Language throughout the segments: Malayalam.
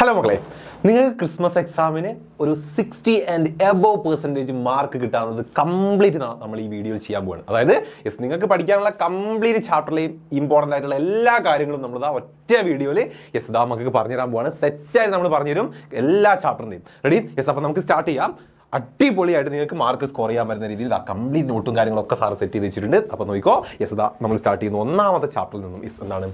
ഹലോ മക്കളെ, നിങ്ങൾക്ക് ക്രിസ്മസ് എക്സാമിന് ഒരു 60% മാർക്ക് കിട്ടാവുന്നത് കംപ്ലീറ്റ് നമ്മൾ ഈ വീഡിയോയിൽ ചെയ്യാൻ പോവാണ്. അതായത് നിങ്ങൾക്ക് പഠിക്കാനുള്ള കംപ്ലീറ്റ് ചാപ്റ്ററിലെയും ഇമ്പോർട്ടൻ്റ് ആയിട്ടുള്ള എല്ലാ കാര്യങ്ങളും നമ്മൾ ഒറ്റ വീഡിയോയിൽ നമുക്ക് പറഞ്ഞുതരാൻ പോവാണ്. സെറ്റായി നമ്മൾ പറഞ്ഞുതരും എല്ലാ ചാപ്റ്ററിൻ്റെയും. റെഡി? അപ്പോൾ നമുക്ക് സ്റ്റാർട്ട് ചെയ്യാം. അടിപൊളിയായിട്ട് നിങ്ങൾക്ക് മാർക്ക് സ്കോർ ചെയ്യാൻ പറ്റുന്ന രീതിയിൽ കംപ്ലീറ്റ് നോട്ടും കാര്യങ്ങളൊക്കെ സാറ് സെറ്റ് ചെയ്ത് വെച്ചിട്ടുണ്ട്. അപ്പോൾ നോക്കിക്കോ. നമ്മൾ സ്റ്റാർട്ട് ചെയ്യുന്ന ഒന്നാമത്തെ ചാപ്റ്ററിൽ നിന്നും എന്താണ്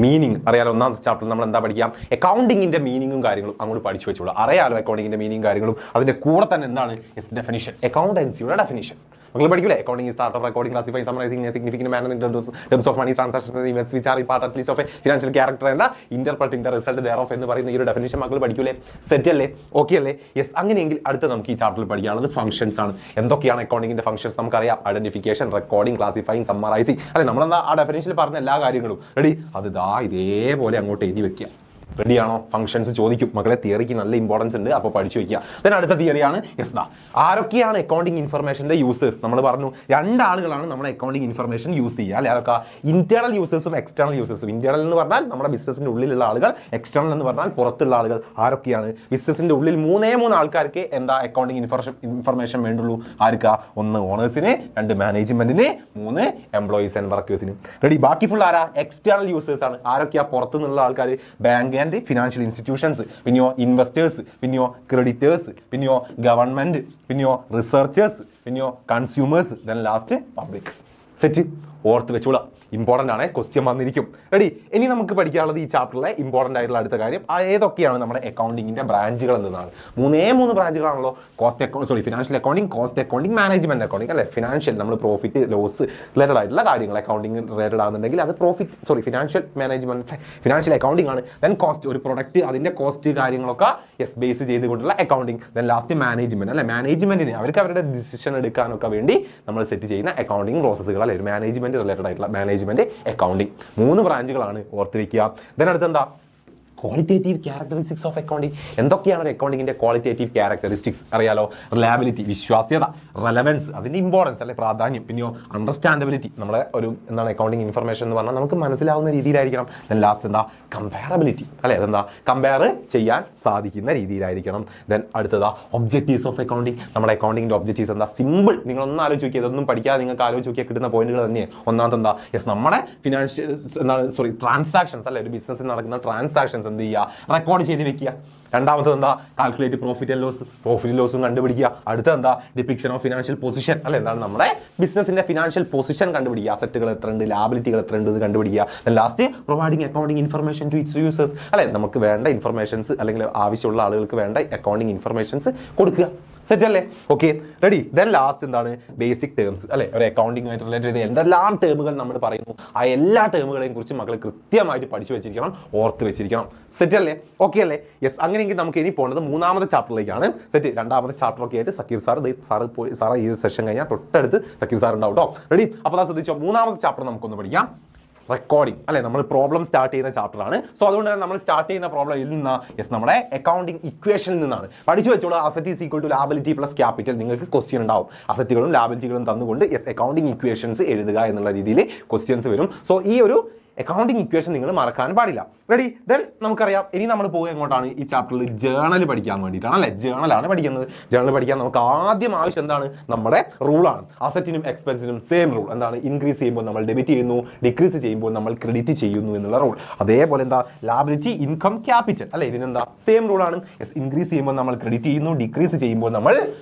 മീനിങ് അറിയാലോ. ഒന്നാമത്തെ ചാപ്റ്ററിൽ നമ്മൾ എന്താ പഠിക്കാം? അക്കൗണ്ടിങ്ങിന്റെ മീനിങ്ങും കാര്യങ്ങളും അങ്ങോട്ട് പഠിച്ചു വെച്ചോളൂ. അറിയാലോ അക്കൗണ്ടിങ്ങിന്റെ മീനിങ് കാര്യങ്ങളും. അതിന്റെ കൂടെ തന്നെ എന്താണ് ഡെഫിനിഷൻ, അക്കൗണ്ടൻസിയുടെ ഡെഫിനിഷൻ നിങ്ങൾ പഠിക്കില്ലേ? Accounting start of recording, classifying, summarising significant manner in terms of money transactions events which are part at least of a financial character എന്ന interpreting the result thereof എന്ന് പറയുന്ന ഈ ഒരു ഡെഫിനിഷൻ മക്കൾ പഠിക്കൂലേ? സെറ്റ് അല്ലേ? ഓക്കെ അല്ലേ? യെസ്. അങ്ങനെയെങ്കിൽ അടുത്ത നമുക്ക് ഈ ചാപ്റ്ററിൽ പഠിക്കാനുള്ളത് ഫംഗ്ഷൻസ് ആണ്. എന്തൊക്കെയാണ് അക്കൗണ്ടിങ്ങിന്റെ ഫംഗ്ഷൻസ് നമുക്കറിയാം. ഐഡന്റിഫിക്കേഷൻ, റെക്കോർഡിംഗ്, ക്ലാസിഫൈങ്, സമ്മറൈസിംഗ് അല്ലെ? നമ്മളെന്താ ആ ഡെഫിനിഷനിൽ പറഞ്ഞ എല്ലാ കാര്യങ്ങളും റെഡി? അത് ഇതേപോലെ അങ്ങോട്ട് എഴുതി വെക്കുക. റെഡിയാണോ? ഫംഗ്ഷൻസ് ചോദിക്കും മക്കളെ. തിയറിക്ക് നല്ല ഇമ്പോർട്ടൻസ് ഉണ്ട്, അപ്പോൾ പഠിച്ചു വയ്ക്കുക. ദെൻ അടുത്ത തിയറിയാണ് ആരൊക്കെയാണ് അക്കൗണ്ടിങ് ഇൻഫർമേഷന്റെ യൂസേഴ്സ്. നമ്മൾ പറഞ്ഞു രണ്ടാളുകളാണ് നമ്മുടെ അക്കൗണ്ടിങ് ഇൻഫർമേഷൻ യൂസ് ചെയ്യുക അല്ലെ? അതൊക്കെ ഇന്റേണൽ യൂസേഴ്സും എക്സ്റ്റേണൽ യൂസേഴ്സും. ഇന്റേണൽ എന്ന് പറഞ്ഞാൽ നമ്മുടെ ബിസിനസിന്റെ ഉള്ളിലുള്ള ആളുകൾ, എക്സ്റ്റേണൽ എന്ന് പറഞ്ഞാൽ പുറത്തുള്ള ആളുകൾ. ആരൊക്കെയാണ്? ബിസിനസിന്റെ ഉള്ളിൽ മൂന്നേ ആൾക്കാർക്ക് അക്കൗണ്ടിങ് ഇൻഫർമേഷൻ വേണ്ടുള്ളൂ. ആർക്കാ? 1 ഓണേഴ്സിന്, 2 മാനേജ്മെന്റിന്, 3 എംപ്ലോയീസ് ആൻഡ് വർക്കേഴ്സിന്. റെഡി? ബാക്കി ഫുൾ ആരാ? എക്സ്റ്റേണൽ യൂസേഴ്സ് ആണ്. ആരൊക്കെയാ? പുറത്തു നിന്നുള്ള ആൾക്കാർ, ബാങ്ക് ആൻഡ് ഫിനാൻഷ്യൽ ഇൻസ്റ്റിറ്റ്യൂഷൻസ്, പിന്നെയോ ഇൻവെസ്റ്റേഴ്സ്, പിന്നെയോ ക്രെഡിറ്റേഴ്സ്, പിന്നെയോ ഗവൺമെന്റ്, പിന്നെയോ റിസർച്ചേഴ്സ്, പിന്നെയോ consumers, then last public. Set? ഓർത്ത് വെച്ചോളാം. ഇമ്പോർട്ടൻ്റ് ആണ്, ക്വസ്റ്റ്യൻ വന്നിരിക്കും. റെഡി? ഇനി നമുക്ക് പഠിക്കാനുള്ളത് ഈ ചാപ്റ്ററിലെ ഇമ്പോർട്ടൻ്റ് ആയിട്ടുള്ള അടുത്ത കാര്യം ഏതൊക്കെയാണ് നമ്മുടെ അക്കൗണ്ടിങ്ങിന്റെ ബ്രാഞ്ചുകൾ എന്നതാണ്. 3 ബ്രാഞ്ചുകളാണല്ലോ. Financial accounting, cost accounting, management accounting അല്ലെ? ഫിനാൻഷ്യൽ നമ്മൾ പ്രോഫിറ്റ് ലോസ് റിലേറ്റഡ് ആയിട്ടുള്ള കാര്യങ്ങൾ അക്കൗണ്ടിങ് റിലേറ്റഡ് ആണെന്നുണ്ടെങ്കിൽ അത് ഫിനാൻഷ്യൽ അക്കൗണ്ടിങ് ആണ്. ദെൻ കോസ്റ്റ്, ഒരു പ്രൊഡക്റ്റ് അതിന്റെ കോസ്റ്റ് കാര്യങ്ങളൊക്കെ ബേസ് ചെയ്തുകൊണ്ടുള്ള അക്കൗണ്ടിങ്. ദെൻ ലാസ്റ്റ് മാനേജ്മെന്റ് അല്ലെ? മാനേജ്മെന്റിന് അവർക്ക് അവരുടെ ഡിസിഷൻ എടുക്കാനൊക്കെ വേണ്ടി നമ്മൾ സെറ്റ് ചെയ്യുന്ന അക്കൗണ്ടിങ് പ്രോസസ്സുകൾ അല്ലെ? മാനേജ്മെന്റ് റിലേറ്റഡ് ആയിട്ടുള്ള മാനേജ്മെന്റ് അക്കൗണ്ടിങ്. 3 ബ്രാഞ്ചുകളാണ്, ഓർത്ത് വെക്കുക. ദെൻ അടുത്തെന്താ? Qualitative characteristics of accounting. എന്തൊക്കെയാണ് ഒരു അക്കൗണ്ടിങ്ങിന്റെ ക്വാളിറ്റേറ്റീവ് ക്യാരക്ടറിസ്റ്റിക്സ്? അറിയാലോ. റിലയബിലിറ്റി, വിശ്വാസ്യത, റെലവൻസ്, അതിന്റെ ഇമ്പോർട്ടൻസ് അല്ലെ? പ്രാധാന്യം. പിന്നെയോ അണ്ടർസ്റ്റാൻഡബിലിറ്റി, നമ്മളെ അക്കൗണ്ടിങ് ഇൻഫർമേഷൻ എന്ന് പറഞ്ഞാൽ നമുക്ക് മനസ്സിലാവുന്ന രീതിയിലായിരിക്കണം. ദെൻ ലാസ്റ്റ് കമ്പാരബിലിറ്റി അല്ലെ? കമ്പയർ ചെയ്യാൻ സാധിക്കുന്ന രീതിയിലായിരിക്കണം. ദെൻ അടുത്തതാ ഒബ്ജക്റ്റീവ്സ് ഓഫ് അക്കൗണ്ടിങ്. നമ്മുടെ അക്കൗണ്ടിങ്ങിന്റെ ഒബ്ജക്റ്റീവ്സ് സിമ്പിൾ. നിങ്ങളൊന്നും ആലോചിച്ച് നോക്കിയാൽ, ഇതൊന്നും പഠിക്കാതെ നിങ്ങൾക്ക് ആലോചിച്ച് നോക്കിയാൽ കിട്ടുന്ന പോയിന്റുകൾ തന്നെയാണ്. ഒന്നാമത്തെ നമ്മുടെ ഫിനാൻഷ്യൽ ട്രാൻസാക്ഷൻസ് അല്ലെ? ഒരു ബിസിനസ്സിൽ നടക്കുന്ന ട്രാൻസാക്ഷൻസ് എന്ത് ചെയ്യുക? റെക്കോർഡ് ചെയ്ത് വെക്കുക. രണ്ടാമത്തത് calculate profit and loss, profit ലോസും കണ്ടുപിടിക്കുക. അടുത്ത ഡിപിക്ഷൻ ഓഫ് ഫിനാൻഷ്യൽ പൊസിഷൻ അല്ലെ? നമ്മുടെ ബിസിനസിന്റെ ഫിനാൻഷ്യൽ പൊസിഷൻ കണ്ടുപിടിക്കുക. അസറ്റുകൾ എത്ര ഉണ്ട്, ലാബിലിറ്റികൾ എത്ര ഉണ്ട്, ഇത് കണ്ടുപിടിക്കുക. Last providing accounting information to its users അല്ലെ? നമുക്ക് വേണ്ട ഇൻഫർമേഷൻസ് അല്ലെങ്കിൽ ആവശ്യമുള്ള ആളുകൾക്ക് വേണ്ട അക്കൗണ്ടിങ് ഇൻഫർമേഷൻസ് കൊടുക്കുക. സെറ്റ് അല്ലേ? Okay, ready? Then last basic terms അല്ലെ? ഒരു അക്കൗണ്ടിങ്ങുമായിട്ട് റിലേറ്റ് ചെയ്ത് എന്തെല്ലാം ടേമുകൾ നമ്മൾ പറയുന്നു, ആ എല്ലാ ടേമുകളെയും കുറിച്ച് മക്കൾ കൃത്യമായിട്ട് പഠിച്ചു വെച്ചിരിക്കണം, ഓർത്ത് വെച്ചിരിക്കണം. സെറ്റ് അല്ലേ? ഓക്കെ അല്ലേ? യെസ്. അങ്ങനെയെങ്കിൽ നമുക്ക് ഇനി പോകേണ്ടത് 3ാമത്തെ ചാപ്റ്ററിലേക്കാണ്. സെറ്റ്? 2ാമത്തെ ചാപ്റ്റർ ഒക്കെ ആയിട്ട് സക്കീർ സാർ ഈ സെഷൻ കഴിഞ്ഞാൽ തൊട്ടടുത്ത് സക്കീർ സാർ ഉണ്ടാവും കേട്ടോ. റെഡി? അപ്പോൾ ശ്രദ്ധിച്ചോ. 3ാമത്തെ ചാപ്റ്റർ നമുക്കൊന്ന് പഠിക്കാം. റെക്കോർഡിംഗ് അല്ലെ? നമ്മൾ പ്രോബ്ലം സ്റ്റാർട്ട് ചെയ്യുന്ന ചാപ്റ്റർ ആണ്. സോ അതുകൊണ്ട് തന്നെ നമ്മൾ സ്റ്റാർട്ട് ചെയ്യുന്ന പ്രോബ്ലം ഇതിൽ നിന്നാണ് നമ്മുടെ അക്കൗണ്ടിങ് ഇക്വേഷനിൽ നിന്നാണ്. പഠിച്ചു വെച്ചോളൂ. Asset is equal to liability plus capital. നിങ്ങൾക്ക് ക്വസ്റ്റ്യൻ ഉണ്ടാവും. അസറ്റുകളും ലാബിലിറ്റികളും തന്നുകൊണ്ട് അക്കൗണ്ടിങ് ഇക്വേഷൻസ് എഴുതുക എന്നുള്ള രീതിയിൽ ക്വസ്റ്റ്യൻസ് വരും. സോ ഈ ഒരു അക്കൗണ്ടിങ് ഇക്വേഷൻ നിങ്ങൾ മറക്കാൻ പാടില്ല. റെഡി? ദെൻ നമുക്കറിയാം ഇനി നമ്മൾ പോകുക എങ്ങോട്ടാണ്? ഈ ചാപ്റ്ററിൽ ജേണൽ പഠിക്കാൻ വേണ്ടിയിട്ടാണ് അല്ലെ? ജേണലാണ് പഠിക്കുന്നത്. ജേണൽ പഠിക്കാൻ നമുക്ക് ആദ്യം ആവശ്യം എന്താണ്? നമ്മുടെ റൂളാണ്. അസറ്റിനും എക്സ്പെൻസിനും സെയിം റൂൾ. എന്താണ്? ഇൻക്രീസ് ചെയ്യുമ്പോൾ നമ്മൾ ഡെബിറ്റ് ചെയ്യുന്നു, ഡിക്രീസ് ചെയ്യുമ്പോൾ നമ്മൾ ക്രെഡിറ്റ് ചെയ്യുന്നു എന്നുള്ള റൂൾ. അതേപോലെ ലാബിലിറ്റി, ഇൻകം, ക്യാപിറ്റൽ അല്ലെ? ഇതിനെന്താ? സെയിം റൂളാണ്. ഇൻക്രീസ് ചെയ്യുമ്പോൾ നമ്മൾ ക്രെഡിറ്റ് ചെയ്യുന്നു, ഡിക്രീസ് ചെയ്യുമ്പോൾ നമ്മൾ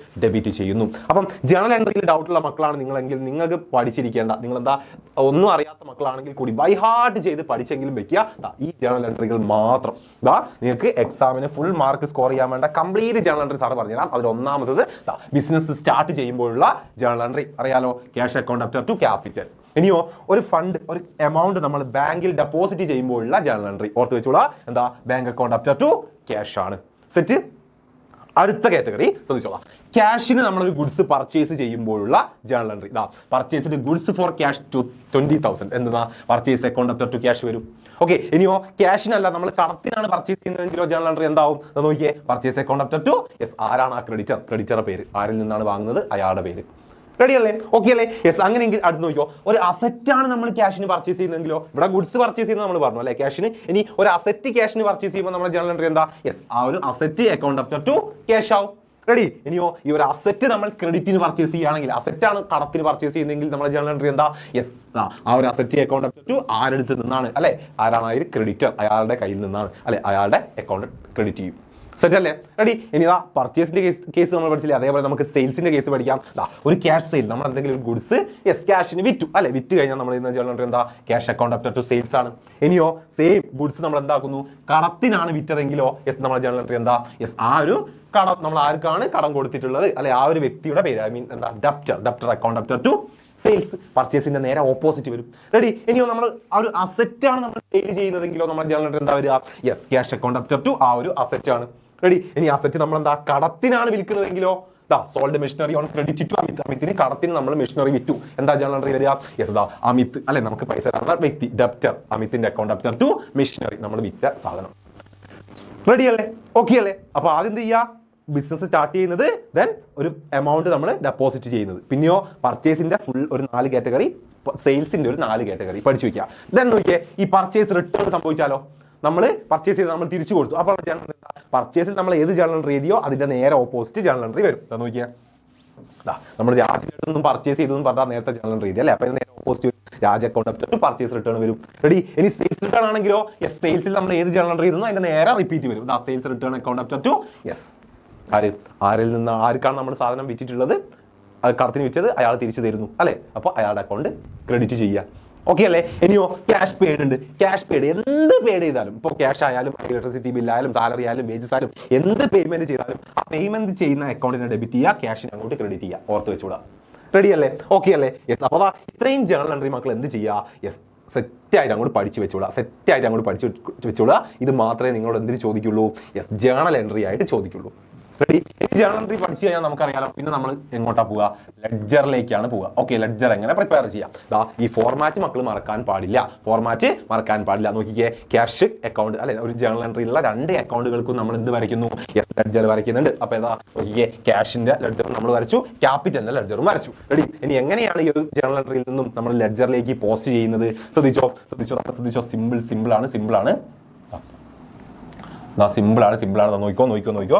ഡെബിറ്റ് ചെയ്യുന്നു. അപ്പം ജേണൽ എൻട്രിയിൽ ഡൗട്ടുള്ള മക്കളാണ് നിങ്ങളെങ്കിൽ നിങ്ങൾക്ക് പഠിച്ചിരിക്കേണ്ട, നിങ്ങളെന്താ ഒന്നും അറിയാത്ത മക്കളാണെങ്കിൽ കൂടി ബൈ ഹാർട്ട് ചെയ്ത് പഠിച്ചെങ്കിലും വെക്കുക. ഈ ജേണൽ എൻട്രികൾ മാത്രം നിങ്ങൾക്ക് എക്സാമിന് ഫുൾ മാർക്ക് സ്കോർ ചെയ്യാൻ വേണ്ട കംപ്ലീറ്റ് ജേണൽ എൻട്രി സാർ പറഞ്ഞുതരാം. അതിൽ ഒന്നാമത്തത് ബിസിനസ് സ്റ്റാർട്ട് ചെയ്യുമ്പോഴുള്ള ജേണൽ എൻട്രി അറിയാലോ? Cash account up to capital. ഇനിയോ ഒരു ഫണ്ട്, ഒരു എമൗണ്ട് നമ്മൾ ബാങ്കിൽ ഡെപ്പോസിറ്റ് ചെയ്യുമ്പോഴുള്ള ജേണൽ എൻട്രി ഓർത്ത് വെച്ചോളാം. Bank account up to cash ആണ്. സെറ്റ്? അടുത്ത കാറ്റഗറി ശ്രദ്ധിച്ചോളാം. ക്യാഷിന് നമ്മളൊരു ഗുഡ്സ് പർച്ചേസ് ചെയ്യുമ്പോഴുള്ള ജേണൽ എൻട്രി. പർച്ചേസിന് ഗുഡ്സ് ഫോർ ക്യാഷ് 20,000 എന്താ? Purchase account up to cash വരും. ഓക്കെ, ഇനിയോ ക്യാഷിനല്ല, നമ്മൾ കടത്തിനാണ് പർച്ചേസ് ചെയ്യുന്നതെങ്കിലോ ജേണൽ എൻട്രി എന്താവും? നോക്കിയേ, പർച്ചേസ് അക്കൗണ്ട് അപ് ടു ആരാണ് ആ ക്രെഡിറ്റർ? ക്രെഡിറ്ററുടെ പേര്, ആരിൽ നിന്നാണ് വാങ്ങുന്നത് അയാളുടെ പേര്. റെഡി അല്ലേ? ഓക്കെ അല്ലേ? യെസ്. അങ്ങനെയെങ്കിൽ അടുത്ത് നോക്കിയോ, ഒരു അസറ്റാണ് നമ്മൾ ക്യാഷിന് പർച്ചേസ് ചെയ്യുന്നതെങ്കിലോ, ഇവിടെ ഗുഡ്സ് പർച്ചേസ് ചെയ്യുന്നത് നമ്മൾ പറഞ്ഞു അല്ലേ ക്യാഷിന്. ഇനി ഒരു അസറ്റ് ക്യാഷിന് പർച്ചേസ് ചെയ്യുമ്പോൾ നമ്മുടെ ജേണൽ എൻട്രി എന്താ? യെസ്, ആ ഒരു asset account after to cash ആവും. റെഡി? ഇനിയോ ഈ ഒരു അസറ്റ് നമ്മൾ ക്രെഡിറ്റിന് പർച്ചേസ് ചെയ്യുകയാണെങ്കിൽ, അസറ്റാണ് കടത്തിന് പർച്ചേസ് ചെയ്യുന്നതെങ്കിൽ നമ്മുടെ ജേണൽ എൻട്രി എന്താ? യെസ്, ആ ഒരു അസറ്റ് അക്കൗണ്ട് അപ്റ്റർ ടു ആരെടുത്ത് നിന്നാണ് അല്ലെ, ആരാണ് ആ ഒരു ക്രെഡിറ്റർ, അയാളുടെ കയ്യിൽ നിന്നാണ് അല്ലെ, അയാളുടെ അക്കൗണ്ട് ക്രെഡിറ്റ് ചെയ്യും. സെറ്റ് അല്ലേ? റെഡി? ഇനി ഇതാ പർച്ചേസിന്റെ കേസ് നമ്മൾ പഠിച്ചില്ലേ, അതേപോലെ നമുക്ക് സെയിൽസിന്റെ കേസ് പഠിക്കാം. ഒരു ക്യാഷ് സെയിൽ, നമ്മൾ എന്തെങ്കിലും ഒരു ഗുഡ്സ് യെസ് ക്യാഷിന് വിറ്റു അല്ലെ, വിറ്റ് കഴിഞ്ഞാൽ നമ്മൾ ഇന്ന് ജേണൽ എൻട്രി എന്താ? Cash account after to sales ആണ്. ഇനിയോ സെയിം ഗുഡ്സ് നമ്മൾ എന്താക്കുന്നു, കടത്തിനാണ് വിറ്റതെങ്കിലോ യെസ് നമ്മുടെ ജേണൽ എൻട്രി എന്താ? യെസ്, ആ ഒരു കടം നമ്മൾ ആർക്കാണ് കടം കൊടുത്തിട്ടുള്ളത് അല്ലെ, ആ ഒരു വ്യക്തിയുടെ പേര്, ഐ മീൻ എന്താ? Debtor account after to sales. പർച്ചേസിന്റെ നേരെ ഓപ്പോസിറ്റ് വരും. റെഡി? ഇനിയോ നമ്മൾ ആ ഒരു അസറ്റാണ് നമ്മൾ സെയിൽ ചെയ്യുന്നതെങ്കിലോ നമ്മുടെ ജേണൽ എൻട്രി എന്താ വരിക? Yes, cash account after to ആ ഒരു അസറ്റ് ആണ്. റെഡി? ഇനി അസറ്റ് നമ്മൾ എന്താ കടത്തിനാണ് വിൽക്കുന്നതെങ്കിലോ sold machinery on credit to Amit. അമിത്തിന് കടത്തിന് നമ്മൾ മെഷീനറി വിറ്റു. എന്താ ജേണൽ എൻട്രി വരിക? യെസ്, അമിത് അല്ലെ, നമുക്ക് പൈസ തരുന്ന വ്യക്തി ഡെപ്റ്റർ, അമിത്തിന്റെ അക്കൗണ്ട് അപ്റ്റർ ടു മെഷീനറി, നമ്മൾ വിറ്റ സാധനം. റെഡി അല്ലേ? ഓക്കെ അല്ലേ? അപ്പൊ ആദ്യം എന്ത് ചെയ്യുക, ബിസിനസ് സ്റ്റാർട്ട് ചെയ്യുന്നത്, ദെൻ ഒരു എമൗണ്ട് നമ്മൾ ഡെപ്പോസിറ്റ് ചെയ്യുന്നത്, പിന്നെയോ പർച്ചേസിന്റെ ഫുൾ ഒരു 4 കാറ്റഗറി, സെയിൽസിന്റെ ഒരു 4 കാറ്റഗറി പഠിച്ചു വെക്കുക. ദെൻ നോക്കിയേ, ഈ പർച്ചേസ് റിട്ടേൺ സംഭവിച്ചാലോ, നമ്മൾ പർച്ചേസ് ചെയ്ത് നമ്മൾ തിരിച്ചു കൊടുത്തു, അപ്പോൾ പർച്ചേസിൽ നമ്മൾ ഏത് ജേണൽ എൻട്രി എഴുതിയോ അതിന്റെ നേരെ ഓപ്പോസിറ്റ് ജേണൽ എൻട്രി വരും. നോക്കിയാൽ നമ്മൾ രാജ്യത്തൊന്നും പർച്ചേസ് ചെയ്തു പറഞ്ഞാൽ നേരത്തെ ജേണൽ എൻട്രി എഴുതി അല്ലേ, അപ്പൊ നേരെ opposite Raja account after to purchase return വരും. റെഡി? ഇനി സെയിൽസ് റിട്ടേൺ ആണെങ്കിലോ യെസ്, സെയിൽസിൽ നമ്മൾ ഏത് ജേണൽ എൻട്രി ചെയ്തു അതിന്റെ നേരെ റിപ്പീറ്റ് വരും. Sales return account after to yes, ആരിൽ നിന്ന് ആർക്കാണ് നമ്മൾ സാധനം വിറ്റിട്ടുള്ളത്, അത് കടത്തിന് വെച്ചത് അയാൾ തിരിച്ചു തരുന്നു അല്ലെ, അപ്പോൾ അയാളുടെ അക്കൗണ്ട് ക്രെഡിറ്റ് ചെയ്യുക. ഓക്കെ അല്ലേ? ഇനിയോ ക്യാഷ് പെയ്ഡ് ഉണ്ട്. ക്യാഷ് പെയ്ഡ് എന്ത് പെയ്ഡ് ചെയ്താലും, ഇപ്പോൾ ക്യാഷ് ആയാലും ഇലക്ട്രിസിറ്റി ബില്ലായാലും സാലറി ആയാലും വേജസ് ആയാലും എന്ത് പേയ്മെന്റ് ചെയ്താലും ആ പേയ്മെന്റ് ചെയ്യുന്ന അക്കൗണ്ടിനെ ഡെബിറ്റ് ചെയ്യുക, ക്യാഷിനെ അങ്ങോട്ട് ക്രെഡിറ്റ് ചെയ്യുക. ഓർത്ത് വെച്ചുകൂടാ. റെഡി അല്ലേ? ഓക്കെ അല്ലേ? യെസ്. അപ്പോൾ ഇത്രയും ജേണൽ എൻട്രി മക്കൾ എന്ത് ചെയ്യുക? യെസ്, സെറ്റായിട്ട് അങ്ങോട്ട് പഠിച്ചു വെച്ചോളാം. സെറ്റായിട്ട് അങ്ങോട്ട് പഠിച്ചു വെച്ചോളാം. ഇത് മാത്രമേ നിങ്ങളോട് എന്തിനു ചോദിക്കുള്ളൂ? യെസ്, ജേണൽ എൻട്രി ആയിട്ട് ചോദിക്കുള്ളൂ. റെഡി? ഈ ജേണൽ എൻട്രി പഠിച്ചു കഴിഞ്ഞാൽ നമുക്കറിയാലോ, പിന്നെ നമ്മൾ എങ്ങോട്ടാ പോവുക? ലെഡ്ജറിലേക്കാണ് പോവുക. ഓക്കെ, ലെഡ്ജർ എങ്ങനെ പ്രിപ്പയർ ചെയ്യാം? ഈ ഫോർമാറ്റ് മക്കൾ മറക്കാൻ പാടില്ല. നോക്കിക്കേ, ക്യാഷ് അക്കൗണ്ട് അല്ലെ, ഒരു ജേണൽ എൻട്രിയിലുള്ള 2 അക്കൗണ്ടുകൾക്കും നമ്മൾ എന്ത് വരയ്ക്കുന്നു? യെസ്, ലെഡ്ജർ വരയ്ക്കുന്നുണ്ട്. അപ്പൊ നോക്കിക്കേ, ക്യാഷിന്റെ ലെഡ്ജറും നമ്മൾ വരച്ചു, ക്യാപിറ്റലിന്റെ ലെഡ്ജറും വരച്ചു. റെഡി? ഇനി എങ്ങനെയാണ് ഈ ഒരു ജേണൽ എൻട്രിയിൽ നിന്നും നമ്മൾ ലെഡ്ജറിലേക്ക് പോസ്റ്റ് ചെയ്യുന്നത്? ശ്രദ്ധിച്ചോ. സിമ്പിൾ ആണ്. സിമ്പിൾ ആണ്. നോക്കിക്കോ.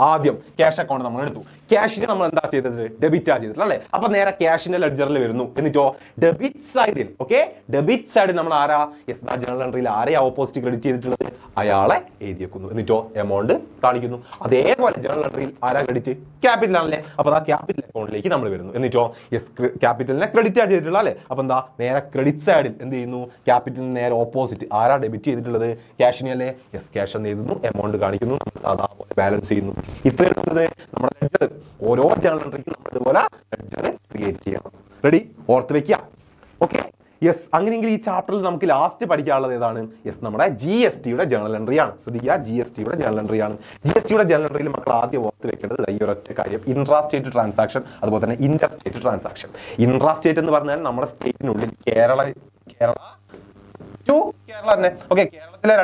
ആദ്യം ക്യാഷ് അക്കൗണ്ട് നമ്മൾ എടുത്തു. ക്യാഷിന് നമ്മൾ എന്താ ചെയ്തത്? ഡെബിറ്റാ ചെയ്തിട്ടുള്ള അല്ലേ, അപ്പൊ നേരെ ക്യാഷിന്റെ ലെഡ്ജറിൽ വരുന്നു. എന്നിട്ടോ ഡെബിറ്റ് സൈഡിൽ, ഓക്കെ, ഡെബിറ്റ് സൈഡിൽ നമ്മൾ ആരാ? യെസ്, ജേണൽ എൻട്രിയിൽ ആരെയാ ഓപ്പോസിറ്റ് ക്രെഡിറ്റ് ചെയ്തിട്ടുള്ളത്? അയാളെ എഴുതി വെക്കുന്നു. എന്നിട്ടോ എമൗണ്ട് കാണിക്കുന്നു. അതേപോലെ ജേണൽ എൻട്രിയിൽ ആരാ ക്രെഡിറ്റ്? ക്യാപിറ്റൽ ആണല്ലേ, അപ്പൊ ക്യാപിറ്റൽ അക്കൗണ്ടിലേക്ക് നമ്മൾ വരുന്നു. എന്നിട്ടോ യെസ്, ക്യാപിറ്റലിനെ ക്രെഡിറ്റ് ചെയ്തിട്ടുള്ള അല്ലേ, അപ്പൊ നേരെ ക്രെഡിറ്റ് സൈഡിൽ എന്ത് ചെയ്യുന്നു? ക്യാപിറ്റലിന് നേരെ ഓപ്പോസിറ്റ് ആരാ ഡെബിറ്റ് ചെയ്തിട്ടുള്ളത്? ക്യാഷിനെ അല്ലേ. യെസ്, ക്യാഷ് എന്ന് എഴുതുന്നു, എമൗണ്ട് കാണിക്കുന്നു, നമ്മൾ സാധാരണ ബാലൻസ് ചെയ്യുന്നു. ഇത്രയും നമ്മുടെ ലെഡ്ജർ. ഓരോ ജേണൽ എൻട്രിക്കും നമ്മൾ ഇതുപോലെ ലെഡ്ജർ ക്രിയേറ്റ് ചെയ്യണം. റെഡി? ഓർത്ത് വെക്കുക. Okay, yes. അങ്ങനെയെങ്കിൽ ഈ ചാപ്റ്ററിൽ നമുക്ക് ലാസ്റ്റ് പഠിക്കാനുള്ളത് ഏതാണ്? യെസ്, നമ്മുടെ GSTയുടെ ജേണൽ എൻട്രി ആണ്. ശ്രദ്ധിക്കുക, GSTയുടെ ജേണൽ എൻട്രി ആണ്. GSTയുടെ ജേണൽ എൻട്രിയിൽ മക്കൾ ആദ്യം ഓർത്ത് വെക്കേണ്ടത് ഈ ഒരൊറ്റ കാര്യം, ഇൻട്രാ സ്റ്റേറ്റ് ട്രാൻസാക്ഷൻ, അതുപോലെ തന്നെ Inter state transaction. Intra state എന്ന് പറഞ്ഞാൽ നമ്മുടെ സ്റ്റേറ്റിനുള്ളിൽ കേരള ടു കേരള തന്നെ, ഓക്കെ, കേരളത്തിലെ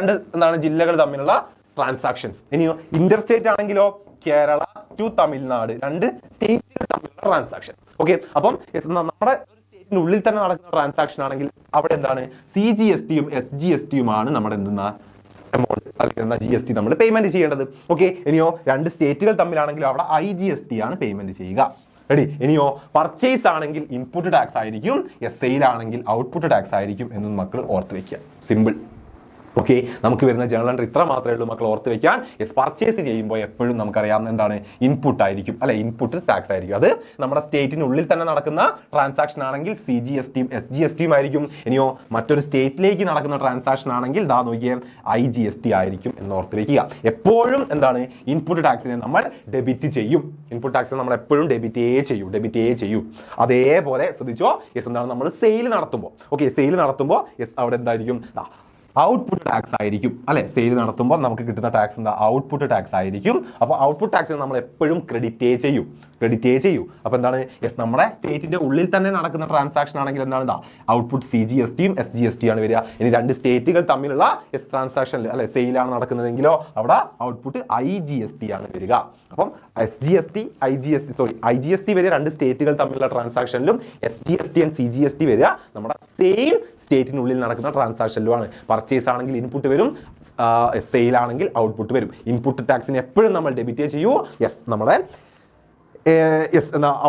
2 ജില്ലകൾ തമ്മിലുള്ള ട്രാൻസാക്ഷൻസ്. ഇനിയോ ഇന്റർ സ്റ്റേറ്റ് ആണെങ്കിലോ കേരള ടു തമിഴ്നാട്, 2 സ്റ്റേറ്റുകൾ തമ്മിലുള്ള ട്രാൻസാക്ഷൻ. ഓക്കെ, അപ്പം നമ്മുടെ ഉള്ളിൽ തന്നെ നടക്കുന്ന ട്രാൻസാക്ഷൻ ആണെങ്കിൽ അവിടെ എന്താണ്? CGSTയും SGSTയുമാണ് നമ്മുടെ എന്തെന്നാ എമൗണ്ട് അല്ലെങ്കിൽ GST നമ്മൾ പേയ്മെന്റ് ചെയ്യേണ്ടത്. ഓക്കെ, ഇനിയോ 2 സ്റ്റേറ്റുകൾ തമ്മിലാണെങ്കിലും അവിടെ IGST ആണ് പേയ്മെന്റ് ചെയ്യുക. റെഡി? ഇനിയോ പർച്ചേസ് ആണെങ്കിൽ ഇൻപുട്ട് ടാക്സ് ആയിരിക്കും, സെയിൽ ആണെങ്കിൽ ഔട്ട്പുട്ട് ടാക്സ് ആയിരിക്കും എന്നും മക്കൾ ഓർത്ത് വെക്കുക. സിമ്പിൾ. ഓക്കെ, നമുക്ക് വരുന്ന ജേണൽ എൻട്രി ഇത്ര മാത്രമേ ഉള്ളൂ മക്കൾ ഓർത്ത് വെക്കാൻ. യെസ്, പർച്ചേസ് ചെയ്യുമ്പോൾ എപ്പോഴും നമുക്കറിയാവുന്ന എന്താണ്? ഇൻപുട്ട് ആയിരിക്കും അല്ലെ, ഇൻപുട്ട് ടാക്സ് ആയിരിക്കും. അത് നമ്മുടെ സ്റ്റേറ്റിനുള്ളിൽ തന്നെ നടക്കുന്ന ട്രാൻസാക്ഷൻ ആണെങ്കിൽ CGSTയും SGSTയും ആയിരിക്കും. ഇനിയോ മറ്റൊരു സ്റ്റേറ്റിലേക്ക് നടക്കുന്ന ട്രാൻസാക്ഷൻ ആണെങ്കിൽ നോക്കിയാൽ IGST ആയിരിക്കും എന്ന് ഓർത്ത് വെക്കുക. എപ്പോഴും എന്താണ്? ഇൻപുട്ട് ടാക്സിനെ നമ്മൾ ഡെബിറ്റ് ചെയ്യും. ഇൻപുട്ട് ടാക്സിനെ നമ്മൾ എപ്പോഴും ഡെബിറ്റേ ചെയ്യും. അതേപോലെ ശ്രദ്ധിച്ചോ, യെസ്, എന്താണ്? നമ്മൾ സെയിൽ നടത്തുമ്പോൾ, ഓക്കെ, സെയിൽ നടത്തുമ്പോൾ യെസ് അവിടെ എന്തായിരിക്കും? ഔട്ട്പുട്ട് ടാക്സ് ആയിരിക്കും അല്ലെ. സെയിൽ നടത്തുമ്പോൾ നമുക്ക് കിട്ടുന്ന ടാക്സ് എന്താ? ഔട്ട്പുട്ട് ടാക്സ് ആയിരിക്കും. അപ്പോൾ ഔട്ട്പുട്ട് ടാക്സ് നമ്മൾ എപ്പോഴും ക്രെഡിറ്റേ ചെയ്യൂ. അപ്പോൾ എന്താണ്? യെസ്, നമ്മുടെ സ്റ്റേറ്റിന്റെ ഉള്ളിൽ തന്നെ നടക്കുന്ന ട്രാൻസാക്ഷൻ ആണെങ്കിൽ എന്താണ്? ഔട്ട്പുട്ട് CGSTയും SGST ആണ് വരിക. ഇനി രണ്ട് സ്റ്റേറ്റുകൾ തമ്മിലുള്ള ട്രാൻസാക്ഷനിൽ അല്ലെ സെയിലാണ് നടക്കുന്നതെങ്കിലോ അവിടെ ഔട്ട്പുട്ട് IGST ആണ് വരിക. അപ്പം IGST വരിക രണ്ട് സ്റ്റേറ്റുകൾ തമ്മിലുള്ള ട്രാൻസാക്ഷനിലും, SGST ആൻഡ് CGST വരിക നമ്മുടെ സെയിം സ്റ്റേറ്റിനുള്ളിൽ നടക്കുന്ന ട്രാൻസാക്ഷനിലുമാണ്. പർച്ചേസ് ആണെങ്കിൽ ഇൻപുട്ട് വരും, സെയിൽ ആണെങ്കിൽ ഔട്ട്പുട്ട് വരും. ഇൻപുട്ട് ടാക്സിന് എപ്പോഴും നമ്മൾ ഡെബിറ്റ് ചെയ്യൂ. നമ്മുടെ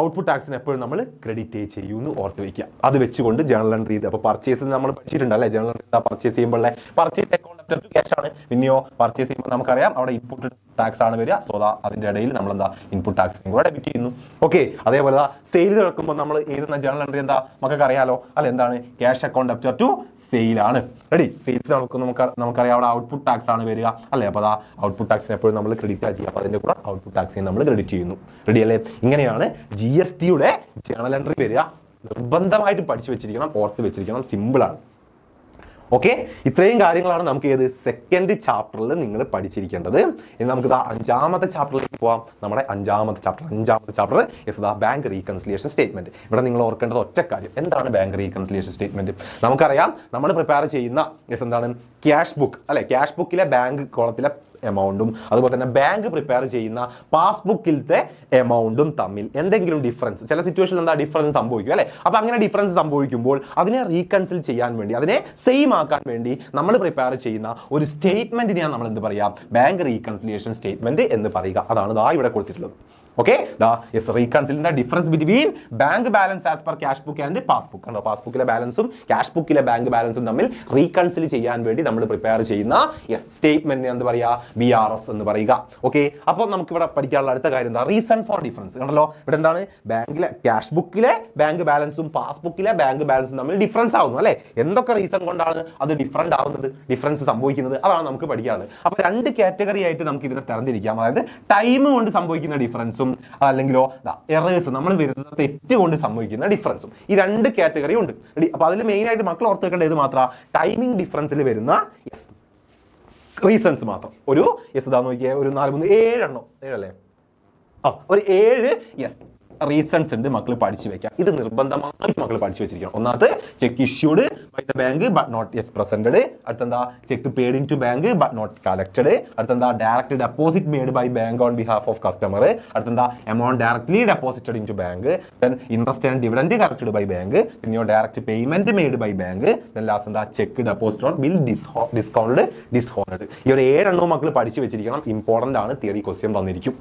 ഔട്ട്പുട്ട് ടാക്സിന് എപ്പോഴും നമ്മൾ ക്രെഡിറ്റ് ചെയ്യുമെന്ന് ഓർത്ത് വയ്ക്കുക. അത് വെച്ചുകൊണ്ട് ജേണൽ എൻട്രി ചെയ്ത്, അപ്പോൾ പർച്ചേസ് നമ്മൾ പഠിച്ചിട്ടുണ്ട് അല്ലേ? ജേണൽ എൻട്രി പർച്ചേസ് ചെയ്യുമ്പോൾ പർച്ചേസ് അക്കൗണ്ട് ക്യാഷ് ആണ്. പിന്നെയോ പർച്ചേസ് ചെയ്യുമ്പോൾ നമുക്കറിയാം അവിടെ ഇൻപുട്ട് ടാക്സ് ആണ് വരിക. സോ അതിന്റെ ഇടയിൽ നമ്മൾ എന്താ ഇൻപുട്ട് ടാക്സിനും കൂടെ ഡെബിറ്റ് ചെയ്യുന്നു. ഓക്കെ, അതേപോലെ സെയിൽ നടക്കുമ്പോൾ നമ്മൾ എഴുതുന്ന ജേണൽ എൻട്രി എന്താ? നമുക്കൊക്കെ അറിയാലോ അല്ലെ? എന്താണ്? ക്യാഷ് അക്കൗണ്ട് ഡെബിറ്റർ ടു സെയിൽ ആണ്. റെഡി? സെയിൽസ് നടക്കുമ്പോൾ നമുക്കറിയാം അവിടെ ഔട്ട്പുട്ട് ടാക്സ് ആണ് വരിക അല്ലെ? അപ്പോൾ ഔട്ട്പുട്ട് ടാക്സിന് എപ്പോഴും നമ്മൾ ക്രെഡിറ്റ് ചെയ്യുക. അപ്പോൾ അതിന്റെ കൂടെ ഔട്ട്പുട്ട് ടാക്സിനെ നമ്മൾ ക്രെഡിറ്റ് ചെയ്യുന്നു. റെഡി അല്ലേ? ഇങ്ങനെയാണ് GSTയുടെ ജേണൽ എൻട്രി വരിക. നിർബന്ധമായിട്ട് പഠിച്ചു വെച്ചിരിക്കണം, ഓർത്ത് വെച്ചിരിക്കണം. സിമ്പിളാണ്. ഓക്കെ, ഇത്രയും കാര്യങ്ങളാണ് നമുക്ക് സെക്കൻഡ് ചാപ്റ്ററിൽ നിങ്ങൾ പഠിച്ചിരിക്കേണ്ടത്. ഇനി നമുക്ക് അഞ്ചാമത്തെ ചാപ്റ്ററിലേക്ക് പോവാം. നമ്മുടെ അഞ്ചാമത്തെ ചാപ്റ്റർ ബാങ്ക് റീകൺസിലിയേഷൻ സ്റ്റേറ്റ്മെന്റ്. ഇവിടെ നിങ്ങൾ ഓർക്കേണ്ടത് ഒറ്റ കാര്യം, എന്താണ് ബാങ്ക് റീകൺസിലിയേഷൻ സ്റ്റേറ്റ്മെന്റ്? നമുക്കറിയാം നമ്മൾ പ്രിപ്പയർ ചെയ്യുന്ന എന്താണ് ക്യാഷ് ബുക്ക് അല്ലെ? ക്യാഷ് ബുക്കിലെ ബാങ്ക് കോളത്തിലെ എമൗണ്ടും അതുപോലെ തന്നെ ബാങ്ക് പ്രിപ്പയർ ചെയ്യുന്ന പാസ്ബുക്കിലത്തെ എമൗണ്ടും തമ്മിൽ എന്തെങ്കിലും ഡിഫറൻസ്, ചില സിറ്റുവേഷനിൽ എന്താ ഡിഫറൻസ് സംഭവിക്കും അല്ലെ? അപ്പൊ അങ്ങനെ ഡിഫറൻസ് സംഭവിക്കുമ്പോൾ അതിനെ റീകൺസിൽ ചെയ്യാൻ വേണ്ടി, അതിനെ സെയിം ആക്കാൻ വേണ്ടി നമ്മൾ പ്രിപ്പയർ ചെയ്യുന്ന ഒരു സ്റ്റേറ്റ്മെന്റിനെയാണ് നമ്മൾ എന്ത് പറയാം? ബാങ്ക് റീകൺസിലിയേഷൻ സ്റ്റേറ്റ്മെന്റ് എന്ന് പറയുക. അതാണ് ഇവിടെ കൊടുത്തിട്ടുള്ളത്. Okay, reconciling the difference between bank balance as per cash book and passbook. പാസ്ബുക്കിലെ ബാലൻസും ക്യാഷ് ബുക്കിലെ ബാങ്ക് ബാലൻസും തമ്മിൽ റീകൺസിൽ ചെയ്യാൻ വേണ്ടി നമ്മൾ പ്രിപ്പയർ ചെയ്യുന്ന സ്റ്റേറ്റ്മെന്റ് എന്ത് പറയുക? BRS എന്ന് പറയുക. ഓക്കെ, അപ്പോൾ നമുക്ക് ഇവിടെ പഠിക്കാനുള്ള അടുത്ത കാര്യം എന്താ? Reason for difference. കണ്ടല്ലോ ഇവിടെ എന്താണ്? ബാങ്കിലെ ക്യാഷ് ബുക്കിലെ ബാങ്ക് ബാലൻസും പാസ്ബുക്കിലെ ബാങ്ക് ബാലൻസും തമ്മിൽ ഡിഫറൻസ് ആവുന്നു അല്ലെ? എന്തൊക്കെ റീസൺ കൊണ്ടാണ് അത് ഡിഫറൻറ്റ് ആവുന്നത്, ഡിഫറൻസ് സംഭവിക്കുന്നത്? അതാണ് നമുക്ക് പഠിക്കാനുള്ളത്. അപ്പോൾ രണ്ട് കാറ്റഗറി ആയിട്ട് നമുക്ക് ഇതിനെ തരംതിരിക്കാം. അതായത് ടൈം കൊണ്ട് സംഭവിക്കുന്ന ഡിഫറൻസും അല്ലെങ്കിലോ എറേഴ്സ്, നമ്മൾ വരുന്ന തെറ്റ് കൊണ്ട് സംഭവിക്കുന്ന ഡിഫറൻസും, ഈ രണ്ട് കാറ്റഗറി ഉണ്ട്. അപ്പൊ അതിൽ മെയിൻ ആയിട്ട് മക്കൾ ഓർത്ത് വെക്കേണ്ട ഇത് മാത്രം ടൈമിംഗ് ഡിഫറൻസിൽ വരുന്ന റീസൺസ് മാത്രം. ഒരു നോക്കിയാൽ ഒരു 4, 3, 7 എണ്ണം, 7 അല്ലേ? ഒരു 7 റീസൺസ് ഉണ്ട്. മക്കൾ പഠിച്ചു വെക്കാം. ഇത് നിർബന്ധമായിട്ട് മക്കൾ പഠിച്ചു വെച്ചിരിക്കണം. ഒന്നാമത് cheque issued by the bank but not yet presented. അടുത്തെന്താ? Cheque paid into bank but not collected. അടുത്തെന്താ? Direct deposit made by bank on behalf of customer. അടുത്തെന്താ? Amount directly deposited into bank. Then interest and dividend collected by bank. പിന്നെയോ direct payment made by bank. Then last എന്താ? Cheque deposit on bill discount dishonoured. ഈ ഒരു 7 എണ്ണവും മക്കൾ പഠിച്ചു വെച്ചിരിക്കണം. ഇമ്പോർട്ടന്റ് ആണ്. തിയറി ക്വസ്റ്റ്യൻ തന്നിരിക്കും.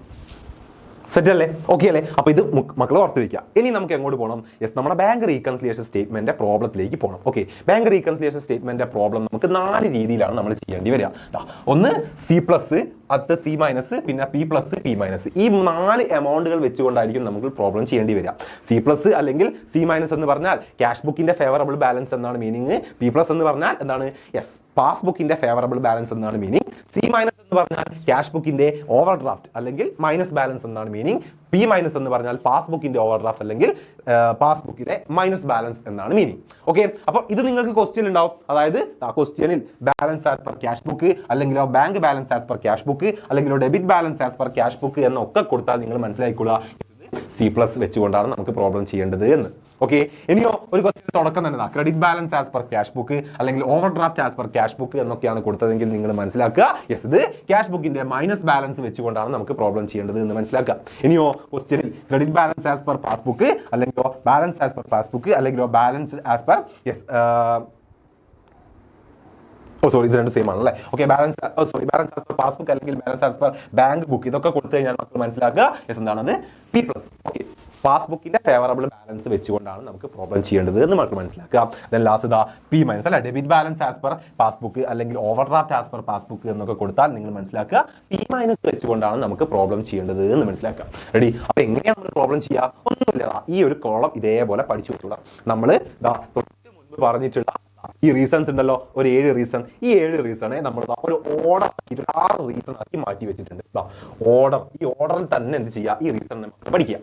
സെറ്റ് അല്ലേ? ഓക്കെ അല്ലേ? അപ്പൊ ഇത് മക്കൾ ഓർത്ത് വയ്ക്കുക. ഇനി നമുക്ക് എങ്ങോട്ട് പോകണം? നമ്മുടെ ബാങ്ക് റീകൺസിലിയേഷൻ സ്റ്റേറ്റ്മെന്റ് പ്രോബ്ലത്തിലേക്ക് പോകണം. Okay, bank reconciliation statement problem നമുക്ക് 4 രീതിയിലാണ് നമ്മൾ ചെയ്യേണ്ടി വരിക. ഒന്ന് C+, അടുത്ത C-, പിന്നെ P+, P-. ഈ 4 എമൗണ്ടുകൾ വെച്ചുകൊണ്ടായിരിക്കും നമുക്ക് പ്രോബ്ലം ചെയ്യേണ്ടി വരിക. C+ അല്ലെങ്കിൽ C- എന്ന് പറഞ്ഞാൽ ക്യാഷ് ബുക്കിന്റെ ഫേവറബിൾ ബാലൻസ് എന്നാണ് മീനിങ്. P+ എന്ന് പറഞ്ഞാൽ എന്താണ്? പാസ്ബുക്കിന്റെ ഫേവറബിൾ ബാലൻസ് എന്നാണ് മീനിങ്. C- എന്ന് പറഞ്ഞാൽ ക്യാഷ് ബുക്കിന്റെ ഓവർ ഡ്രാഫ്റ്റ് അല്ലെങ്കിൽ മൈനസ് ബാലൻസ് എന്നാണ് മീനിങ്. P- എന്ന് പറഞ്ഞാൽ പാസ്ബുക്കിന്റെ ഓവർ ഡ്രാഫ്റ്റ് അല്ലെങ്കിൽ പാസ്ബുക്കിന്റെ മൈനസ് ബാലൻസ് എന്നാണ് മീനിങ്. ഓക്കെ, അപ്പൊ ഇത് നിങ്ങൾക്ക് ക്വസ്റ്റ്യൻ ഉണ്ടാവും. അതായത് ക്വസ്റ്റ്യനിൽ balance as per cash book അല്ലെങ്കിലോ bank balance as per cash book അല്ലെങ്കിലോ debit balance as per cash book എന്നൊക്കെ കൊടുത്താൽ നിങ്ങൾ മനസ്സിലാക്കിക്കൊള്ളുക C+ വെച്ചുകൊണ്ടാണ് നമുക്ക് പ്രോബ്ലം ചെയ്യേണ്ടത് എന്ന്. ഓക്കെ, ഇനിയോ ഒരു ക്വസ്റ്റ്യൻ തുടക്കം തന്നെ credit balance as per cash book അല്ലെങ്കിൽ overdraft as per cash book എന്നൊക്കെയാണ് കൊടുത്തതെങ്കിൽ നിങ്ങൾ മനസ്സിലാക്കുക ഇത് ക്യാഷ് ബുക്കിന്റെ മൈനസ് ബാലൻസ് വെച്ചുകൊണ്ടാണ് നമുക്ക് പ്രോബ്ലം ചെയ്യേണ്ടത് എന്ന് മനസ്സിലാക്കുക. ഇനിയോ ക്വസ്റ്റ്യനിൽ credit balance as per passbook അല്ലെങ്കിലോ ബാലൻസ് ആസ് പെർ പാസ്ബുക്ക് അല്ലെങ്കിലോ ബാലൻസ് ആസ് പെർ ഇത് രണ്ട് സെയിം ആണല്ലേ? Okay, balance as per passbook അല്ലെങ്കിൽ balance as per bank book ഇതൊക്കെ കൊടുത്തു കഴിഞ്ഞാൽ നമുക്ക് മനസ്സിലാക്കുക എന്താണത്? P+. ഓക്കെ, പാസ്ബുക്കിന്റെ ഫേവറബിൾ ബാലൻസ് വെച്ചുകൊണ്ടാണ് നമുക്ക് പ്രോബ്ലം ചെയ്യേണ്ടത് എന്ന് നമുക്ക് മനസ്സിലാക്കുക. ദെൻ ലാസ്റ്റ് P- അല്ലെ? Debit balance as per passbook അല്ലെങ്കിൽ overdraft as per passbook എന്നൊക്കെ കൊടുത്താൽ നിങ്ങൾ മനസ്സിലാക്കുക P- വെച്ചുകൊണ്ടാണ് നമുക്ക് പ്രോബ്ലം ചെയ്യേണ്ടത് എന്ന് മനസ്സിലാക്കുക. റെഡി? അപ്പൊ എങ്ങനെയാണ് നമ്മൾ പ്രോബ്ലം ചെയ്യുക? ഒന്നുമില്ല, ഈ ഒരു കോളം ഇതേപോലെ പഠിച്ചു വെക്കുക. നമ്മൾ തൊട്ട് മുൻപ് പറഞ്ഞിട്ടുള്ള ഈ റീസൺസ് ഉണ്ടല്ലോ, ഒരു 7 റീസൺ. ഈ 7 റീസണെ നമ്മൾ ഒരു ഓർഡർ ആക്കിയിട്ട് 6 റീസൺ ആക്കി മാറ്റി വെച്ചിട്ടുണ്ട്. ഓർഡർ, ഈ ഓർഡറിൽ തന്നെ എന്ത് ചെയ്യുക? ഈ റീസൺ പഠിക്കുക.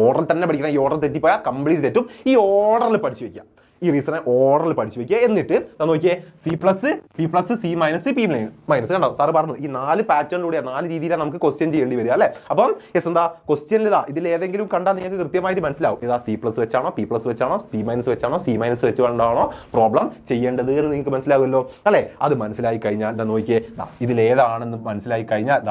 ഓർഡറിൽ തന്നെ പഠിക്കണം. ഈ ഓർഡർ തെറ്റിപ്പോയാൽ കംപ്ലീറ്റ് തെറ്റും. ഈ ഓർഡറിൽ പഠിച്ചു വെക്കുക. ഈ റീസണെ ഓർഡറിൽ പഠിച്ചു വെക്കുക. എന്നിട്ട് നോക്കിയേ C plus C minus P minus കണ്ടോ സാറ് പറഞ്ഞു ഈ 4 പാറ്റേണിലൂടെ 4 രീതിയിലാണ് നമുക്ക് ക്വസ്റ്റ്യൻ ചെയ്യേണ്ടി വരിക അല്ലേ. അപ്പം എന്താ ക്വസ്റ്റ്യനിൽ ഇതിൽ ഏതെങ്കിലും കണ്ടാൽ നിങ്ങൾക്ക് കൃത്യമായിട്ട് മനസ്സിലാവും ഇതാ സി പ്ലസ് വെച്ചാണോ പി പ്ലസ് വെച്ചാണോ പി മൈനസ് വെച്ചാണോ സി മൈനസ് വെച്ചുകൊണ്ടാണോ പ്രോബ്ലം ചെയ്യേണ്ടത് എന്ന് നിങ്ങൾക്ക് മനസ്സിലാവുമല്ലോ അല്ലേ. അത് മനസ്സിലായി കഴിഞ്ഞാൽ എന്താ നോക്കിയേ ഇതിലേതാണെന്ന് മനസ്സിലായി കഴിഞ്ഞാൽ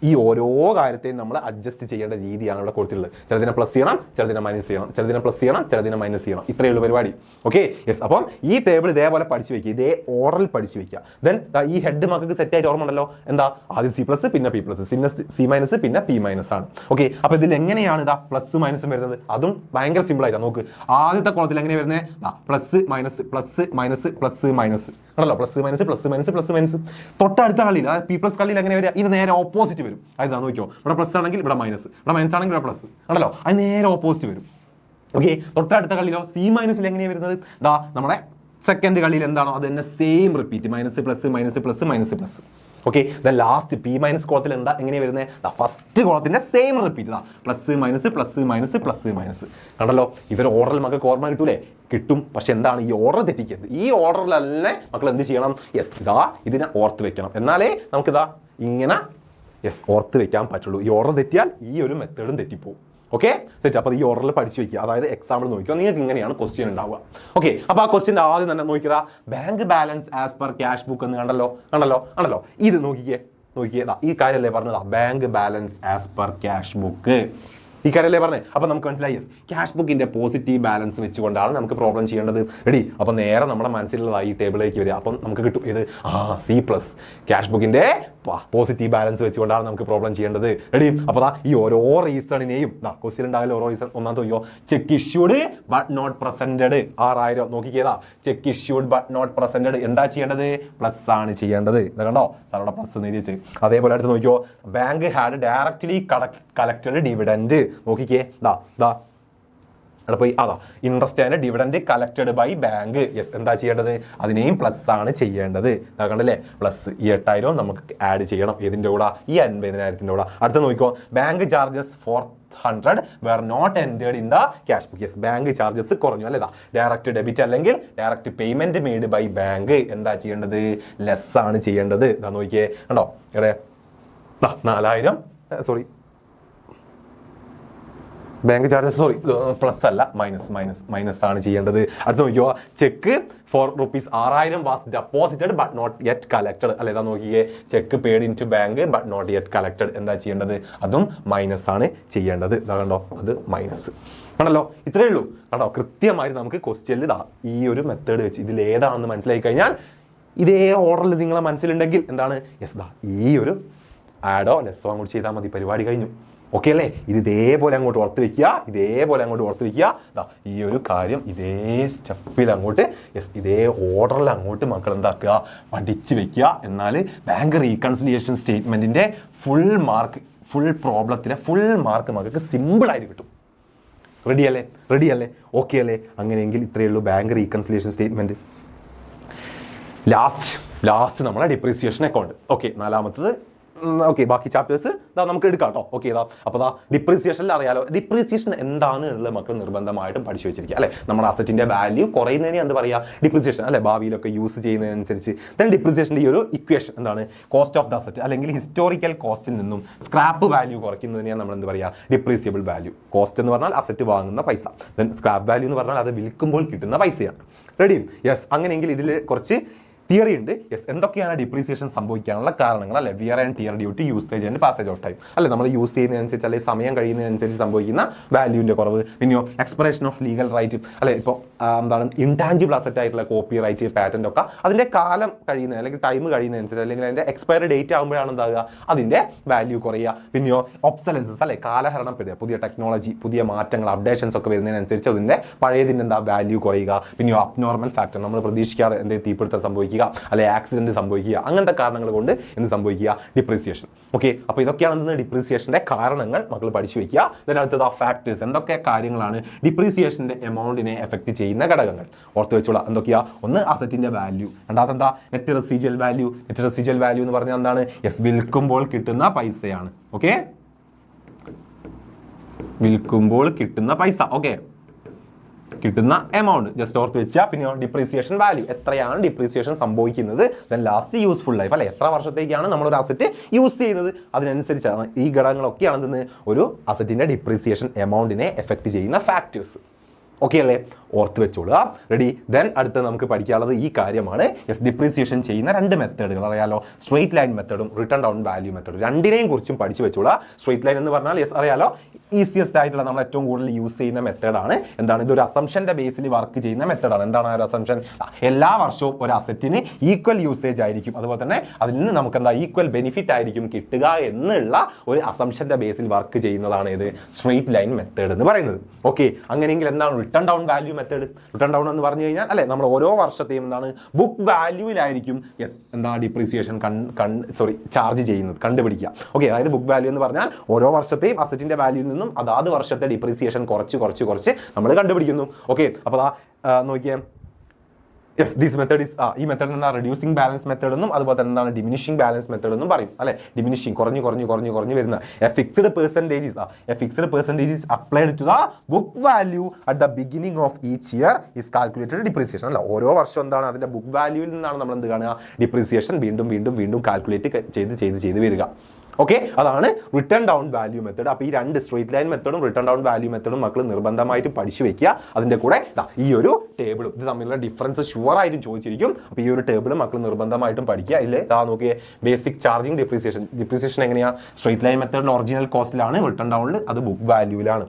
ഈ ഓരോ കാര്യത്തെയും നമ്മൾ അഡ്ജസ്റ്റ് ചെയ്യേണ്ട രീതിയാണ് ഇവിടെ കൊടുത്തിട്ടുള്ളത്. ചിലതിനെ പ്ലസ് ചെയ്യണം, ചിലതിനെ മൈനസ് ചെയ്യണം, ചിലതിനെ പ്ലസ് ചെയ്യണം, ചിലതിനെ മൈനസ് ചെയ്യണം. ഇത്രയേ ഉള്ളൂ പരിപാടി. Okay yes. അപ്പം ഈ ടേബിൾ ഇതേപോലെ പഠിച്ചു വെക്കുക, ഇതേ ഓർഡറിൽ പഠിച്ചു വെക്കുക. ദെൻ ഈ ഹെഡ് മക്കൾക്ക് സെറ്റ് ആയിട്ട് ഓർമ്മ ഉണ്ടല്ലോ എന്താ ആദ്യം സി പ്ലസ് പിന്നെ പി പ്ലസ് പിന്നെ സി മൈനസ് പിന്നെ പി മൈനസ് ആണ്. ഓക്കെ അപ്പൊ ഇതിൽ എങ്ങനെയാണ് പ്ലസ് മൈനസും വരുന്നത്? അതും ഭയങ്കര സിമ്പിൾ ആയിട്ടാണ്. നോക്ക് ആദ്യത്തെ കോളത്തിൽ എങ്ങനെ വരുന്നത് plus minus plus minus plus minus ആണല്ലോ. Plus minus plus minus plus minus. തൊട്ടടുത്ത കളിയിൽ അതായത് പി പ്ലസ് കളിയിൽ എങ്ങനെ വരിക? ഇത് നേരെ ഓപ്പോസിറ്റ് വരും. അത് നോക്കിയോ ഇവിടെ പ്ലസ് ആണെങ്കിൽ ഇവിടെ മൈനസ്, ഇവിടെ മൈനസ് ആണെങ്കിൽ ഇവിടെ പ്ലസ് ആണല്ലോ. അത് നേരെ ഓപ്പോസിറ്റ് വരും. ഓക്കെ തൊട്ടടുത്ത കളിയിലോ സി മൈനസിൽ എങ്ങനെയാണ് വരുന്നത്? നമ്മുടെ സെക്കൻഡ് കളിയിൽ എന്താണോ അത് തന്നെ same repeat minus plus minus plus minus plus. Okay last P minus കോളത്തിൽ എന്താ എങ്ങനെയാണ് വരുന്നത്? ഫസ്റ്റ് കോളത്തിന്റെ same repeat plus minus plus minus plus minus. കണ്ടല്ലോ ഇവർ ഓർഡറിൽ മക്കൾക്ക് ഓർമ്മ കിട്ടൂലേ? കിട്ടും. പക്ഷെ എന്താണ് ഈ ഓർഡർ തെറ്റിക്കരുത്. ഈ ഓർഡറിലല്ലേ മക്കൾ എന്ത് ചെയ്യണം? യെസ് ഇതിനെ ഓർത്ത് വെക്കണം. എന്നാലേ നമുക്കിതാ ഇങ്ങനെ ഓർത്ത് വെക്കാൻ പറ്റുള്ളൂ. ഈ ഓർഡർ തെറ്റിയാൽ ഈ ഒരു മെത്തേഡും തെറ്റിപ്പോകും. Okay set. അപ്പോൾ ഈ ഓർഡറിൽ പഠിച്ചു വെക്കുക. അതായത് എക്സാമ്പിൾ നോക്കിയോ നിങ്ങൾക്ക് ഇങ്ങനെയാണ് ക്വസ്റ്റ്യൻ ഉണ്ടാവുക. ഓക്കെ അപ്പോൾ ആ ക്വസ്റ്റ്യൻ ആദ്യം തന്നെ നോക്കിയതാ bank balance as per cash book എന്ന് കണ്ടല്ലോ. ഇത് നോക്കിയേ ഈ കാര്യമല്ലേ പറഞ്ഞതാ bank balance as per cash book. ഈ കാര്യമല്ലേ പറഞ്ഞേ. അപ്പോൾ നമുക്ക് മനസ്സിലായി യെസ് ക്യാഷ് ബുക്കിന്റെ പോസിറ്റീവ് ബാലൻസ് വെച്ചുകൊണ്ടാണ് നമുക്ക് പ്രോബ്ലം ചെയ്യേണ്ടത്. റെഡി. അപ്പോൾ നേരെ നമ്മുടെ മനസ്സിലുള്ള ഈ ടേബിളിലേക്ക് വരിക. അപ്പം നമുക്ക് കിട്ടും ഇത് സി പ്ലസ് ക്യാഷ് ബുക്കിന്റെ പോസിറ്റീവ് ബാലൻസ് വെച്ചുകൊണ്ടാണ് നമുക്ക് പ്രോബ്ലം ചെയ്യേണ്ടത്. റെഡി. അപ്പോൾ ഈ ഓരോ റീസണിനെയും ക്വസ്റ്റ്യൻ ഉണ്ടാവില്ല ഓരോ റീസൺ. ഒന്നാമത്തെ നോക്കിയോ cheque issued but not presented 6000 നോക്കിക്കേതാ cheque issued but not presented. എന്താ ചെയ്യേണ്ടത്? പ്ലസ് ആണ് ചെയ്യേണ്ടത്. ഇത് കണ്ടോ സാറോടെ പ്ലസ് നേടി വെച്ച്. അതേപോലെ അടുത്ത് നോക്കിയോ bank had directly collected dividend. നോക്കിക്കേ അവിടെ പോയി interest and dividend collected by bank. Yes എന്താ ചെയ്യേണ്ടത്? അതിനെയും പ്ലസ് ആണ് ചെയ്യേണ്ടത്. കണ്ടല്ലേ പ്ലസ് ഈ 8000 നമുക്ക് ആഡ് ചെയ്യണം. ഏതിൻ്റെ കൂടെ? ഈ 50,000 കൂടെ. അടുത്ത നോക്കിക്കോ bank charges 400 were not entered in the cash book. Yes bank charges കുറഞ്ഞു അല്ലേ. ഡയറക്റ്റ് ഡെബിറ്റ് അല്ലെങ്കിൽ direct payment made by bank എന്താ ചെയ്യേണ്ടത്? ലെസ് ആണ് ചെയ്യേണ്ടത്. നോക്കിയേ കണ്ടോ ഇവിടെ 4000 സോറി ബാങ്ക് ചാർജസ് പ്ലസ് അല്ല മൈനസ് ആണ് ചെയ്യേണ്ടത്. അടുത്ത് നോക്കിയോ cheque for ₹6000 was deposited but not yet collected അല്ലെ. നോക്കിയേ cheque paid into bank but not yet collected എന്താ ചെയ്യേണ്ടത്? അതും മൈനസ് ആണ് ചെയ്യേണ്ടത്. കണ്ടോ അത് മൈനസ് ആണല്ലോ. ഇത്രയേ ഉള്ളൂ. കണ്ടോ കൃത്യമായിട്ട് നമുക്ക് ക്വസ്റ്റ്യനിൽ ഈ ഒരു മെത്തേഡ് വെച്ച് ഇതിൽ ഏതാണെന്ന് മനസ്സിലാക്കി കഴിഞ്ഞാൽ ഇതേ ഓർഡറിൽ നിങ്ങളെ മനസ്സിലുണ്ടെങ്കിൽ എന്താണ് യെസ് ഈ ഒരു ആഡോ ലെസ്സോ അങ്ങോട്ട് ചെയ്താൽ മതി. പരിപാടി കഴിഞ്ഞു. ഓക്കെ അല്ലേ. ഇത് ഇതേപോലെ അങ്ങോട്ട് ഓർത്ത് വെക്കുക. ഈ ഒരു കാര്യം ഇതേ സ്റ്റെപ്പിൽ അങ്ങോട്ട് ഇതേ ഓർഡറിൽ അങ്ങോട്ട് മക്കൾ എന്താക്കുക പഠിച്ച് വെക്കുക. എന്നാൽ ബാങ്ക് റീകൺസിലിയേഷൻ സ്റ്റേറ്റ്മെന്റിന്റെ ഫുൾ പ്രോബ്ലത്തിലെ ഫുൾ മാർക്ക് മക്കൾക്ക് സിമ്പിളായിട്ട് കിട്ടും. റെഡി അല്ലേ ഓക്കെ അല്ലേ. അങ്ങനെയെങ്കിൽ ഇത്രയേ ഉള്ളൂ ബാങ്ക് റീകൺസിലിയേഷൻ സ്റ്റേറ്റ്മെന്റ്. ലാസ്റ്റ് നമ്മളെ ഡിപ്രീസിയേഷൻ അക്കൗണ്ട്. ഓക്കെ നാലാമത്തത്. ഓക്കെ ബാക്കി ചാപ്റ്റേഴ്സ് നമുക്ക് എടുക്കാം കേട്ടോ. ഓക്കെ അപ്പോൾ ഡിപ്രീസിയേഷനിൽ അറിയാലോ ഡിപ്രീസിയേഷൻ എന്താണ് എന്നുള്ളത് മക്കൾ നിർബന്ധമായിട്ടും പഠിച്ചു വെച്ചിരിക്കുക അല്ലേ. നമ്മുടെ അസറ്റിന്റെ വാല്യൂ കുറയുന്നതിന് എന്ത് പറയുക? ഡിപ്രീസിയേഷൻ അല്ലെ. ഭാവിയിലൊക്കെ യൂസ് ചെയ്യുന്നതിനനുസരിച്ച് ദെൻ ഡിപ്രീസിയേഷൻ്റെ ഈ ഒരു ഇക്വേഷൻ എന്താണ്? കോസ്റ്റ് ഓഫ് ദ അസറ്റ് അല്ലെങ്കിൽ ഹിസ്റ്റോറിക്കൽ കോസ്റ്റിൽ നിന്നും സ്ക്രാപ്പ് വാല്യൂ കുറയ്ക്കുന്നതിനെയാണ് നമ്മൾ എന്ത് പറയുക? ഡിപ്രീസിയബിൾ വാല്യൂ. കോസ്റ്റ് എന്ന് പറഞ്ഞാൽ അസറ്റ് വാങ്ങുന്ന പൈസ. ദെൻ സ്ക്രാപ്പ് വാല്യൂ എന്ന് പറഞ്ഞാൽ അത് വിൽക്കുമ്പോൾ കിട്ടുന്ന പൈസയാണ്. Ready yes. അങ്ങനെയെങ്കിൽ ഇതിൽ കുറച്ച് തിയറി ഉണ്ട്. യെസ് എന്തൊക്കെയാണ് ഡിപ്രീസിയേഷൻ സംഭവിക്കാനുള്ള കാരണങ്ങൾ അല്ലെ. Wear and tear due to usage and passage of time അല്ലെ. നമ്മൾ യൂസ് ചെയ്യുന്നതിനനുസരിച്ച് അല്ലെങ്കിൽ സമയം കഴിയുന്നതിനനുസരിച്ച് സംഭവിക്കുന്ന വാല്യൂവിൻ്റെ കുറവ്. പിന്നെയോ എക്സ്പ്രഷൻ ഓഫ് ലീഗൽ റൈറ്റ് അല്ലെ. ഇപ്പോൾ എന്താണ് ഇൻടാഞ്ചിബിൾ അസറ്റ് ആയിട്ടുള്ള കോപ്പി റൈറ്റ് പാറ്റന്റ് ഒക്കെ അതിൻ്റെ കാലം കഴിയുന്ന അല്ലെങ്കിൽ ടൈം കഴിയുന്നതനുസരിച്ച് അല്ലെങ്കിൽ അതിൻ്റെ എക്സ്പയറി ഡേറ്റ് ആകുമ്പോഴാണ് എന്താകുക അതിൻ്റെ വാല്യൂ കുറയുക. പിന്നെയോ ഒബ്സലൻസസ് അല്ലെ കാലഹരണപ്പെടുക. പുതിയ ടെക്നോളജി പുതിയ മാറ്റങ്ങൾ അപ്ഡേഷൻസ് ഒക്കെ വരുന്നതിനനുസരിച്ച് അതിൻ്റെ പഴയതിൻ്റെ എന്താ വാല്യൂ കുറയുക. പിന്നെയോ അബ്നോർമൽ ഫാക്ടർ നമ്മൾ പ്രതീക്ഷിക്കാതെ എന്തെങ്കിലും തീപിടുത്തം സംഭവിക്കുക അല്ലെ ആക്സിഡന്റ് സംഭവിക്കുക. അങ്ങനത്തെ കാരണങ്ങൾ കൊണ്ട് എന്ത് സംഭവിക്കുക? ഡിപ്രീസിയേഷൻ. ഓക്കെ അപ്പോൾ ഇതൊക്കെയാണ് ഡിപ്രീസിയേഷന്റെ കാരണങ്ങൾ മക്കൾ പഠിച്ചു വെക്കുക. അതിനടുത്തത് ഫാക്ടേഴ്സ് എന്തൊക്കെ കാര്യങ്ങളാണ് ഡിപ്രീസിയേഷന്റെ എമൗണ്ടിനെ എഫക്ട് ചെയ്യുന്ന ഘടകങ്ങൾ ഓർത്ത് വെച്ചോളാം. എന്തൊക്കെയാ? ഒന്ന് അസറ്റിന്റെ വാല്യൂ. രണ്ടാമത്തെ എന്താ? Net residual value. Net residual value എന്ന് പറഞ്ഞാൽ എന്താണ്? വിൽക്കുമ്പോൾ കിട്ടുന്ന പൈസയാണ്. ഓക്കെ വിൽക്കുമ്പോൾ കിട്ടുന്ന പൈസ. ഓക്കെ കിട്ടുന്ന എമൗണ്ട് ജസ്റ്റ് ഓർത്ത് വെച്ചാൽ. പിന്നെ ഡിപ്രീസിയേഷൻ വാല്യൂ, എത്രയാണ് ഡിപ്രീസിയേഷൻ സംഭവിക്കുന്നത്, ദെൻ ലാസ്റ്റ് യൂസ്ഫുൾ ലൈഫ് അല്ലെ, എത്ര വർഷത്തേക്കാണ് നമ്മളൊരു അസറ്റ് യൂസ് ചെയ്യുന്നത്, അതിനനുസരിച്ചാണ് ഈ ഘടകങ്ങളൊക്കെയാണ് എന്തെന്ന് ഒരു അസറ്റിന്റെ ഡിപ്രീസിയേഷൻ എമൗണ്ടിനെ എഫക്റ്റ് ചെയ്യുന്ന ഫാക്ടേഴ്സ്. ഓക്കെ അല്ലേ, ഓർത്ത് വെച്ചോളുക. റെഡി. ദെൻ അടുത്ത് നമുക്ക് പഠിക്കാനുള്ളത് ഈ കാര്യമാണ്. ഡിപ്രീസിയേഷൻ ചെയ്യുന്ന രണ്ട് മെത്തേഡുകൾ അറിയാലോ, സ്ട്രെയിറ്റ് ലൈൻ മെത്തേഡും റിട്ടേൺ ഡൗൺ വാല്യൂ മെത്തേഡും. രണ്ടിനെയും കുറിച്ചും പഠിച്ചു വെച്ചോളുക. സ്ട്രെയിറ്റ് ലൈൻ എന്ന് പറഞ്ഞാൽ അറിയാലോ, ഈസിയസ്റ്റ് ആയിട്ടുള്ള നമ്മൾ ഏറ്റവും കൂടുതൽ യൂസ് ചെയ്യുന്ന മെത്തേഡാണ്. എന്താണ്, ഇതൊരു അസംഷന്റെ ബേസിൽ വർക്ക് ചെയ്യുന്ന മെത്തേഡാണ്. എന്താണ് ആ ഒരു അസംഷൻ? എല്ലാ വർഷവും ഒരു അസറ്റിന് ഈക്വൽ യൂസേജ് ആയിരിക്കും, അതുപോലെ തന്നെ അതിൽ നിന്ന് നമുക്ക് എന്താ ഈക്വൽ ബെനിഫിറ്റ് ആയിരിക്കും കിട്ടുക എന്നുള്ള ഒരു അസംഷന്റെ ബേസിൽ വർക്ക് ചെയ്യുന്നതാണ് ഇത് സ്ട്രെയിറ്റ് ലൈൻ മെത്തേഡ് എന്ന് പറയുന്നത്. ഓക്കെ, അങ്ങനെയെങ്കിൽ എന്താണ് return down value method? Return down എന്ന് പറഞ്ഞു കഴിഞ്ഞാൽ അല്ലെ, നമ്മൾ ഓരോ വർഷത്തെയും എന്താണ് ബുക്ക് വാല്യൂവിലായിരിക്കും എന്താ ഡിപ്രീസിയേഷൻ ചാർജ് ചെയ്യുന്നത്, കണ്ടുപിടിക്കുക. ഓക്കെ, അതായത് ബുക്ക് വാല്യൂ എന്ന് പറഞ്ഞാൽ ഓരോ വർഷത്തെയും അസറ്റിന്റെ വാല്യൂവിൽ നിന്നും അതാത് വർഷത്തെ ഡിപ്രീസിയേഷൻ കുറച്ച് നമ്മൾ കണ്ടുപിടിക്കുന്നു. ഓക്കെ, അപ്പോൾ നോക്കിയേ, യെസ് ദിസ് മെത്തേഡ് ഇസ് ഈ മെത്തേഡ് എന്താ റെഡ്യൂസിംഗ് ബാലൻസ് മെത്തേഡ് എന്നും അതുപോലെ തന്നെ എന്താണ് ഡിമിനിഷിംഗ് ബാലൻസ് മെത്തേഡ് എന്നും പറയും അല്ലെ. ഡിമിനിഷിംഗ് കുറഞ്ഞു വരുന്ന a fixed percentage is applied to the book value at the beginning of each year is calculated depreciation അല്ല. ഓരോ വർഷം എന്താണ് അതിന്റെ ബുക്ക് വാല്യൂവിൽ നിന്നാണ് നമ്മൾ എന്ത് കാണുക, ഡിപ്രീസിയേഷൻ വീണ്ടും കാൽക്കുലേറ്റ് ചെയ്ത് വരിക. ഓക്കെ, അതാണ് റിട്ടേൺ ഡൗൺ വാല്യൂ മെത്തേഡ്. അപ്പോൾ ഈ രണ്ട് സ്ട്രെയിറ്റ് ലൈൻ മെത്തേഡും റിട്ടേൺ ഡൗൺ വാല്യൂ മെത്തേഡും മക്കൾ നിർബന്ധമായിട്ട് പഠിച്ചു വെക്കുക. അതിൻ്റെ കൂടെ ഈ ഒരു ടേബിളും ഇത് തമ്മിലുള്ള ഡിഫറൻസ് ഷുവറായിട്ടും ചോദിച്ചിരിക്കും. അപ്പോൾ ഈ ഒരു ടേബിൾ മക്കൾ നിർബന്ധമായിട്ടും പഠിക്കുക. ഇല്ലേ, നോക്കിയേ, ബേസിക് ചാർജിങ് ഡിപ്രീസിയേഷൻ എങ്ങനെയാണ്? സ്ട്രെയിറ്റ് ലൈൻ മെത്തേഡിൽ ഒറിജിനൽ കോസ്റ്റിലാണ്, റിട്ടേൺ ഡൗണിൽ അത് ബുക്ക് വാല്യൂവിലാണ്.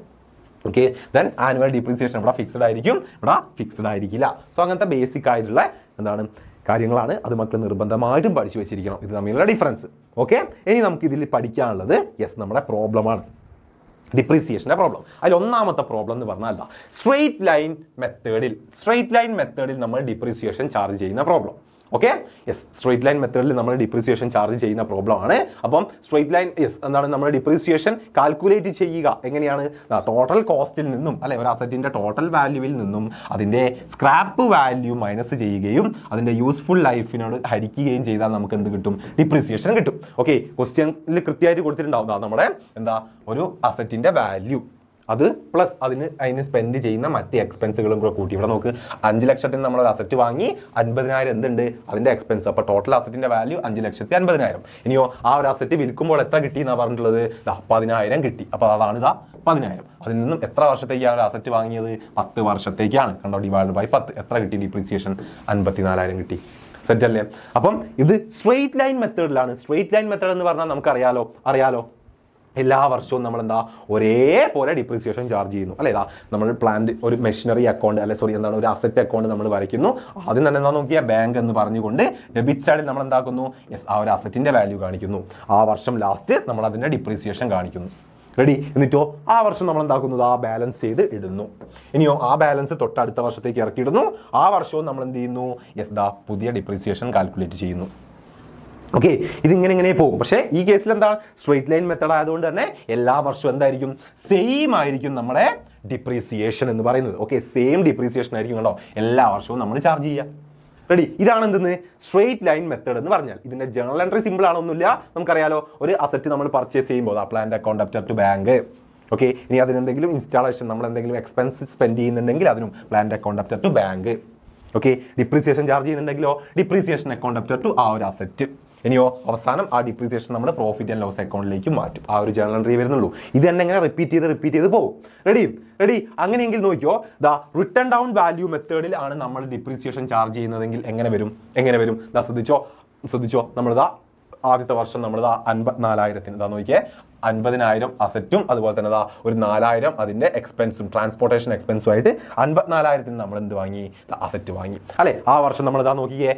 ഓക്കെ, ദെൻ ആനുവൽ ഡിപ്രീസിയേഷൻ ഇവിടെ ഫിക്സ്ഡ് ആയിരിക്കും, ഇവിടെ ഫിക്സ്ഡ് ആയിരിക്കില്ല. സോ അങ്ങനത്തെ ബേസിക് ആയിട്ടുള്ള എന്താണ് കാര്യങ്ങളാണ്, അത് മക്കൾ നിർബന്ധമായിട്ടും പഠിച്ചു വെച്ചിരിക്കണം. ഇത് തമ്മിലുള്ള ഡിഫറൻസ്. ഓക്കെ, ഇനി നമുക്ക് ഇതിൽ പഠിക്കാനുള്ളത് നമ്മുടെ പ്രോബ്ലമാണ്, ഡിപ്രീസിയേഷൻ്റെ പ്രോബ്ലം. അതിൽ ഒന്നാമത്തെ പ്രോബ്ലം എന്ന് പറഞ്ഞാൽ സ്ട്രെയിറ്റ് ലൈൻ മെത്തേഡിൽ നമ്മൾ ഡിപ്രീസിയേഷൻ ചാർജ് ചെയ്യുന്ന problem. Okay, yes, straight line മെത്തേഡിൽ നമ്മൾ ഡിപ്രീസിയേഷൻ ചാർജ് ചെയ്യുന്ന പ്രോബ്ലം ആണ്. അപ്പം സ്ട്രെയിറ്റ് ലൈൻ എന്താണ് നമ്മൾ ഡിപ്രീസിയേഷൻ കാൽക്കുലേറ്റ് ചെയ്യുക എങ്ങനെയാണ്? ടോട്ടൽ കോസ്റ്റിൽ നിന്നും അല്ലെ, ഒരു അസറ്റിന്റെ ടോട്ടൽ വാല്യൂവിൽ നിന്നും അതിന്റെ സ്ക്രാപ്പ് വാല്യൂ മൈനസ് ചെയ്യുകയും അതിന്റെ യൂസ്ഫുൾ ലൈഫിനോട് ഹരിക്കുകയും ചെയ്താൽ നമുക്ക് എന്ത് കിട്ടും? ഡിപ്രീസിയേഷൻ കിട്ടും. ഓക്കെ, ക്വസ്റ്റ്യനിൽ കൃത്യമായിട്ട് കൊടുത്തിട്ടുണ്ടാവും നമ്മുടെ ഒരു അസറ്റിന്റെ വാല്യൂ, അത് പ്ലസ് അതിന് സ്പെൻഡ് ചെയ്യുന്ന മറ്റ് എക്സ്പെൻസുകളും കൂടെ കൂട്ടി. ഇവിടെ നോക്ക്, 5 ലക്ഷത്തിന് നമ്മളൊരു അസറ്റ് വാങ്ങി 50,000 എന്തുണ്ട് അതിന്റെ എക്സ്പെൻസ്. അപ്പോൾ ടോട്ടൽ അസറ്റിന്റെ വാല്യൂ 5,50,000. ഇനിയോ ആ ഒരു അസറ്റ് വിൽക്കുമ്പോൾ എത്ര കിട്ടി എന്നാണ് പറഞ്ഞിട്ടുള്ളത്? 10,000 കിട്ടി. അപ്പോൾ അതാണ് 10,000. അതിൽ നിന്നും എത്ര വർഷത്തേക്ക് ആ ഒരു അസറ്റ് വാങ്ങിയത്? 10 വർഷത്തേക്കാണ്. കണ്ടോ, ഡിവൈഡ് ബൈ 10 എത്ര കിട്ടി ഡിപ്രീസിയേഷൻ? 54,000 കിട്ടി. സെറ്റ് അല്ലേ? അപ്പം ഇത് സ്ട്രെയിറ്റ് ലൈൻ മെത്തേഡിലാണ്. സ്ട്രെയിറ്റ് ലൈൻ മെത്തേഡ് എന്ന് പറഞ്ഞാൽ നമുക്ക് അറിയാലോ എല്ലാ വർഷവും നമ്മൾ ഒരേപോലെ ഡിപ്രീസിയേഷൻ ചാർജ് ചെയ്യുന്നു അല്ലേ. നമ്മൾ പ്ലാന്റ് ഒരു മെഷീനറി അക്കൗണ്ട് ഒരു അസറ്റ് അക്കൗണ്ട് നമ്മൾ വരയ്ക്കുന്നു. ആദ്യം തന്നെ നോക്കിയാൽ ബാങ്ക് എന്ന് പറഞ്ഞുകൊണ്ട് ഡെബിറ്റ് സൈഡിൽ നമ്മൾ എന്താക്കുന്നു? ആ ഒരു അസറ്റിന്റെ വാല്യൂ കാണിക്കുന്നു. ആ വർഷം ലാസ്റ്റ് നമ്മൾ അതിന്റെ ഡിപ്രീസിയേഷൻ കാണിക്കുന്നു. റെഡി. എന്നിട്ടോ ആ വർഷം നമ്മൾ എന്താക്കുന്നത്? ആ ബാലൻസ് ചെയ്ത് ഇടുന്നു. ഇനിയോ ആ ബാലൻസ് തൊട്ടടുത്ത വർഷത്തേക്ക് ഇറക്കിയിടുന്നു. ആ വർഷവും നമ്മൾ എന്ത് ചെയ്യുന്നു? പുതിയ ഡിപ്രീസിയേഷൻ കാൽക്കുലേറ്റ് ചെയ്യുന്നു. ഓക്കെ, ഇതിങ്ങനെ പോകും. പക്ഷേ ഈ കേസിൽ എന്താണ്? സ്ട്രെയിറ്റ് ലൈൻ മെത്തേഡ് ആയതുകൊണ്ട് തന്നെ എല്ലാ വർഷവും എന്തായിരിക്കും? സെയിം ആയിരിക്കും നമ്മുടെ ഡിപ്രീസിയേഷൻ എന്ന് പറയുന്നത്. ഓക്കെ, സെയിം ഡിപ്രീസിയേഷൻ ആയിരിക്കും കേട്ടോ എല്ലാ വർഷവും നമ്മൾ ചാർജ് ചെയ്യുക. റെഡി. ഇതാണ് എന്തെന്ന് സ്ട്രെയിറ്റ് ലൈൻ മെത്തേഡ് എന്ന് പറഞ്ഞാൽ. ഇതിന്റെ ജേണൽ എൻട്രി സിമ്പിൾ ആണൊന്നുമില്ല. നമുക്കറിയാലോ, ഒരു അസറ്റ് നമ്മൾ പർച്ചേസ് ചെയ്യുമ്പോൾ plant account after to bank. Okay, ഇനി അതിനെന്തെങ്കിലും ഇൻസ്റ്റാളേഷൻ നമ്മൾ എന്തെങ്കിലും എക്സ്പെൻസ് സ്പെൻഡ് ചെയ്യുന്നുണ്ടെങ്കിൽ അതിനും plant account after to bank. Okay, depreciation charge ചെയ്യുന്നുണ്ടെങ്കിലോ ഡിപ്രീസിയേഷൻ അക്കൗണ്ട് അപ്റ്റർ ടു ആ ഒരു അസറ്റ്. ഇനിയോ അവസാനം ആ ഡിപ്രീസിയേഷൻ നമ്മൾ പ്രോഫിറ്റ് ആൻഡ് ലോസ് അക്കൗണ്ടിലേക്ക് മാറ്റും. ആ ഒരു ജേണൽ എൻട്രി വരുന്നുള്ളൂ. ഇത് തന്നെ ഇങ്ങനെ റിപ്പീറ്റ് ചെയ്ത് പോകും. റെഡി. അങ്ങനെയെങ്കിൽ നോക്കിയോ, റിട്ടേൺ ഡൗൺ വാല്യൂ മെത്തേഡിൽ ആണ് നമ്മൾ ഡിപ്രീസിയേഷൻ ചാർജ് ചെയ്യുന്നതെങ്കിൽ എങ്ങനെ വരും? ശ്രദ്ധിച്ചോ നമ്മൾ ആദ്യത്തെ വർഷം നമ്മൾ 54,000 നോക്കിയേ, 50,000 അസറ്റും അതുപോലെ തന്നെ ഒരു 4,000 അതിന്റെ എക്സ്പെൻസും ട്രാൻസ്പോർട്ടേഷൻ എക്സ്പെൻസും ആയിട്ട് 54,000 നമ്മൾ എന്ത് വാങ്ങി? അസറ്റ് വാങ്ങി അല്ലെ. ആ വർഷം നമ്മൾ നോക്കിയേ,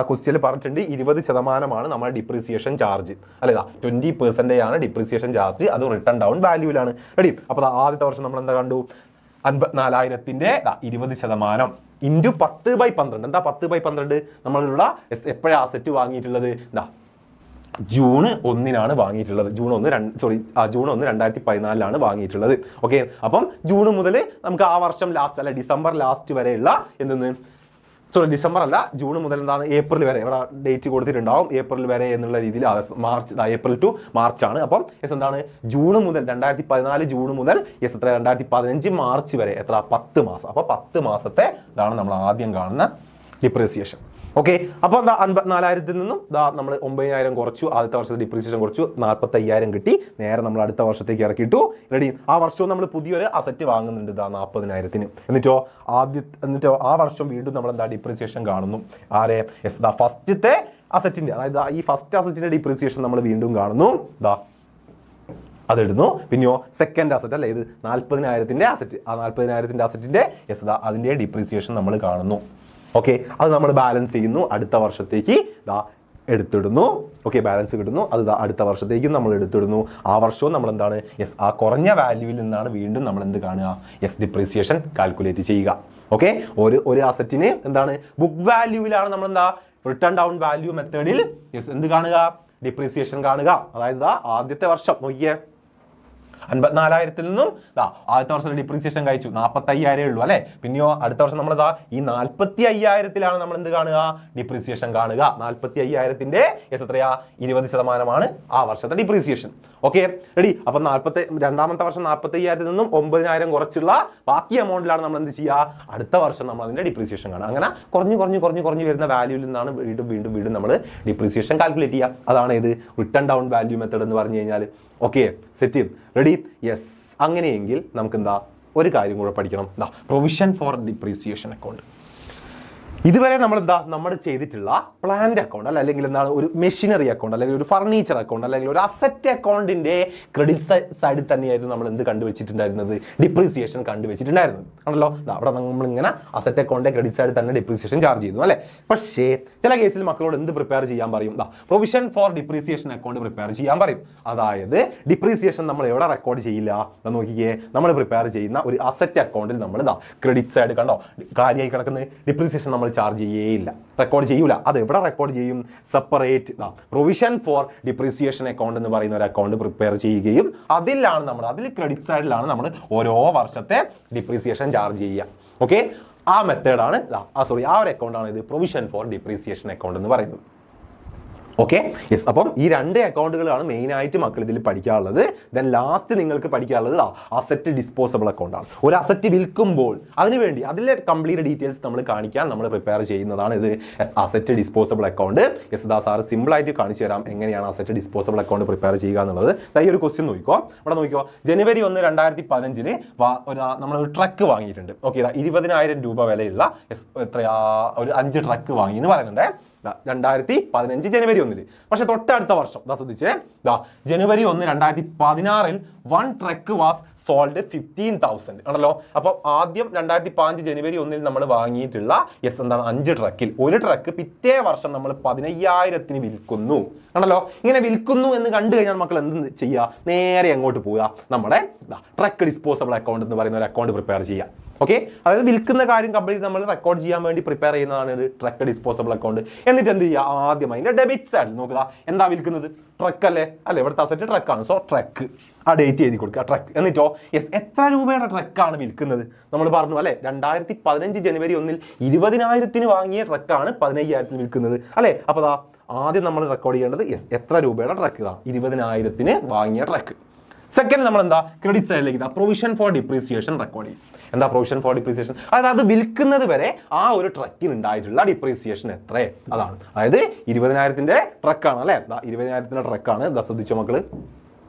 ക്വസ്റ്റ്യനിൽ പറഞ്ഞിട്ടുണ്ട് 20% നമ്മുടെ ഡിപ്രീസിയേഷൻ ചാർജ് അല്ലെ. 20% ആണ് ഡിപ്രീസിയേഷൻ ചാർജ്. അത് റിട്ടേൺ ഡൗൺ വാല്യൂവിലാണ്. റെഡി. അപ്പോൾ ആദ്യത്തെ വർഷം നമ്മൾ എന്താ കണ്ടു? 54,000ന്റെ 20% ഇൻറ്റു 10/12. എന്താ 10/12? നമ്മളിവിടെ എപ്പോഴാണ് അസറ്റ് വാങ്ങിയിട്ടുള്ളത്? ജൂൺ 1 വാങ്ങിയിട്ടുള്ളത്. ജൂൺ 1 2014 വാങ്ങിയിട്ടുള്ളത്. ഓക്കെ, അപ്പം ജൂൺ മുതൽ നമുക്ക് ആ വർഷം ലാസ്റ്റ് ഡിസംബർ ലാസ്റ്റ് വരെയുള്ള സോറി ഡിസംബർ അല്ല, ജൂൺ മുതൽ എന്താണ് ഏപ്രിൽ വരെ ഇവിടെ ഡേറ്റ് കൊടുത്തിട്ടുണ്ടാവും, ഏപ്രിൽ വരെ എന്നുള്ള രീതിയിൽ മാർച്ച്, ഏപ്രിൽ ടു മാർച്ച് ആണ്. അപ്പം എന്താണ് ജൂൺ മുതൽ 2014 ജൂൺ മുതൽ എത്ര 2015 മാർച്ച് വരെ എത്ര 10 മാസം. അപ്പോൾ 10 മാസത്തെ ഇതാണ് നമ്മൾ ആദ്യം കാണുന്ന ഡിപ്രീസിയേഷൻ. ഓക്കെ, അപ്പോൾ എന്താ 54,000 നിന്നും നമ്മൾ 9,000 കുറച്ചു, ആദ്യത്തെ വർഷത്തെ ഡിപ്രീസിയേഷൻ കുറച്ചു, 45,000 കിട്ടി. നേരെ നമ്മൾ അടുത്ത വർഷത്തേക്ക് ഇറക്കിയിട്ടു. റെഡി, ആ വർഷവും നമ്മൾ പുതിയൊരു അസറ്റ് വാങ്ങുന്നുണ്ട് 40,000-ന്. എന്നിട്ടോ ആ വർഷം വീണ്ടും നമ്മൾ എന്താ ഡിപ്രീസിയേഷൻ കാണുന്നു. ആരെ ഫസ്റ്റത്തെ അസറ്റിന്റെ, അതായത് ഈ ഫസ്റ്റ് അസറ്റിന്റെ ഡിപ്രീസിയേഷൻ നമ്മൾ വീണ്ടും കാണുന്നു. അതിടുന്നു. പിന്നെയോ സെക്കൻഡ് അസറ്റ് അല്ലേ, ഇത് 40,000-ന്റെ അസറ്റ്, ആ 40,000-ന്റെ അസറ്റിന്റെ അതിന്റെ ഡിപ്രീസിയേഷൻ നമ്മൾ കാണുന്നു. ഓക്കെ, അത് നമ്മൾ ബാലൻസ് ചെയ്യുന്നു, അടുത്ത വർഷത്തേക്ക് എടുത്തിടുന്നു. ഓക്കെ, ബാലൻസ് കിട്ടുന്നു, അത് അടുത്ത വർഷത്തേക്കും നമ്മൾ എടുത്തിടുന്നു. ആ വർഷവും നമ്മൾ എന്താണ് ആ കുറഞ്ഞ വാല്യൂവിൽ നിന്നാണ് വീണ്ടും നമ്മൾ എന്ത് കാണുക ഡിപ്രീസിയേഷൻ കാൽക്കുലേറ്റ് ചെയ്യുക. ഓക്കെ, ഒരു അസറ്റിന് എന്താണ് ബുക്ക് വാല്യൂവിലാണ് നമ്മൾ എന്താ റിട്ടേൺ ഡൗൺ വാല്യൂ മെത്തേഡിൽ എന്ത് കാണുക, ഡിപ്രീസിയേഷൻ കാണുക. അതായത് ആദ്യത്തെ വർഷം നോക്കിയേ 54,000-ൽ നിന്നും ആദ്യത്തെ വർഷം ഡിപ്രീസിയേഷൻ കഴിച്ചു 45,000 ഉള്ളൂ അല്ലെ. പിന്നെയോ അടുത്ത വർഷം നമ്മൾ ഈ 45,000-ലാണ് നമ്മൾ എന്ത് കാണുക, ഡിപ്രീസിയേഷൻ കാണുക. 45,000-ന്റെ എത്രയാ 20% ആ വർഷത്തെ ഡിപ്രീസിയേഷൻ. Okay, ready. അപ്പൊ രണ്ടാമത്തെ വർഷം 45,000-ൽ നിന്നും 9,000 കുറച്ചുള്ള ബാക്കി എമൗണ്ടിലാണ് നമ്മൾ എന്ത് ചെയ്യുക, അടുത്ത വർഷം നമ്മൾ അതിന്റെ ഡിപ്രീസിയേഷൻ കാണുക. അങ്ങനെ കുറഞ്ഞു വരുന്ന വാല്യൂവിൽ നിന്നാണ് വീണ്ടും നമ്മൾ ഡിപ്രീസിയേഷൻ കാൽക്കുലേറ്റ് ചെയ്യുക. അതാണ് ഇത് റിട്ടേൺ ഡൗൺ വാല്യൂ മെത്തേഡ് എന്ന് പറഞ്ഞു കഴിഞ്ഞാൽ. Okay, set, ready, yes. അങ്ങനെയെങ്കിൽ നമുക്ക് എന്താ ഒരു കാര്യം കൂടെ പഠിക്കണം, പ്രൊവിഷൻ ഫോർ ഡിപ്രീസിയേഷൻ അക്കൗണ്ട്. ഇതുവരെ നമ്മൾ ചെയ്തിട്ടുള്ള പ്ലാന്റ് അക്കൗണ്ട് അല്ലെങ്കിൽ എന്താണ് ഒരു മെഷീനറി അക്കൗണ്ട് അല്ലെങ്കിൽ ഒരു ഫർണിച്ചർ അക്കൗണ്ട് അല്ലെങ്കിൽ ഒരു അസറ്റ് അക്കൗണ്ടിന്റെ ക്രെഡിറ്റ് സൈഡിൽ തന്നെയായിരുന്നു നമ്മൾ എന്ത് കണ്ടുവച്ചിട്ടുണ്ടായിരുന്നത്, ഡിപ്രീസിയേഷൻ കണ്ടുവച്ചിട്ടുണ്ടായിരുന്നത് ആണല്ലോ. അവിടെ നമ്മളിങ്ങനെ അസറ്റ് അക്കൗണ്ടിന്റെ ക്രെഡിറ്റ് സൈഡിൽ തന്നെ ഡിപ്രീസിയേഷൻ ചാർജ് ചെയ്യുന്നു അല്ലെ. പക്ഷേ ചില കേസിൽ മക്കളോട് എന്ത് പ്രിപ്പയർ ചെയ്യാൻ പറയും, provision for depreciation account prepare ചെയ്യാൻ പറയും. അതായത് ഡിപ്രീസിയേഷൻ നമ്മൾ എവിടെ റെക്കോർഡ് ചെയ്യില്ല, നോക്കിക്കേ, നമ്മൾ പ്രിപ്പയർ ചെയ്യുന്ന ഒരു അസറ്റ് അക്കൗണ്ടിൽ നമ്മൾ ക്രെഡിറ്റ് സൈഡ് കണ്ടോ കാര്യമായി കിടക്കുന്ന ഡിപ്രീസിയേഷൻ നമ്മൾ ചാർജ് ചെയ്യേയില്ല, റെക്കോർഡ് ചെയ്യൂല. അത് എവിടെ റെക്കോർഡ് ചെയ്യും, separate provision for depreciation account എന്ന് പറയുന്ന ഒരു അക്കൗണ്ട് പ്രിപ്പയർ ചെയ്യുകയും അതിൽ ക്രെഡിറ്റ് സൈഡിലാണ് നമ്മൾ ഓരോ വർഷത്തെ ഡിപ്രീസിയേഷൻ ചാർജ് ചെയ്യുക. ഓക്കെ, ആ മെത്തേഡാണ് ആ ഒരു അക്കൗണ്ടാണ് ഇത് പ്രൊവിഷൻ ഫോർ ഡിപ്രീസിയേഷൻ അക്കൗണ്ട് എന്ന് പറയുന്നത്. Okay, yes. അപ്പം ഈ രണ്ട് അക്കൗണ്ടുകളാണ് മെയിനായിട്ട് മക്കൾ ഇതിൽ പഠിക്കാനുള്ളത്. ദെൻ ലാസ്റ്റ് നിങ്ങൾക്ക് പഠിക്കാനുള്ളത് അസറ്റ് ഡിസ്പോസബിൾ അക്കൗണ്ടാണ്. ഒരു അസറ്റ് വിൽക്കുമ്പോൾ അതിനുവേണ്ടി അതിലെ കംപ്ലീറ്റ് ഡീറ്റെയിൽസ് നമ്മൾ കാണിക്കാൻ നമ്മൾ പ്രിപ്പയർ ചെയ്യുന്നതാണ് ഇത് asset disposable account. Yes, sir സിമ്പിളായിട്ട് കാണിച്ചു തരാം എങ്ങനെയാണ് അസറ്റ് ഡിസ്പോസബിൾ അക്കൗണ്ട് പ്രിപ്പയർ ചെയ്യുക എന്നുള്ളത്. ഈ ഒരു ക്വസ്റ്റ്യൻ നോക്കിക്കോ, ഇവിടെ നോക്കിക്കോ. ജനുവരി 1, 2015 നമ്മളൊരു ട്രക്ക് വാങ്ങിയിട്ടുണ്ട്. ഓക്കെ, 20,000 രൂപ വിലയുള്ള എത്രയാ ഒരു 5 ട്രക്ക് വാങ്ങി എന്ന് പറയുന്നുണ്ട് 2015 ജനുവരി 1. പക്ഷെ തൊട്ടടുത്ത വർഷം ശ്രദ്ധിച്ചേ, ജനുവരി 1, 2016 1 ട്രക്ക് വാസ് സോൾഡ് 15,000 ആണല്ലോ. അപ്പൊ ആദ്യം 2015 ജനുവരി 1 നമ്മൾ വാങ്ങിയിട്ടുള്ള എന്താണ് 5 ട്രക്കിൽ ഒരു ട്രക്ക് പിറ്റേ വർഷം നമ്മൾ 15,000-ന് വിൽക്കുന്നു ആണല്ലോ. ഇങ്ങനെ വിൽക്കുന്നു എന്ന് കണ്ടു കഴിഞ്ഞാൽ മക്കൾ എന്ത് ചെയ്യുക, നേരെ അങ്ങോട്ട് പോവുക, നമ്മുടെ ട്രക്ക് ഡിസ്പോസബിൾ അക്കൗണ്ട് എന്ന് പറയുന്ന ഒരു അക്കൗണ്ട് പ്രിപ്പയർ ചെയ്യുക. ഓക്കെ, അതായത് വിൽക്കുന്ന കാര്യം കംപ്ലീറ്റ് നമ്മൾ റെക്കോർഡ് ചെയ്യാൻ വേണ്ടി പ്രിപ്പയർ ചെയ്യുന്നതാണ് ഒരു ട്രക്ക് ഡിസ്പോസബിൾ അക്കൗണ്ട്. എന്നിട്ട് എന്ത് ചെയ്യുക, ആദ്യം അതിന്റെ ഡെബിറ്റ് സൈഡ് നോക്കുക, എന്താ വിൽക്കുന്നത്, ട്രക്ക് അല്ലേ, ഇവിടുത്തെ അസറ്റ് ട്രക്കാണ്. സോ ട്രക്ക് ആ ഡേറ്റ് എഴുതി കൊടുക്കുക, ട്രക്ക്. എന്നിട്ടോ എത്ര രൂപയുടെ ട്രക്കാണ് വിൽക്കുന്നത് നമ്മൾ പറഞ്ഞു അല്ലെ. 2015 ജനുവരി 1 20,000-ന് വാങ്ങിയ ട്രക്കാണ് 15,000-ന് വിൽക്കുന്നത് അല്ലെ. അപ്പൊ ആദ്യം നമ്മൾ റെക്കോർഡ് ചെയ്യേണ്ടത് എത്ര രൂപയുടെ ട്രക്ക്, 20,000-ന് വാങ്ങിയ ട്രക്ക്. സെക്കൻഡ് നമ്മൾ എന്താ ക്രെഡിറ്റ് സൈഡിലേക്ക് പ്രൊവിഷൻ ഫോർ ഡിപ്രീസിയേഷൻ റെക്കോർഡ് ചെയ്യും. എന്താ പ്രൊവിഷൻ ഫോർ ഡിപ്രീസിയേഷൻ, അതായത് അത് വിൽക്കുന്നത് വരെ ആ ഒരു ട്രക്കിന് ഉണ്ടായിട്ടുള്ള ഡിപ്രീസിയേഷൻ എത്ര, അതാണ്. അതായത് 20,000-ന്റെ ട്രക്കാണ് അല്ലെ, 20,000-ന്റെ ട്രക്കാണ്. ശ്രദ്ധിച്ചോ മക്കള്,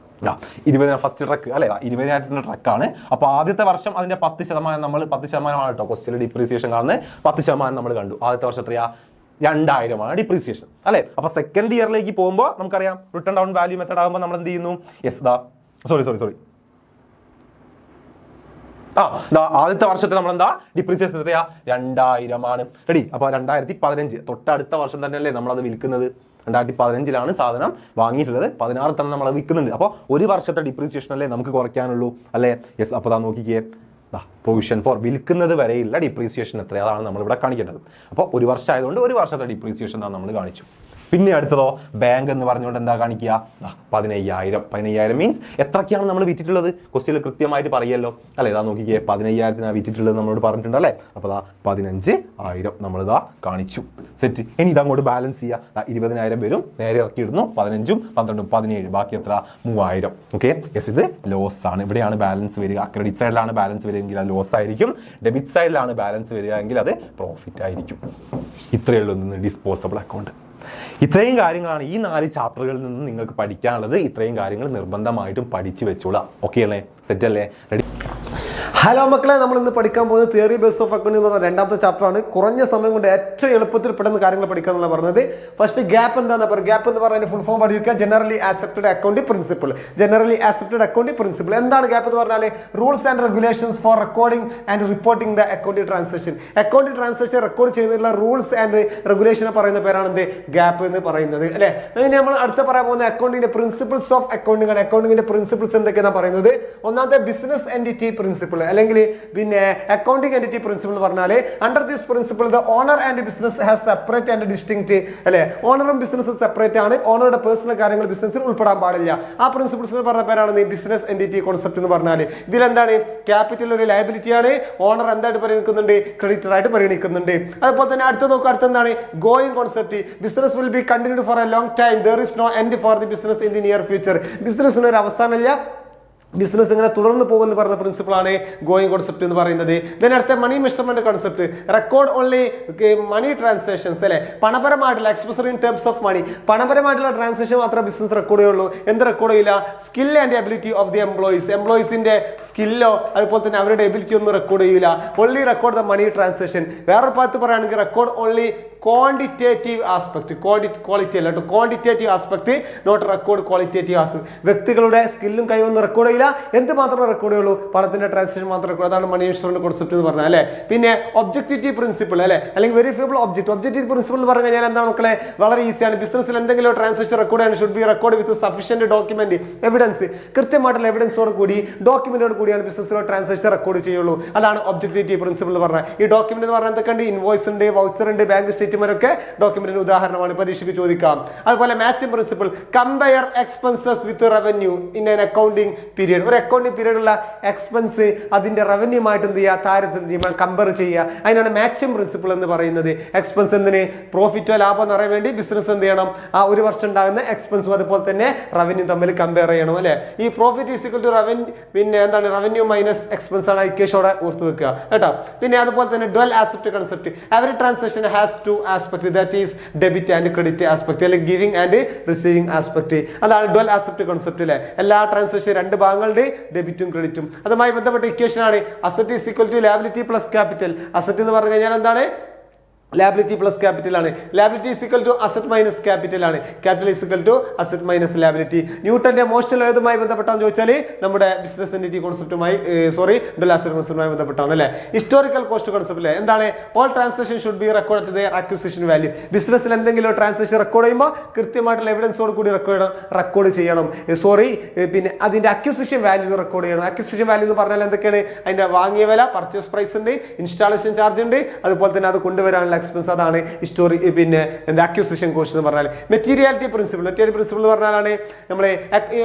20,000 ഫസ്റ്റ് ട്രക്ക് അല്ലെ, 20,000-ന്റെ ട്രക്കാണ്. അപ്പൊ ആദ്യത്തെ വർഷം അതിന്റെ 10% നമ്മൾ 10% കേട്ടോ ക്വസ്റ്റ്യൻ ഡിപ്രീസിയേഷൻ കാണുന്നത് 10% നമ്മൾ കണ്ടു. ആദ്യത്തെ വർഷം എത്രയാ 2,000 ഡിപ്രീസിയേഷൻ അല്ലെ. അപ്പൊ സെക്കൻഡ് ഇയറിലേക്ക് പോകുമ്പോൾ നമുക്കറിയാം റിട്ടേൺ ഡൗൺ വാല്യൂ മെത്തേഡ് ആകുമ്പോൾ നമ്മൾ എന്ത് ചെയ്യുന്നു, സോറി ആദ്യത്തെ വർഷത്തെ നമ്മൾ എന്താ ഡിപ്രീസിയേഷൻ എത്രയാ 2,000 റെഡി. അപ്പൊ 2015 തൊട്ടടുത്ത വർഷം തന്നെയല്ലേ നമ്മളത് വിൽക്കുന്നത്. 2015 സാധനം വാങ്ങിയിട്ടുള്ളത്, 16 തന്നെ നമ്മൾ വിൽക്കുന്നുണ്ട്. അപ്പോൾ ഒരു വർഷത്തെ ഡിപ്രീസിയേഷൻ അല്ലേ നമുക്ക് കുറയ്ക്കാനുള്ളൂ അല്ലേ. യെസ്, അപ്പോൾ നോക്കിക്കേ, പ്രൊവിഷൻ ഫോർ വിൽക്കുന്നത് വരെയുള്ള ഡിപ്രീസിയേഷൻ എത്ര, അതാണ് നമ്മളിവിടെ കാണിക്കേണ്ടത്. അപ്പോൾ ഒരു വർഷം ആയതുകൊണ്ട് ഒരു വർഷത്തെ ഡിപ്രീസിയേഷൻ നമ്മൾ കാണിച്ചു. പിന്നെ അടുത്തതോ ബാങ്ക് എന്ന് പറഞ്ഞുകൊണ്ട് എന്താ കാണിക്കുക 15,000 മീൻസ് എത്രയ്ക്കാണ് നമ്മൾ വിറ്റിട്ടുള്ളത് ക്വസ്റ്റ്യനിൽ കൃത്യമായിട്ട് പറയല്ലോ അല്ലേ. ഇതാ നോക്കിക്കേ 15,000 വിറ്റിട്ടുള്ളത് നമ്മളോട് പറഞ്ഞിട്ടുണ്ട് അല്ലേ. അപ്പോൾ 15,000 നമ്മളിതാ കാണിച്ചു. സെറ്റ്. ഇനി ഇതങ്ങോട്ട് ബാലൻസ് ചെയ്യുക. 20,000 വരും, നേരെ ഇറക്കി ഇടുന്നു. 15ഉം 12ഉം 17, ബാക്കി എത്ര 3,000. ഓക്കെ യെസ്, ഇത് ലോസ് ആണ്. ഇവിടെയാണ് ബാലൻസ് വരിക. ക്രെഡിറ്റ് സൈഡിലാണ് ബാലൻസ് വരികയെങ്കിൽ അത് ലോസ് ആയിരിക്കും. ഡെബിറ്റ് സൈഡിലാണ് ബാലൻസ് വരിക എങ്കിൽ അത് പ്രോഫിറ്റ് ആയിരിക്കും. ഇത്രയേ ഉള്ളൂ ഡിസ്പോസബിൾ അക്കൗണ്ട്. ഇത്രയും കാര്യങ്ങളാണ് ഈ 4 ചാപ്റ്ററുകളിൽ നിന്ന് നിങ്ങൾക്ക് പഠിക്കാനുള്ളത്. ഇത്രയും കാര്യങ്ങൾ നിർബന്ധമായിട്ടും പഠിച്ചു വെച്ചോളാം. ഓക്കെ അല്ലേ, സെറ്റ് അല്ലേ, റെഡി? ഹലോ മക്കളെ, നമ്മൾ ഇന്ന് പഠിക്കാൻ പോകുന്നത് തിയറി ബേസ് ഓഫ് അക്കൗണ്ടിംഗ് എന്ന് പറഞ്ഞ 2ാമത്തെ ചാപ്റ്ററാണ്. കുറഞ്ഞ സമയം കൊണ്ട് ഏറ്റവും എളുപ്പത്തിൽ പെട്ടെന്ന് കാര്യങ്ങൾ പഠിക്കാന്നുള്ള പറഞ്ഞത്. ഫസ്റ്റ് ഗ്യാപ്പ് എന്താണെന്ന് പറയുക. ഗ്യാപ്പ് എന്ന് പറയുന്നത് ഫുൾ ഫോം പഠിക്കുക. Generally accepted accounting principle. Generally accepted accounting principle എന്താണ് ഗ്യാപ്പ് എന്ന് പറഞ്ഞാൽ? Rules and regulations four recording and reporting the accounting transaction. Accounting transaction record ചെയ്യുന്നതിനുള്ള റൂൾസ് ആൻഡ് റെഗുലേഷനെ പറയുന്ന പേരാണ് എന്ത്, ഗ്യാപ്പ് എന്ന് പറയുന്നത് അല്ലേ. അങ്ങനെ നമ്മൾ അടുത്ത പറയാൻ പോകുന്ന അക്കൗണ്ടിന്റെ പ്രിൻസിപ്പിൾസ് ഓഫ് അക്കൗണ്ടിംഗ് ആണ്. അക്കൗണ്ടിങ്ങിന്റെ പ്രിൻസിപ്പിൾസ് എന്തൊക്കെയാണ് പറയുന്നത്? ഒന്നാമത്തെ ബിസിനസ് എൻറ്റിറ്റി പ്രിൻസിപ്പിൾ അല്ലെങ്കിൽ പിന്നെ അക്കൗണ്ടിംഗ് എൻറ്റിറ്റി പ്രിൻസിപ്പിൾ എന്ന് പറഞ്ഞാൽ under this principle the owner and business has separate and distinct അല്ലെ. ഓണറും ബിസിനസ്സും സെപ്പറേറ്റ് ആണ്. ഓണറുടെ പേഴ്സണൽ കാര്യങ്ങൾ ബിസിനസ്സിൽ ഉൾപ്പെടാൻ പാടില്ല. ആ പ്രിൻസിപ്പിൾസ് പറഞ്ഞ പേരാണ് ബിസിനസ് എൻറ്റിറ്റി കോൺസെപ്റ്റ് എന്ന് പറഞ്ഞാൽ. ഇതിലെന്താണ്, ക്യാപിറ്റൽ ഒരു ലയബിലിറ്റി ആണ്. ഓണർ എന്തായിട്ട് പരിഗണിക്കുന്നുണ്ട്, ക്രെഡിറ്റർ ആയിട്ട് പരിഗണിക്കുന്നുണ്ട്. അതുപോലെ തന്നെ അടുത്ത നോക്കുക, അടുത്തെന്താണ് going concept. Business will be continued for a long time. There is no end for the business in the near future. ബിസിനസ്സിന് ഒരു അവസാനമില്ല, ബിസിനസ് ഇങ്ങനെ തുടർന്ന് പോകുന്ന പറഞ്ഞ പ്രിൻസിപ്പിളാണ് ഗോയിങ് കോൺസെപ്റ്റ് എന്ന് പറയുന്നത്. അടുത്ത money measurement concept. Record only money transactions അല്ലെ. പണപരമായിട്ടുള്ള expression in terms of money. പണപരമായിട്ടുള്ള ട്രാൻസാക്ഷൻ മാത്രമേ ബിസിനസ് റെക്കോർഡ് ചെയ്യുള്ളൂ. എന്ത് റെക്കോർഡ് ചെയ്യില്ല? Skill and ability of the employees. എംപ്ലോയീസിന്റെ സ്കില്ലോ അതുപോലെ തന്നെ അവരുടെ എബിലിറ്റി ഒന്നും റെക്കോർഡ് ചെയ്യില്ല. Only record the money transaction. വേറൊരു ഭാഗത്ത് പറയുകയാണെങ്കിൽ record only quantitative aspect. Quality അല്ല കേട്ടോ, quantitative aspect, not record qualitative aspect. വ്യക്തികളുടെ സ്കില്ലും കഴിവൊന്നും റെക്കോർഡ് ചെയ്യില്ല. എന്ത് മാത്രമേ റെക്കോർഡ് ചെയ്യുള്ളൂ? പണത്തിന്റെ ട്രാൻസാക്ഷൻ മാത്രം റെക്കോർഡ്. അതാണ് മണി മെഷർമെന്റ് കോൺസെപ്റ്റ് എന്ന് പറഞ്ഞാൽ അല്ലെ. പിന്നെ ഒബ്ജക്റ്റീവ് പ്രിൻസിപ്പിൾ അല്ലെ, അല്ലെങ്കിൽ വെരിഫിയബിൾ ഒബ്ജക്റ്റ്. ഒബ്ജക്റ്റീവ് പ്രിൻസിപ്പിൾ എന്ന് പറഞ്ഞു കഴിഞ്ഞാൽ എന്താ മക്കളെ, വളരെ ഈസിയാണ്. ബിസിനസ്സിൽ എന്തെങ്കിലും ട്രാൻസാക്ഷൻ റെക്കോർഡ് ചെയ്യാൻ should be record with sufficient document evidence. കൃത്യമായിട്ടുള്ള എവിഡൻസോട് കൂടി ഡോക്യുമെന്റോട് കൂടിയാണ് ബിസിനസ്സിലെ ട്രാൻസാക്ഷൻ റെക്കോർഡ് ചെയ്യുള്ളൂ. അതാണ് ഒബ്ജക്റ്റീവ് പ്രിൻസിപ്പിൾ എന്ന് പറഞ്ഞാൽ. ഈ ഡോക്യുമെന്റ് എന്ന് പറഞ്ഞാൽ എന്തൊക്കെയുണ്ട്? ഇൻവോയ്സ് ഉണ്ട്, വൗച്ചർ ഉണ്ട്, ബാങ്ക് സ്റ്റേറ്റ്മെന്റ് ഒക്കെ ഡോക്യുമെന്റിന് ഉദാഹരണമാണ്, പരീക്ഷയ്ക്ക് ചോദിക്കാം. അതുപോലെ matching principle. Compare expenses with revenue in an accounting period. ഒരു അക്കൗണ്ടിംഗ് പീരിയഡുള്ള എക്സ്പെൻസ് അതിന്റെ റവന്യൂമായിട്ട് എന്ത് ചെയ്യുക, താരതമ്യം ചെയ്യുക, കമ്പയർ ചെയ്യുക. അതിനാണ് മാച്ചിങ് പ്രിൻസിപ്പിൾ എന്ന് പറയുന്നത്. എക്സ്പെൻസ് എന്തിന്, പ്രോഫിറ്റോ ലാഭം എന്ന് അറിയാൻ വേണ്ടി ബിസിനസ് എന്ത് ചെയ്യണം, ആ ഒരു വർഷം ഉണ്ടാകുന്ന എക്സ്പെൻസും അതുപോലെ തന്നെ റവന്യൂ തമ്മിൽ കമ്പയർ ചെയ്യണം അല്ലെ. ഈ profit is equal to revenue, പിന്നെ എന്താണ് റവന്യൂ മൈനസ് എക്സ്പെൻസ് ആണ് ഇക്വേഷനോടെ ഓർത്ത് വെക്കുക കേട്ടോ. പിന്നെ അതുപോലെ തന്നെ dual aspect concept. Every transaction has two aspect, that is debit and credit aspect അല്ലെങ്കിൽ ഗിവിംഗ് ആൻഡ് റിസീവിംഗ് ആസ്പെക്ട്. അതാണ് ഡുവൽ ആസ്പെക്ട് കോൺസെപ്റ്റ് അല്ലെ. എല്ലാ ട്രാൻസാക്ഷൻ 2 ഭാഗങ്ങളുടെ ഡെബിറ്റും ക്രെഡിറ്റും. അതുമായി ബന്ധപ്പെട്ട ഇക്വേഷൻ ആണ് asset is equal to liability plus capital. Asset എന്ന് പറഞ്ഞു കഴിഞ്ഞാൽ എന്താണ്, ലാബിലിറ്റി പ്ലസ് ക്യാപിറ്റൽ ആണ്. Liability is equal to asset minus capital ആണ്. Capital is equal to asset minus liability. ന്യൂട്ടന്റെ മോഷൻ ഏതുമായി ബന്ധപ്പെട്ടാന്ന് ചോദിച്ചാൽ നമ്മുടെ ബിസിനസ് എൻറ്റിറ്റി കോൺസെപ്റ്റുമായി ഡുവൽ ആസെറ്റ് കോൺസെപ്റ്റുമായി ബന്ധപ്പെട്ടാണ് അല്ലേ. ഹിസ്റ്റോറിക്കൽ കോസ്റ്റ് കോൺസെപ്റ്റ് അല്ലേ. എന്താണ്, all transaction should be record at the acquisition value. ബിസിനസ്സിൽ എന്തെങ്കിലും ട്രാൻസാക്ഷൻ റെക്കോർഡ് ചെയ്യുമ്പോൾ കൃത്യമായിട്ടുള്ള എവിഡൻസോട് കൂടി റെക്കോർഡ് ചെയ്യണം. പിന്നെ അതിന്റെ അക്വിസിഷൻ വാല്യൂ റെക്കോർഡ് ചെയ്യണം. അക്വിസിഷൻ വാല്യൂ എന്ന് പറഞ്ഞാൽ എന്തൊക്കെയാണ്? അതിന്റെ വാങ്ങിയ വില, പർച്ചേസ് പ്രൈസ് ഉണ്ട്, ഇൻസ്റ്റാളേഷൻ ചാർജ് ഉണ്ട്, അതുപോലെ തന്നെ അത് കൊണ്ടുവരാനുള്ള എക്സ്പെൻസ്. അതാണ് ഹിസ്റ്റോറി പിന്നെ അക്വിസിഷൻ കോസ്റ്റ് എന്ന് പറഞ്ഞാൽ. Materiality principle. മെറ്റീരിയൽ പ്രിൻസിപ്പിൾ എന്ന് പറഞ്ഞാൽ നമ്മളെ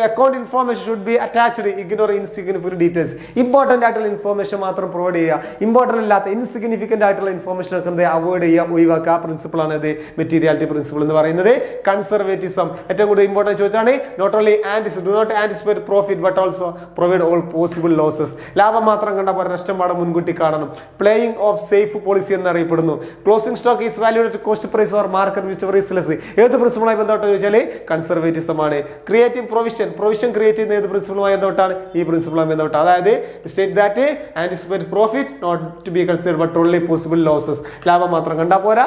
account information should be attached, ignore insignificant details. Important ആയിട്ടുള്ള ഇൻഫോർമേഷൻ മാത്രം പ്രൊവൈഡ് ചെയ്യുക. ഇമ്പോർട്ടന്റ് അല്ലാത്ത ഇൻസിഗ്നിഫിക്കന്റ് ആയിട്ടുള്ള ഇൻഫോർമേഷൻ ഒക്കെ എന്ത് അവോയ്ഡ് ചെയ്യുക, ഒഴിവാക്കുക. ആ പ്രിൻസിപ്പിളാണ് ഇത് മെറ്റീരിയാലിറ്റി പ്രിൻസിപ്പിൾ എന്ന് പറയുന്നത്. കൺസർവേറ്റിസം ഏറ്റവും കൂടുതൽ ഇമ്പോർട്ടൻറ്റ് ചോദിച്ചാണ്. Not only do not anticipate profit but also provide all possible losses. ലാഭം മാത്രം കണ്ട പോലെ നഷ്ടം പാഠം മുൻകൂട്ടി കാണണം. പ്ലേയിങ് ഓഫ് സേഫ് പോളിസി എന്നറിയപ്പെടുന്നു. Closing stock is valued at cost price or market which is less. ഏത് പ്രിൻസിപ്പിളുമായി ബന്ധപ്പെട്ട് ചോദിച്ചാൽ കൺസർവേറ്റിസം ആണ്. ക്രിയേറ്റീവ് പ്രൊവിഷൻ ക്രിയേറ്റ് ചെയ്യുന്ന ഏത് പ്രിൻസിപ്പിളുമായി ബന്ധപ്പെട്ടാണ്? ഈ പ്രിൻസിപ്പിളുമായി ബന്ധപ്പെട്ട്. അതായത് state that anticipate profit not to be considered but only possible losses. ലാഭം മാത്രം കണ്ടാൽ പോരാ,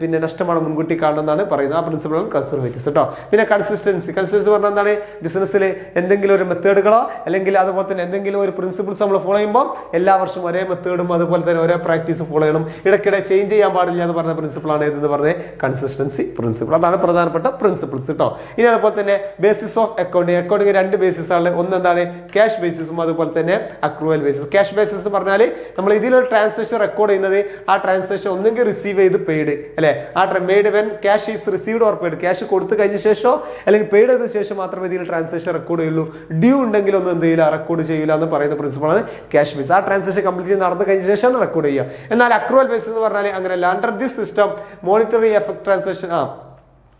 പിന്നെ നഷ്ടമാണ് മുൻകൂട്ടി കാണണമെന്നാണ് പറയുന്നത്. ആ പ്രിൻസിപ്പിളാണ് കൺസർവേറ്റീവ്സ് കേട്ടോ. പിന്നെ കൺസിസ്റ്റൻസി പറഞ്ഞാൽ എന്താണ്? ബിസിനസ്സിൽ എന്തെങ്കിലും ഒരു മെത്തേഡുകളോ അല്ലെങ്കിൽ അതുപോലെ തന്നെ എന്തെങ്കിലും ഒരു പ്രിൻസിപ്പിൾസ് നമ്മൾ ഫോളോ ചെയ്യുമ്പോൾ എല്ലാ വർഷവും ഒരേ മെത്തേഡും അതുപോലെ തന്നെ ഒരേ പ്രാക്ടീസ് ഫോളോ ചെയ്യണം. ഇടയ്ക്കിടെ ചേഞ്ച് ചെയ്യാൻ ചെയ്യാൻ പാടില്ല എന്ന് പറഞ്ഞ പ്രിൻസിപ്പിളാണ് ഏതെന്ന് പറഞ്ഞത് കൺസിസ്റ്റൻസി പ്രിൻസിപ്പിൾ. അതാണ് പ്രധാനപ്പെട്ട പ്രിൻസിപ്പിൾസ് കേട്ടോ. ഇനി അതുപോലെ തന്നെ basis of accounting. Accounting 2 basis ആണ്. ഒന്ന് എന്താണ് ക്യാഷ് ബേസിസും അതുപോലെ തന്നെ അക്രൂവൽ ബേസിസ്. ക്യാഷ് ബേസിസ് എന്ന് പറഞ്ഞാൽ നമ്മൾ ഇതിലൊരു ട്രാൻസാക്ഷൻ റെക്കോർഡ് ചെയ്യുന്നത് ആ ട്രാൻസാക്ഷൻ ഒന്നെങ്കിൽ റിസീവ് ചെയ്ത് പെയ്ഡ് അല്ലെ, ആ made when cash is received or paid, cash കൊടുത്തു കഴിഞ്ഞ ശേഷം അല്ലെങ്കിൽ പെയ്ഡ് ചെയ്ത ശേഷം മാത്രമേ ഇതിൽ ട്രാൻസാക്ഷൻ റെക്കോർഡ് ചെയ്യുള്ളൂ. ഡ്യൂ ഉണ്ടെങ്കിൽ ഒന്നും എന്ത് ചെയ്യില്ല, റെക്കോർഡ് ചെയ്യില്ല എന്ന് പറയുന്ന പ്രിൻസിപ്പിളാണ് ക്യാഷ് ബേസ്. ആ ട്രാൻസാക്ഷൻ കംപ്ലീറ്റ് നടന്നു കഴിഞ്ഞ ശേഷമാണ് റെക്കോർഡ് ചെയ്യുക. എന്നാൽ അക്രൂവൽ ബേസ് എന്ന് പറഞ്ഞാൽ അങ്ങനെയല്ല. Under this system monetary effect transaction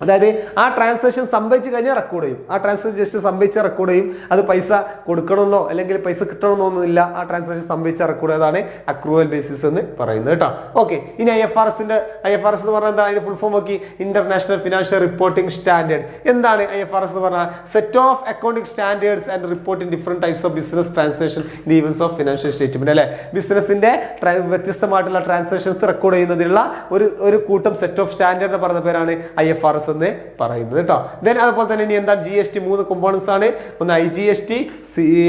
അതായത് ആ ട്രാൻസാക്ഷൻ സംഭവിച്ചു കഴിഞ്ഞാൽ റെക്കോർഡ് ചെയ്യും. ആ ട്രാൻസാക്ഷൻ ജസ്റ്റ് സംഭവിച്ച റെക്കോർഡ് ചെയ്യും. അത് പൈസ കൊടുക്കണമെന്നോ അല്ലെങ്കിൽ പൈസ കിട്ടണമെന്നോ ഒന്നുമില്ല. ആ ട്രാൻസാക്ഷൻ സംഭവിച്ച റെക്കോർഡ് അതാണ് അക്രൂവൽ ബേസിസ് എന്ന് പറയുന്നത് കേട്ടോ. ഓക്കെ, ഇനി IFRS എന്ന് പറഞ്ഞാൽ എന്താ, അതിന് ഫുൾ ഫോം നോക്കി ഇന്റർനാഷണൽ ഫിനാൻഷ്യൽ റിപ്പോർട്ടിംഗ് സ്റ്റാൻഡേർഡ്. എന്താണ് IFRS എന്ന് പറഞ്ഞാൽ set of accounting standards and reporting different types of business transaction in events of financial statement അല്ലെ. ബിസിനസിന്റെ വ്യത്യസ്തമായിട്ടുള്ള ട്രാൻസാക്ഷൻസ് റെക്കോർഡ് ചെയ്യുന്നതിനുള്ള ഒരു കൂട്ടം സെറ്റ് ഓഫ് സ്റ്റാൻഡേർഡ് എന്ന് പറഞ്ഞ പേരാണ് IFRS എന്ന് പറയുന്നത് കേട്ടോ. ദെൻ അതുപോലെ തന്നെ ഇനി എന്താണ് GST 3 കോമ്പോണൻസ് ആണ്. ഒന്ന് IGST,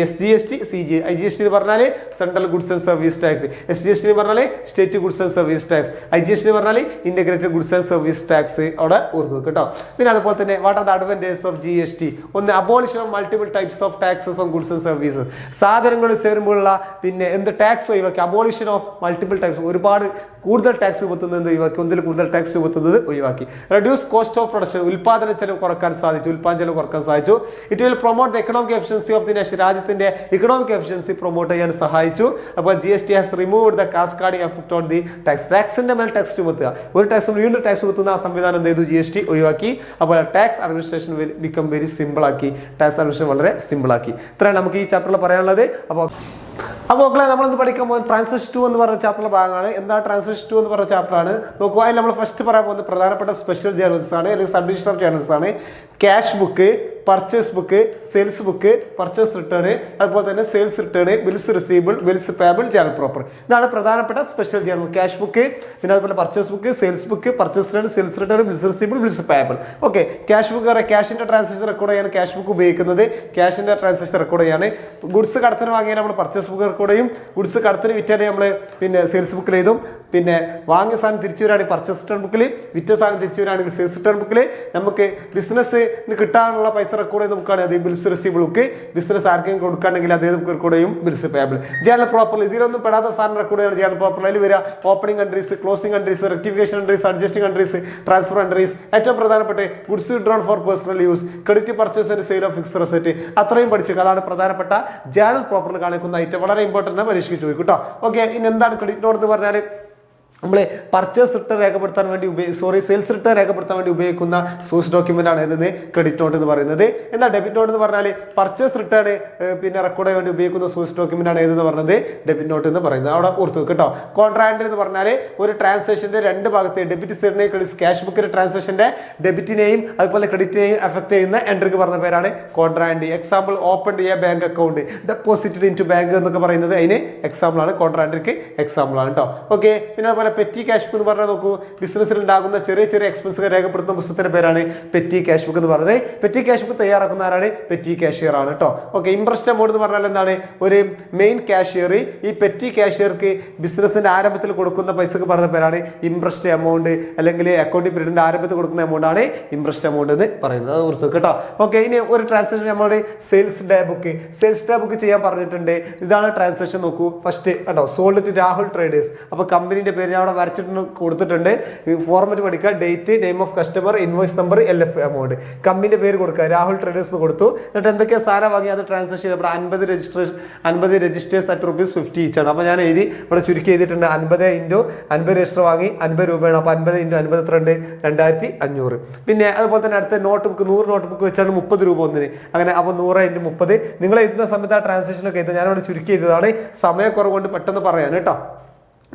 SGST, CG. IGST എന്ന് പറഞ്ഞാൽ central goods and service tax. SGST എന്ന് പറഞ്ഞാൽ state goods and service tax. IGST എന്ന് പറഞ്ഞാൽ integrated goods and service tax അവിടെ ഓർത്ത് കേട്ടോ. പിന്നെ അതുപോലെ തന്നെ what are the advantages of GST? ഒന്ന് abolition of multiple types of taxes on goods and services. സാധനങ്ങൾ സേരുമ്പോഴുള്ള പിന്നെ എന്ത് ടാക്സ് ഒഴിവാക്കി, അബോളിഷൻ ഓഫ് മൾട്ടിപ്പിൾ ടൈപ്സ്, ഒരുപാട് കൂടുതൽ ടാക്സ് ചുമത്തുന്നത് ഒഴിവാക്കി, ഒന്നിൽ കൂടുതൽ ടാക്സ് ചുമത്തുന്നത് ഒഴിവാക്കി. റെഡ്യൂസ് കോസ്റ്റ് ഓഫ് പ്രൊഡക്ഷൻ, ഉൽപാദന ചെലവ് കുറക്കാൻ സാധിച്ചു, it will promote the economic efficiency of the nation, രാജ്യത്തിന്റെ ഇക്കണോമിക് എഫിഷ്യൻസി പ്രൊമോട്ട് ചെയ്യാൻ സഹായിച്ചു. അപ്പോൾ GST has removed the cascading effect on the tax. ടാക്സിന്റെ മേൽ ടാക്സ് ചുമത്തുക, ഒരു ടാക്സ് വീണ്ടും ടാക്സ് ചുമത്തുന്ന ആ സംവിധാനം എന്ത് ചെയ്തു, GST ഒഴിവാക്കി. അപ്പോൾ tax administration become very simple ആക്കി, ടാക്സ് അഡ്മിനിസ്ട്രേഷൻ വളരെ സിമ്പിൾ ആക്കി. ഇത്രയാണ് നമുക്ക് ഈ ചാപ്റ്ററിൽ പറയാനുള്ളത്. അപ്പോൾ മക്കളെ നമ്മളിന്ന് പഠിക്കാൻ പോകുന്നത് ട്രാൻസാക്ഷൻ 2 എന്ന് പറഞ്ഞ ചാപ്റ്ററിലെ ഭാഗമാണ്. എന്താ ട്രാൻസാക്ഷൻ 2 എന്ന് പറഞ്ഞ ചാപ്റ്ററാണ് നോക്കുക. അതിൽ നമ്മൾ ഫസ്റ്റ് പറയാൻ പോകുന്നത് പ്രധാനപ്പെട്ട സ്പെഷ്യൽ ജേർണൽസ് ആണ്, അല്ലെങ്കിൽ സബ് ഡിവിഷണൽ ജേർണൽസ് ആണ്. Cash book, purchase book, sales book, purchase return, അതുപോലെ തന്നെ sales return, bills receivable, bills payable, journal proper. ഇതാണ് പ്രധാനപ്പെട്ട സ്പെഷ്യൽ ജേർണൽ. ക്യാഷ് ബുക്ക്, പിന്നെ അതുപോലെ purchase book, sales book, purchase return, sales return, bills receivable, bills payable. Okay, cash book പറയാം, ക്യാഷിന്റെ ട്രാൻസാക്ഷൻ റെക്കോർഡ് ചെയ്യാൻ ക്യാഷ് ബുക്ക് ഉപയോഗിക്കുന്നത്. ക്യാഷിന്റെ ട്രാൻസാക്ഷൻ റെക്കോർഡ് ചെയ്യാണ്. ഗുഡ്സ് കടത്തിന് വാങ്ങിയാൽ നമ്മൾ പർച്ചേസ് ബുക്ക് റെക്കോർഡ് ചെയ്യും. ഗുഡ്സ് കടത്തിന് വിറ്റാൽ നമ്മൾ പിന്നെ സെയിൽസ് ബുക്കിൽ എഴുതും. പിന്നെ വാങ്ങിയ സാധനം തിരിച്ചു വരികയാണെങ്കിൽ പർച്ചേസ് റിട്ടേൺ ബുക്കിൽ, വിറ്റ സാധനം തിരിച്ചു വരികയാണെങ്കിൽ സെയിൽസ് റിട്ടേൺ ബുക്കിൽ. നമുക്ക് ബിസിനസ്സിന് കിട്ടാനുള്ള പൈസ റെക്കോർഡ് ചെയ്ത് നോക്കുകയാണെങ്കിൽ അത് ബിൽസ് റിസീവബിൾ ബുക്ക്. ബിസിനസ് ആർക്കെങ്കിലും കൊടുക്കുകയാണെങ്കിൽ അതേ നമുക്ക് റെക്കോർഡ് ചെയ്യും ബിൽസ് പേബിൾ. ജേർണൽ പ്രോപ്പർ, ഇതിലൊന്നും പെടാത്ത സാധനം റെക്കോർഡ് ചെയ്യണം ജേർണൽ പ്രോപ്പർ. അതിൽ വരിക opening entries, closing entries, rectification entries, adjusting entries, transfer entries. ഏറ്റവും പ്രധാനപ്പെട്ട goods withdrawn for personal use, credit purchase and sale of fixed asset. അത്രയും പഠിച്ചേക്കുക. അതാണ് പ്രധാനപ്പെട്ട ജേർണൽ പ്രോപ്പറിന് കാണിക്കുന്ന ഐറ്റം. വളരെ ഇമ്പോർട്ടൻ്റ് പരീക്ഷയ്ക്ക് ചോദിക്കും കേട്ടോ. ഓക്കെ, ഇനി എന്താണ് ക്രെഡിറ്റ് നോട്ട് എന്ന് പറഞ്ഞാൽ നമ്മൾ പർച്ചേസ് റിട്ടേൺ രേഖപ്പെടുത്താൻ വേണ്ടി സെയിൽസ് റിട്ടേൺ രേഖപ്പെടുത്താൻ വേണ്ടി ഉപയോഗിക്കുന്ന സോഴ്സ് ഡോക്യുമെന്റ് ആണ് ഇതിന് ക്രെഡിറ്റ് നോട്ട് എന്ന് പറയുന്നത്. എന്നാൽ ഡെബിറ്റ് നോട്ട് എന്ന് പറഞ്ഞാൽ പർച്ചേസ് റിട്ടേൺ പിന്നെ റെക്കോർഡ് ചെയ്യാൻ വേണ്ടി ഉപയോഗിക്കുന്ന സോഴ്സ് ഡോക്യുമെന്റ് ആണ് ഏതെന്ന് പറഞ്ഞത് ഡെബിറ്റ് നോട്ട് എന്ന് പറയുന്നത്. അവിടെ ഓർത്ത് കേട്ടോ. കോൺട്രാക്ട് എന്ന് പറഞ്ഞാൽ ഒരു ട്രാൻസാക്ഷന്റെ രണ്ട് ഭാഗത്തെ ഡെബിറ്റ് സൈഡിനെയും ക്രെഡിറ്റ്, ക്യാഷ് ബുക്കിന്റെ ട്രാൻസാക്ഷന്റെ ഡെബിറ്റിനെയും അതുപോലെ ക്രെഡിറ്റിനെയും എഫക്ട് ചെയ്യുന്ന എൻട്രിക്ക് പറഞ്ഞ പേരാണ് കോൺട്രാക്ട്. എക്സാമ്പിൾ ഓപ്പൺ ചെയ്യുക bank account, deposited into bank എന്നൊക്കെ പറയുന്നത് അതിന് എക്സാമ്പിൾ ആണ്, കോൺട്രാക്ടിക്ക് എക്സാമ്പിൾ ആണ് കേട്ടോ. ഓക്കെ, പിന്നെ അതുപോലെ പെറ്റി ക്യാഷ് ബുക്ക് എന്ന് പറഞ്ഞാൽ നോക്കൂ, ബിസിനസ്സിൽ ഉണ്ടാകുന്ന ചെറിയ ചെറിയ എക്സ്പെൻസുകൾ രേഖപ്പെടുത്തുന്ന പുസ്തകത്തിന്റെ പേരാണ് പെറ്റി ക്യാഷ് ബുക്ക് എന്ന് പറയുന്നത്. പെറ്റി ക്യാഷ് ബുക്ക് തയ്യാറാക്കുന്ന ആരാണ്? പെറ്റി കാഷ്യർ ആണ് കേട്ടോ. ഓക്കെ, ഇൻട്രസ്റ്റ് എമൗണ്ട് എന്ന് പറഞ്ഞാൽ എന്താണ്? ഒരു മെയിൻ കാഷ്യർ ഈ പെറ്റി കാഷ്യർക്ക് ബിസിനസിന്റെ ആരംഭത്തിൽ കൊടുക്കുന്ന പൈസക്ക് പറഞ്ഞ പേരാണ് ഇൻട്രസ്റ്റ് എമൗണ്ട്, അല്ലെങ്കിൽ അക്കൗണ്ടിംഗ് പീരീഡിന്റെ ആരംഭത്തിൽ കൊടുക്കുന്ന എമൗണ്ട് ആണ് ഇൻട്രസ്റ്റ് എമൗണ്ട് എന്ന് പറയുന്നത്. അത് ഓർത്ത് കേട്ടോ. ഓക്കെ, ഇനി ഒരു ട്രാൻസാക്ഷൻ നമ്മൾ സെയിൽസ് ഡേ ബുക്ക് ചെയ്യാൻ പറഞ്ഞിട്ടുണ്ട്. ഇതാണ് ട്രാൻസാക്ഷൻ. നോക്കൂ ഫസ്റ്റ് കേട്ടോ, സോൾഡ് ടു രാഹുൽ ട്രേഡേഴ്സ്. അപ്പോൾ കമ്പനിന്റെ പേര് അവിടെ വരച്ചിട്ട് കൊടുത്തിട്ടുണ്ട്. ഫോർമാറ്റ് പഠിക്കുക, date, name of customer, invoice number, LF amount. കമ്പനിന്റെ പേര് കൊടുക്കുക, രാഹുൽ ട്രേഡേഴ്സ് കൊടുത്തു. എന്നിട്ട് എന്തൊക്കെയാണ് സാധനം വാങ്ങി അത് ട്രാൻസാക്ഷൻ ചെയ്തപ്പോൾ 50 രജിസ്റ്റേഴ്സ് at ₹50 ഈച്ച് ആണ്. അപ്പോൾ ഞാൻ എഴുതി ഇവിടെ ചുരുക്കി എഴുതിയിട്ടുണ്ട്. 50 × 50 രജിസ്റ്റർ വാങ്ങി 50 രൂപയാണ്. അപ്പോൾ 50 × 52 2500. പിന്നെ അതുപോലെ തന്നെ അടുത്ത നോട്ട് ബുക്ക് 100 നോട്ട് ബുക്ക് വെച്ചാണ് 30 രൂപ ഒന്നിന്. അങ്ങനെ അപ്പോൾ 100 × 30 നിങ്ങൾ എഴുതുന്ന സമയത്ത് ആ ട്രാൻസാക്ഷനൊക്കെ എഴുതുക. ഞാനിവിടെ ചുരുക്കി എഴുതിയതാണ് സമയക്കുറവ് കൊണ്ട് പെട്ടെന്ന് പറയാൻ കേട്ടോ.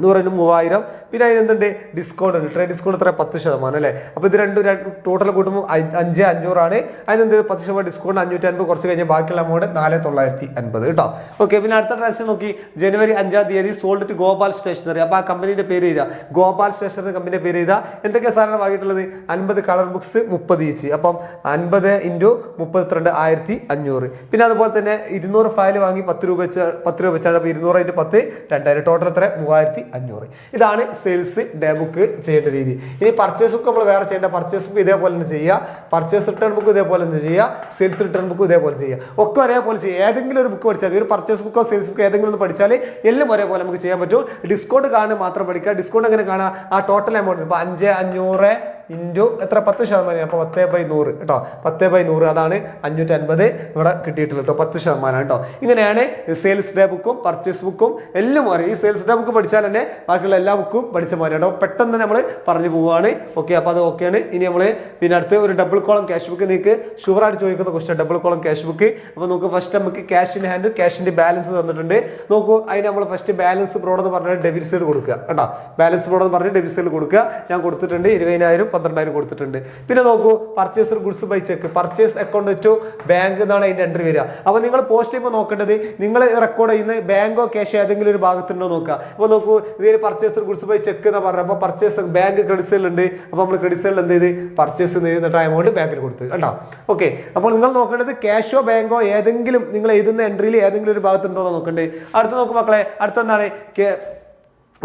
100 × 3000. പിന്നെ അതിനെന്തുണ്ട്? ഡിസ്കൗണ്ട് ഉണ്ട്. ട്രേഡ് ഡിസ്കൗണ്ട് എത്ര? 10% അല്ലേ. അപ്പോൾ ഇത് രണ്ടും ടോട്ടൽ കൂട്ടുമ്പോൾ 5500 ആണ്. അതിനെന്ത് 10% ഡിസ്കൗണ്ട് 550. കുറച്ച് കഴിഞ്ഞാൽ ബാക്കിയുള്ള എമൗണ്ട് 4950 കേട്ടോ. ഓക്കെ, പിന്നെ അടുത്ത ട്രാൻസാക്ഷൻ നോക്കി, ജനുവരി 5-ാം തീയതി സോൾഡ് ടു ഗോപാൽ സ്റ്റേഷനറി. അപ്പോൾ ആ കമ്പനിയുടെ പേര് ചെയ്താൽ ഗോപാൽ സ്റ്റേഷനറി കമ്പനിയുടെ പേര് ചെയ്താൽ എന്തൊക്കെ സാധനം വാങ്ങിയിട്ടുള്ളത്? 50 കളർ ബുക്സ് 30 ഈച്ച്. അപ്പം 50 × 32 1500. പിന്നെ അതുപോലെ തന്നെ 200 ഫയൽ വാങ്ങി 10 രൂപ വെച്ചാണ്. അപ്പോൾ 200 × 10 2000. ടോട്ടൽ എത്ര? 3500. 1500. ഇതാണ് സെയിൽസ് ഡേ ബുക്ക് ചെയ്യേണ്ട രീതി. ഇനി പർച്ചേസ് ബുക്ക് നമ്മൾ വേറെ ചെയ്യേണ്ട. പർച്ചേസ് ബുക്ക് ഇതേപോലെ തന്നെ ചെയ്യുക, പർച്ചേസ് റിട്ടേൺ ബുക്ക് ഇതേപോലെ തന്നെ ചെയ്യുക, സെയിൽസ് റിട്ടേൺ ബുക്ക് ഇതേപോലെ ചെയ്യുക. ഒക്കെ ഒരേപോലെ ചെയ്യുക. ഏതെങ്കിലും ഒരു ബുക്ക് പഠിച്ചാൽ ഒരു പർച്ചേസ് ബുക്കോ സെയിൽസ് ബുക്കോ ഏതെങ്കിലും ഒന്ന് പഠിച്ചാൽ എല്ലാം ഒരേപോലെ നമുക്ക് ചെയ്യാൻ പറ്റും. ഡിസ്കൗണ്ട് കാണാൻ മാത്രം പഠിക്കുക. ഡിസ്കൗണ്ട് എങ്ങനെ കാണാം? ആ ടോട്ടൽ എമൗണ്ട് ഇപ്പോൾ 5500 ഇൻറ്റു എത്ര 10%, അപ്പോൾ 10/100 കേട്ടോ. 10/100 അതാണ് 550 ഇവിടെ കിട്ടിയിട്ടുള്ളത് കേട്ടോ. 10% കേട്ടോ. ഇങ്ങനെയാണ് സെയിൽസ് ഡേ ബുക്കും പർച്ചേസ് ബുക്കും എല്ലാം മാറി. ഈ സെയിൽസ് ഡേ ബുക്ക് പഠിച്ചാൽ തന്നെ ബാക്കിയുള്ള എല്ലാ ബുക്കും പഠിച്ച മാറി കേട്ടോ. പെട്ടെന്ന് നമ്മൾ പറഞ്ഞു പോവുകയാണ്. ഓക്കെ, അപ്പോൾ അത് ഓക്കെയാണ്. ഇനി നമ്മൾ പിന്നെ അടുത്ത് ഒരു ഡബിൾ കോളം ക്യാഷ് ബുക്ക് നിങ്ങൾക്ക് ഷുവറായിട്ട് ചോദിക്കുന്ന question double column cash book. അപ്പോൾ നമുക്ക് ഫസ്റ്റ് നമുക്ക് ക്യാഷ് ഇൻ ഹാൻഡ് ക്യാഷിൻ്റെ ബാലൻസ് തന്നിട്ടുണ്ട്. നോക്കൂ, അതിന് നമ്മൾ ഫസ്റ്റ് ബാലൻസ് ബ്രോഡ് എന്ന് പറഞ്ഞാൽ ഡെബിറ്റ് സൈഡ് കൊടുക്കുക കേട്ടോ. ബാലൻസ് ബ്രോഡ് എന്ന് പറഞ്ഞ് ഡെബിറ്റ് സൈഡ് കൊടുക്കുക. ഞാൻ കൊടുത്തിട്ടുണ്ട് 20,000 12,000 കൊടുത്തിട്ടുണ്ട്. പിന്നെ നോക്കൂ, purchased goods by cheque, purchase account to bank എന്നാണ് അതിന്റെ എൻട്രി വരിക. അപ്പോൾ നിങ്ങൾ പോസ്റ്റ് ചെയ്യുമ്പോൾ നോക്കേണ്ടത് നിങ്ങൾ റെക്കോർഡ് ചെയ്യുന്ന ബാങ്കോ ക്യാഷ് ഏതെങ്കിലും ഒരു ഭാഗത്തുണ്ടോ നോക്കുക. അപ്പോൾ നോക്കൂ, ഇതിൽ പർച്ചേസർ ഗുഡ്സ് ബൈ ചെക്ക് എന്ന് പറഞ്ഞാൽ അപ്പോൾ പർച്ചേസ് ബാങ്ക് ക്രെഡിറ്റ് സൈഡിൽ ഉണ്ട്. അപ്പോൾ നമ്മൾ ക്രെഡിറ്റ് സൈഡിൽ എന്ത് ചെയ്ത് പർച്ചേസ് ചെയ്യുന്ന എമൗണ്ട് ബാങ്കിൽ കൊടുത്ത് കണ്ടോ. ഓക്കെ, അപ്പോൾ നിങ്ങൾ നോക്കേണ്ടത് ക്യാഷോ ബാങ്കോ ഏതെങ്കിലും നിങ്ങൾ എഴുതുന്ന എൻട്രിയിൽ ഏതെങ്കിലും ഒരു ഭാഗത്തുണ്ടോ എന്ന് നോക്കണ്ടേ. അടുത്ത് നോക്കും മക്കളെ, അടുത്തെന്താണ്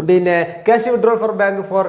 പിന്നെ cash withdrawal for bank for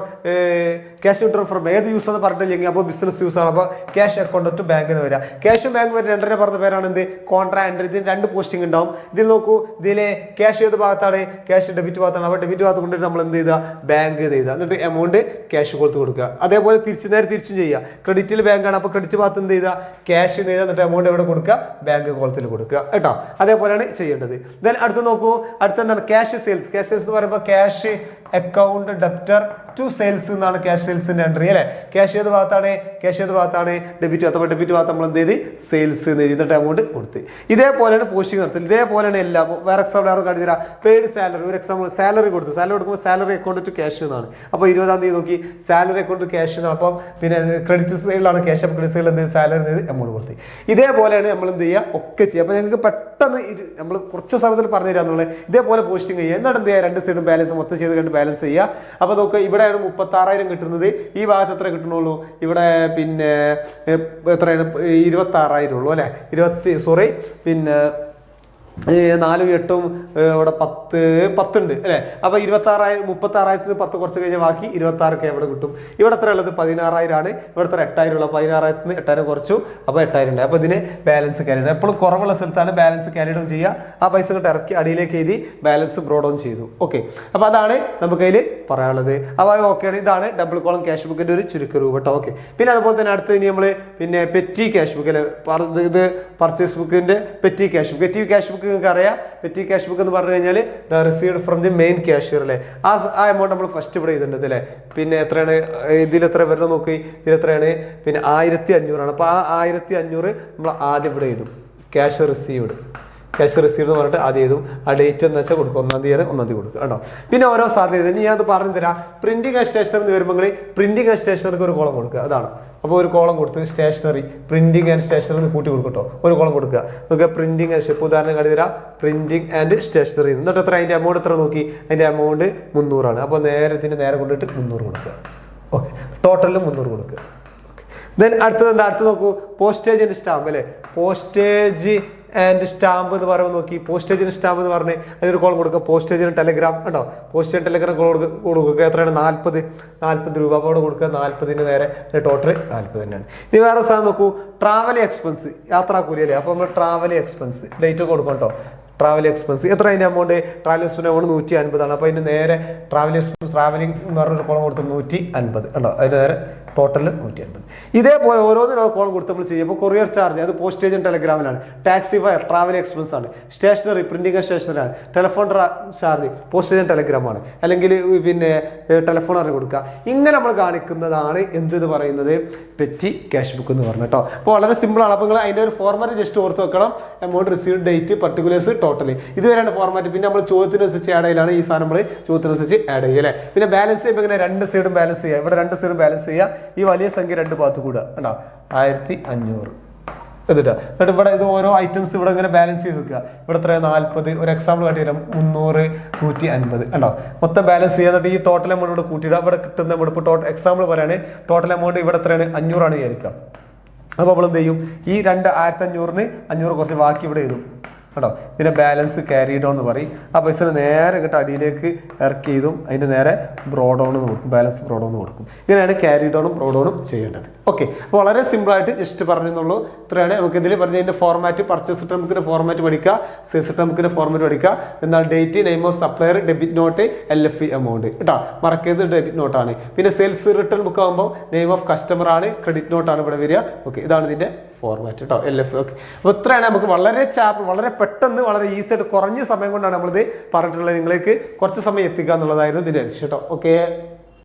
cash withdrawal for ഏത് യൂസ് എന്ന് പറഞ്ഞിട്ടില്ലെങ്കിൽ അപ്പോൾ ബിസിനസ് യൂസ് ആണ്. അപ്പോൾ ക്യാഷ് അക്കൗണ്ട് ടു ബാങ്ക് എന്ന് വരിക. ക്യാഷും ബാങ്ക് വരെ രണ്ടര പറഞ്ഞ പേരാണ് എന്ത് കോൺട്രാ എൻട്രി. ഇതിന് 2 പോസ്റ്റിംഗ് ഉണ്ടാവും. ഇതിൽ നോക്കൂ, ഇതിലെ ക്യാഷ് ഏത് ഭാഗത്താണ്? ക്യാഷ് ഡെബിറ്റ് ഭാഗത്താണ്. അപ്പോൾ ഡെബിറ്റ് ഭാഗത്ത് കൊണ്ടിട്ട് നമ്മൾ എന്ത് ചെയ്താൽ ബാങ്ക് ചെയ്താൽ എന്നിട്ട് എമൗണ്ട് ക്യാഷ് കൊടുത്ത് കൊടുക്കുക. അതേപോലെ നേരെ തിരിച്ചും ചെയ്യുക. ക്രെഡിറ്റിൽ ബാങ്കാണ്, അപ്പോൾ ക്രെഡിറ്റ് ഭാഗത്ത് എന്ത് ചെയ്താൽ ക്യാഷ് ചെയ്താൽ എന്നിട്ട് എമൗണ്ട് എവിടെ കൊടുക്കുക? ബാങ്ക് കോളത്തിൽ കൊടുക്കുക കേട്ടോ. അതേപോലെയാണ് ചെയ്യേണ്ടത്. ദെൻ അടുത്ത് നോക്കൂ, അടുത്തെന്താണ് ക്യാഷ് സെയിൽസ്. ക്യാഷ് സെയിൽസ് എന്ന് പറയുമ്പോൾ cash account debtor to sales എന്നാണ് ക്യാഷ് സെയിൽസിന്റെ എൻട്രി അല്ലേ. ക്യാഷ് ഏത് ഭാഗത്താണ്? ക്യാഷ് ഏത് ഭാഗത്താണ്? ഡെബിറ്റ് ഭാഗത്ത്. അപ്പോൾ ഡെബിറ്റ് ഭാഗത്ത് നമ്മൾ എന്ത് ചെയ്ത് സെയിൽസ് എന്നിട്ട് എമൗണ്ട് കൊടുത്ത്. ഇതേപോലെയാണ് പോസ്റ്റിംഗ് നടത്തുന്നത്. ഇതേപോലെയാണ് എല്ലാം. വേറെ എക്സാമ്പിൾ ആരും കാണിച്ചു തരാം. പെയ്ഡ് സാലറി, ഒരു എക്സാമ്പിൾ സാലറി കൊടുത്തു. സാലറി കൊടുക്കുമ്പോൾ സാലറി അക്കൗണ്ട് ടു ക്യാഷ് എന്നാണ്. അപ്പോൾ 20-ാം തീയതി നോക്കി സാലറി അക്കൗണ്ട് ക്യാഷ് എന്നാണ്. അപ്പം പിന്നെ ക്രെഡിറ്റ് സൈഡിലാണ് ക്യാഷ്. അപ്പോൾ ക്രെഡിറ്റ് സൈഡിൽ എന്ത് സാലറി എമൗണ്ട് കൊടുത്ത്. ഇതേപോലെയാണ് നമ്മൾ എന്ത് ചെയ്യുക ഒക്കെ ചെയ്യുക. അപ്പോൾ ഞങ്ങൾക്ക് പെട്ടെന്ന് നമ്മൾ കുറച്ച് സമയത്തിൽ പറഞ്ഞു തരാന്നുള്ളത്. ഇതേപോലെ പോസ്റ്റിംഗ് ചെയ്യുക. എന്നിട്ട് എന്ത് ചെയ്യുക? 2 സൈഡും ബാലൻസ് മൊത്തം ചെയ്ത് കണ്ട് ബാലൻസ് ചെയ്യുക. അപ്പോൾ നോക്കുക, ഇവിടെയാണ് 36,000 കിട്ടുന്നത്. ഈ ഭാഗത്ത് എത്ര കിട്ടണുള്ളൂ? ഇവിടെ പിന്നെ എത്രയാണ്? 26,000 ഉള്ളൂ അല്ലേ. പിന്നെ 4 8 ഇവിടെ 10 ഉണ്ട് അല്ലേ. അപ്പോൾ 36,000 10 കുറച്ച് കഴിഞ്ഞാൽ ബാക്കി 26,000 എവിടെ കിട്ടും? ഇവിടെ എത്ര ഉള്ളത്? 16,000 ആണ്. ഇവിടെ എത്ര 8,000 ഉള്ളത്. 16,000 8,000 കുറച്ചു, അപ്പോൾ 8,000 ഉണ്ട്. അപ്പോൾ ഇതിന് ബാലൻസ് ക്യാരി ഉണ്ട്. എപ്പോഴും കുറവുള്ള സ്ഥലത്താണ് ബാലൻസ് ക്യാരി ഡൗൺ ചെയ്യുക. ആ പൈസ ഇങ്ങോട്ട് ഇറക്കി അടിയിലേക്ക് എഴുതി ബാലൻസ് ബ്രോഡ് ഡൗൺ ചെയ്തു. ഓക്കെ, അപ്പോൾ അതാണ് നമുക്കതിൽ പറയാനുള്ളത്. അപ്പോൾ ഓക്കെയാണ്. ഇതാണ് ഡബിൾ കോളം ക്യാഷ് ബുക്കിൻ്റെ ഒരു ചുരുക്ക രൂപം കേട്ടോ. ഓക്കെ, പിന്നെ അതുപോലെ തന്നെ അടുത്ത് ഇനി നമ്മൾ പിന്നെ പെറ്റി ക്യാഷ് ബുക്ക് അല്ലേ. ഇത് പർച്ചേസ് ബുക്കിൻ്റെ petty cash book. Petty cash book നിങ്ങൾക്ക് അറിയാം. പെറ്റി ക്യാഷ് ബുക്ക് എന്ന് പറഞ്ഞു കഴിഞ്ഞാൽ received from the main cashier അല്ലേ. ആ എമൗണ്ട് നമ്മൾ ഫസ്റ്റ് ഇവിടെ ചെയ്തിട്ടുണ്ട് അല്ലേ. പിന്നെ എത്രയാണ് ഇതിലെത്ര വരുന്നത് നോക്കി. ഇതിലെത്രയാണ്? പിന്നെ 1,500 ആണ്. അപ്പോൾ ആ 1,500 നമ്മൾ ആദ്യം ഇവിടെ ചെയ്തു. ക്യാഷ് റിസീവ്ഡ് എന്ന് പറഞ്ഞിട്ട് ആദ്യം ചെയ്തു. ആ ഡേറ്റ് എന്ന് വെച്ചാൽ കൊടുക്കും. 1-ാം തീയതി കൊടുക്കുക കേട്ടോ. പിന്നെ ഓരോ സാധ്യത ഇനി ഞാൻ അത് പറഞ്ഞു തരാം. പ്രിന്റിംഗ് ആൻഡ് സ്റ്റേഷനറി എന്ന് വരുമ്പോൾ പ്രിന്റിംഗ് ആൻഡ് സ്റ്റേഷനറിക്ക് ഒരു കോളം കൊടുക്കുക. അതാണ്. അപ്പോൾ ഒരു കോളം കൊടുത്ത് സ്റ്റേഷനറി പ്രിന്റിംഗ് ആൻഡ് സ്റ്റേഷനറി കൂട്ടി കൊടുക്കട്ടോ. ഒരു കോളം കൊടുക്കുക. നോക്കുക പ്രിന്റിംഗ് ആൻഡ് ഇപ്പോൾ ഉദാഹരണം കാട്ടി തരാം. പ്രിന്റിംഗ് ആൻഡ് സ്റ്റേഷനറി എന്നിട്ട് എത്ര അതിൻ്റെ എമൗണ്ട് എത്ര നോക്കി. അതിൻ്റെ എമൗണ്ട് 300 ആണ്. അപ്പോൾ നേരെ കൊണ്ടിട്ട് 300 കൊടുക്കുക. ഓക്കെ, ടോട്ടലിൽ 300 കൊടുക്കുക. ഓക്കെ, ദെൻ അടുത്ത് നോക്കൂ, പോസ്റ്റേജ് ആൻഡ് സ്റ്റാമ്പ് അല്ലേ. പോസ്റ്റേജ് ആൻഡ് സ്റ്റാമ്പ് എന്ന് പറയുമ്പോൾ നോക്കി. പോസ്റ്റേജിന് സ്റ്റാമ്പ് എന്ന് പറഞ്ഞ് അതിനൊരു കോളം കൊടുക്കുക. പോസ്റ്റേജിന് ടെലഗ്രാം ഉണ്ടോ. പോസ്റ്റേജ് ടെലഗ്രാം കൊടുക്കുക. എത്രയാണ്? 40 രൂപ. അപ്പോൾ അവിടെ കൊടുക്കുക. 40-ന് നേരെ ടോട്ടൽ 40 തന്നെയാണ്. ഇനി വേറെ സാധനം നോക്കൂ, ട്രാവൽ എക്സ്പെൻസ്, യാത്രാക്കൂലി അല്ലേ. അപ്പോൾ നമ്മൾ ട്രാവൽ എക്സ്പെൻസ് ഡേറ്റ് കൊടുക്കണം കേട്ടോ. ട്രാവൽ എക്സ്പെൻസ് എത്ര അതിൻ്റെ എമൗണ്ട്? ട്രാവൽ എക്സ്പെൻസ് എമൗണ്ട് 150 ആണ്. അപ്പോൾ അതിന് നേരെ ട്രാവൽ എക്സ്പെൻസ് ട്രാവലിംഗ് എന്ന് പറഞ്ഞൊരു കോളം കൊടുത്ത് 150 ഉണ്ടോ. അതിന് നേരെ ടോട്ടൽ 150. ഇതേപോലെ ഓരോന്നിനും കോളം കൊടുത്ത് നമ്മൾ ചെയ്യുമ്പോൾ കൊറിയർ ചാർജ് അത് പോസ്റ്റേജും ടെലഗ്രാമിലാണ്. ടാക്സി ഫയർ ട്രാവൽ എക്സ്പെൻസ് ആണ്. സ്റ്റേഷനറി പ്രിന്റിംഗ് ആൻഡ് സ്റ്റേഷനറി ആണ്. ടെലിഫോൺ ചാർജ് പോസ്റ്റേജും ടെലഗ്രാമാണ്. അല്ലെങ്കിൽ പിന്നെ ടെലിഫോൺ അറിഞ്ഞ് കൊടുക്കുക. ഇങ്ങനെ നമ്മൾ കാണിക്കുന്നതാണ് എന്തെന്ന് പറയുന്നത് പെറ്റി ക്യാഷ് ബുക്ക് എന്ന് പറഞ്ഞു കേട്ടോ. അപ്പോൾ വളരെ സിമ്പിളാണ്. അപ്പോൾ നിങ്ങൾ അതിൻ്റെ ഒരു ഫോർമാറ്റ് ജസ്റ്റ് ഓർത്ത് വെക്കണം. Amount received date particulars total ഇതുവരെയാണ് ഫോർമാറ്റ്. പിന്നെ നമ്മൾ ചോദ്യത്തിനനുസരിച്ച് ആഡ് ചെയ്യലാണ് ഈ സാധനം. നമ്മൾ ചോദ്യത്തിനനുസരിച്ച് ആഡ് ചെയ്യുക അല്ലേ. പിന്നെ ബാലൻസ് ചെയ്യുമ്പോൾ ഇങ്ങനെ 2 സൈഡും ബാലൻസ് ചെയ്യുക. ഇവിടെ 2 സൈഡും ബാലൻസ് ചെയ്യുക. ഈ വലിയ സംഖ്യ 2 ഭാഗത്ത് കൂടുക കണ്ടോ. 1,500 എന്നിട്ട് ഇവിടെ ഇത് ഓരോ ഐറ്റംസ് ഇവിടെ ഇങ്ങനെ ബാലൻസ് ചെയ്ത് വെക്കുക. ഇവിടെ എത്ര 40. ഒരു എക്സാമ്പിൾ കാട്ടി തരാം. 300 150 ഉണ്ടോ. മൊത്തം ബാലൻസ് ചെയ്യുക. എന്നിട്ട് ഈ ടോട്ടൽ എമൗണ്ട് ഇവിടെ കൂട്ടിയിടുക. ഇവിടെ കിട്ടുന്ന എമൗണ്ട് ഇപ്പോൾ എക്സാമ്പിൾ പറയുകയാണ്. ടോട്ടൽ എമൗണ്ട് ഇവിടെ എത്രയാണ്? 500 ആണ് വിചാരിക്കുക. അപ്പോൾ നമ്മൾ എന്ത് ചെയ്യും? ഈ 1,500-ന് 500 കുറച്ച് ബാക്കി ഇവിടെ എഴുതും. കേട്ടോ. ഇതിനെ ബാലൻസ് ക്യാരി ഡൗൺ എന്ന് പറയും. ആ പൈസ നേരെ ഇങ്ങോട്ട് അടിയിലേക്ക് ഇറക്കി ചെയ്തും അതിൻ്റെ നേരെ ബ്രോഡൗൺ എന്ന് കൊടുക്കും, ബാലൻസ് ബ്രോഡൗൺ എന്ന് കൊടുക്കും. ഇങ്ങനെയാണ് ക്യാരി ഡൗണും ബ്രോഡൗണും ചെയ്യേണ്ടത്. ഓക്കെ, അപ്പോൾ വളരെ സിമ്പിളായിട്ട് ജസ്റ്റ് പറഞ്ഞെന്നുള്ളൂ. ഇത്രയാണ് നമുക്ക് ഇതിൽ പറഞ്ഞതിൻ്റെ ഫോർമാറ്റ്. പർച്ചേസ് റിട്ടേൺ ഫോർമാറ്റ് പഠിക്കുക, സെയിൽസ് റിട്ടേൺ ഫോർമാറ്റ് പഠിക്കുക. എന്നാൽ date, name of supplier, debit not, LFE amount കേട്ടോ. മറക്കരുത് ഡെബിറ്റ് നോട്ടാണ്. പിന്നെ സെയിൽസ് റിട്ടേൺ ബുക്ക് ആകുമ്പോൾ നെയിം ഓഫ് കസ്റ്റമർ ആണ്, ക്രെഡിറ്റ് നോട്ടാണ് ഇവിടെ വരിക. ഓക്കെ, ഇതാണ് ഇതിൻ്റെ ഫോർമാറ്റ് കേട്ടോ, LFE. ഓക്കെ, അപ്പോൾ ഇത്രയാണ് നമുക്ക് വളരെ പെട്ടെന്ന് വളരെ ഈസി ആയിട്ട് കുറഞ്ഞ സമയം കൊണ്ടാണ് നമ്മളിത് പറഞ്ഞിട്ടുള്ളത്. നിങ്ങളേക്ക് കുറച്ച് സമയം എത്തിക്കുക എന്നുള്ളതായിരുന്നു ഇതിൻ്റെ ലക്ഷ്യം കേട്ടോ. ഓക്കെ,